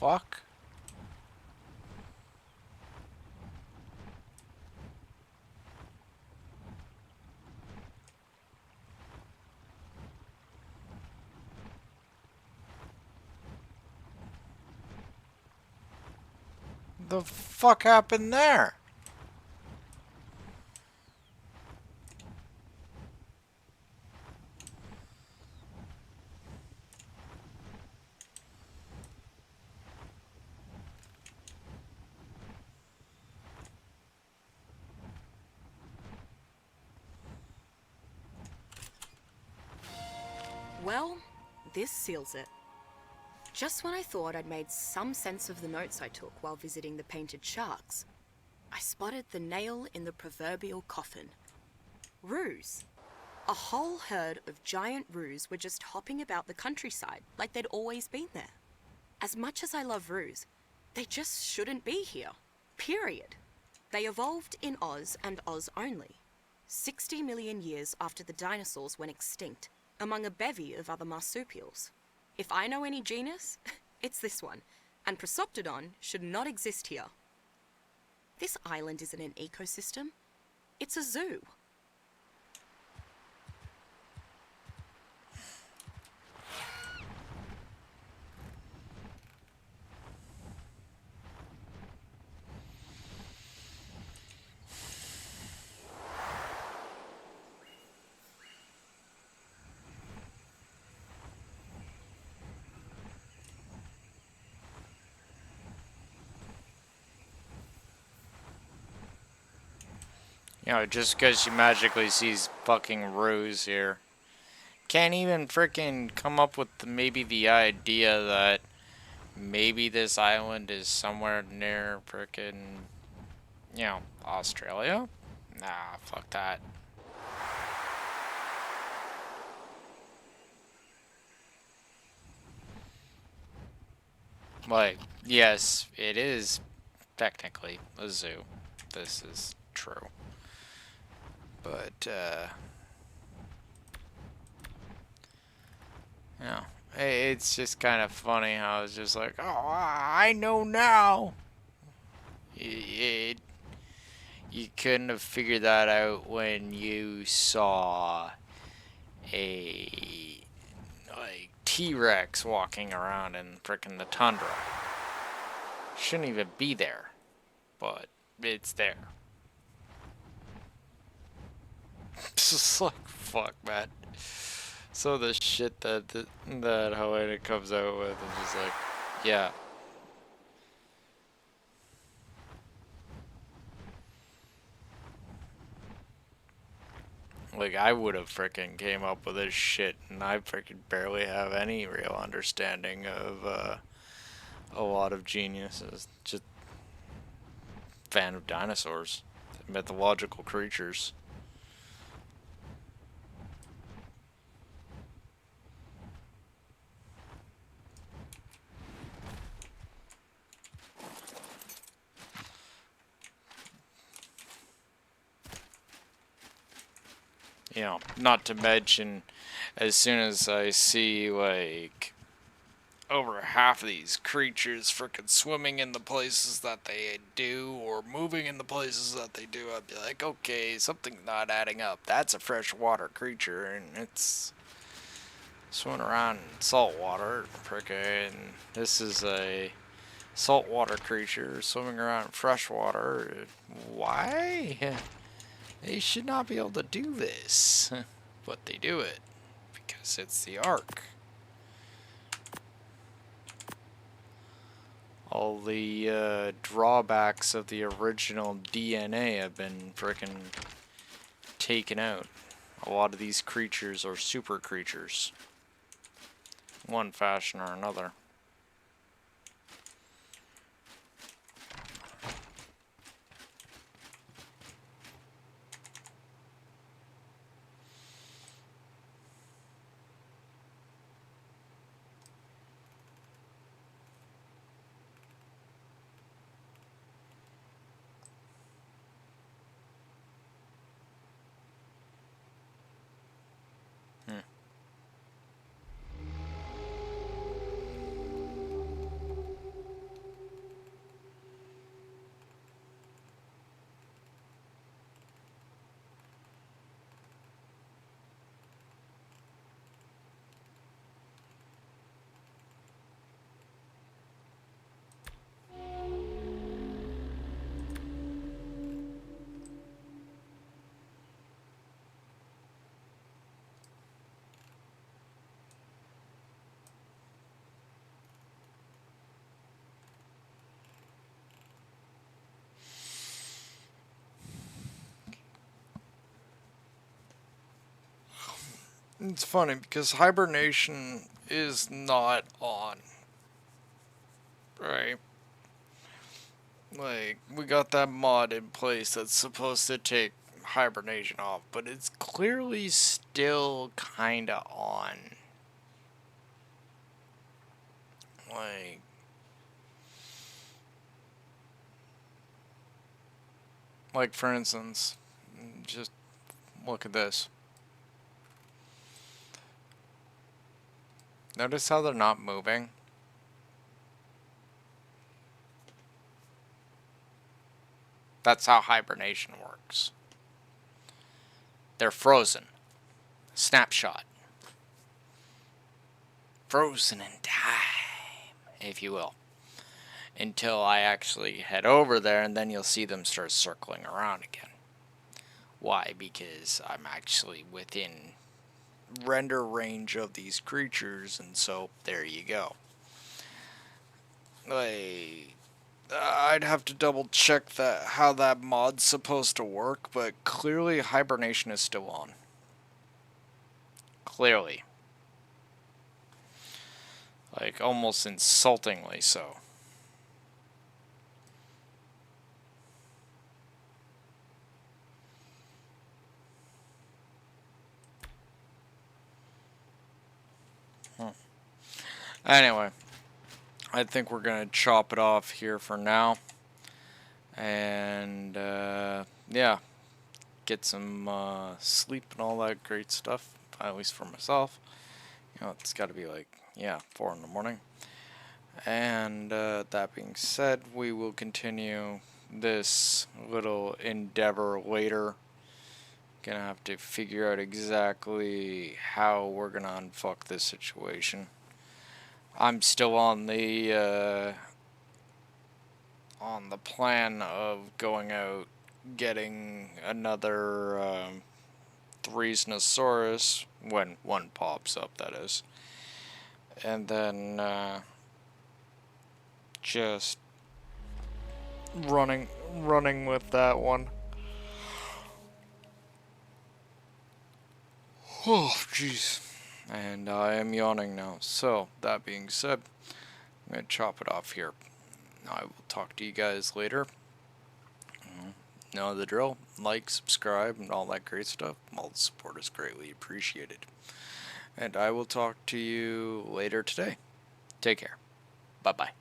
fuck? The fuck happened there? Well, this seals it. Just when I thought I'd made some sense of the notes I took while visiting the painted sharks, I spotted the nail in the proverbial coffin. Roos. A whole herd of giant roos were just hopping about the countryside like they'd always been there. As much as I love roos, they just shouldn't be here. Period. They evolved in Oz and Oz only, 60 million years after the dinosaurs went extinct, among a bevy of other marsupials. If I know any genus, it's this one, and Prosoptodon should not exist here. This island isn't an ecosystem, it's a zoo. You know, just because you magically sees fucking Rose here. Can't even freaking come up with maybe the idea that maybe this island is somewhere near freaking, you know, Australia? Nah, fuck that. Like, yes, it is technically a zoo. This is true. But, you know, it's just kind of funny how it's just like, oh, I know now. You couldn't have figured that out when you saw a like T-Rex walking around in frickin' the tundra. Shouldn't even be there, but it's there. It's just like, fuck, man. So the shit that Helena comes out with, and just like, yeah. Like, I would have frickin' came up with this shit, and I frickin' barely have any real understanding of a lot of geniuses. Just fan of dinosaurs, mythological creatures. You know, not to mention, as soon as I see, like, over half of these creatures frickin' swimming in the places that they do, or moving in the places that they do, I'd be like, okay, something's not adding up. That's a freshwater creature, and it's swimming around in salt water, frickin'. This is a saltwater creature swimming around in freshwater. Why? They should not be able to do this, but they do it because it's the Ark. All the drawbacks of the original DNA have been frickin' taken out. A lot of these creatures are super creatures, one fashion or another. It's funny because hibernation is not on, right? Like, we got that mod in place that's supposed to take hibernation off, but it's clearly still kinda on. Like for instance, just look at this. Notice how they're not moving? That's how hibernation works. They're frozen. Snapshot. Frozen in time, if you will. Until I actually head over there, and then you'll see them start circling around again. Why? Because I'm actually within render range of these creatures, and so there you go. I'd have to double check how that mod's supposed to work, but clearly hibernation is still on. Clearly. Like, almost insultingly so. Anyway, I think we're going to chop it off here for now. And, yeah, get some sleep and all that great stuff, at least for myself. You know, it's got to be like, 4 in the morning. And that being said, we will continue this little endeavor later. Gonna have to figure out exactly how we're gonna unfuck this situation. I'm still on the plan of going out, getting another Threesnosaurus when one pops up, that is, and then just running with that one. Oh, jeez. And I am yawning now. So, that being said, I'm going to chop it off here. I will talk to you guys later. Know the drill. Like, subscribe, and all that great stuff. All the support is greatly appreciated. And I will talk to you later today. Take care. Bye-bye.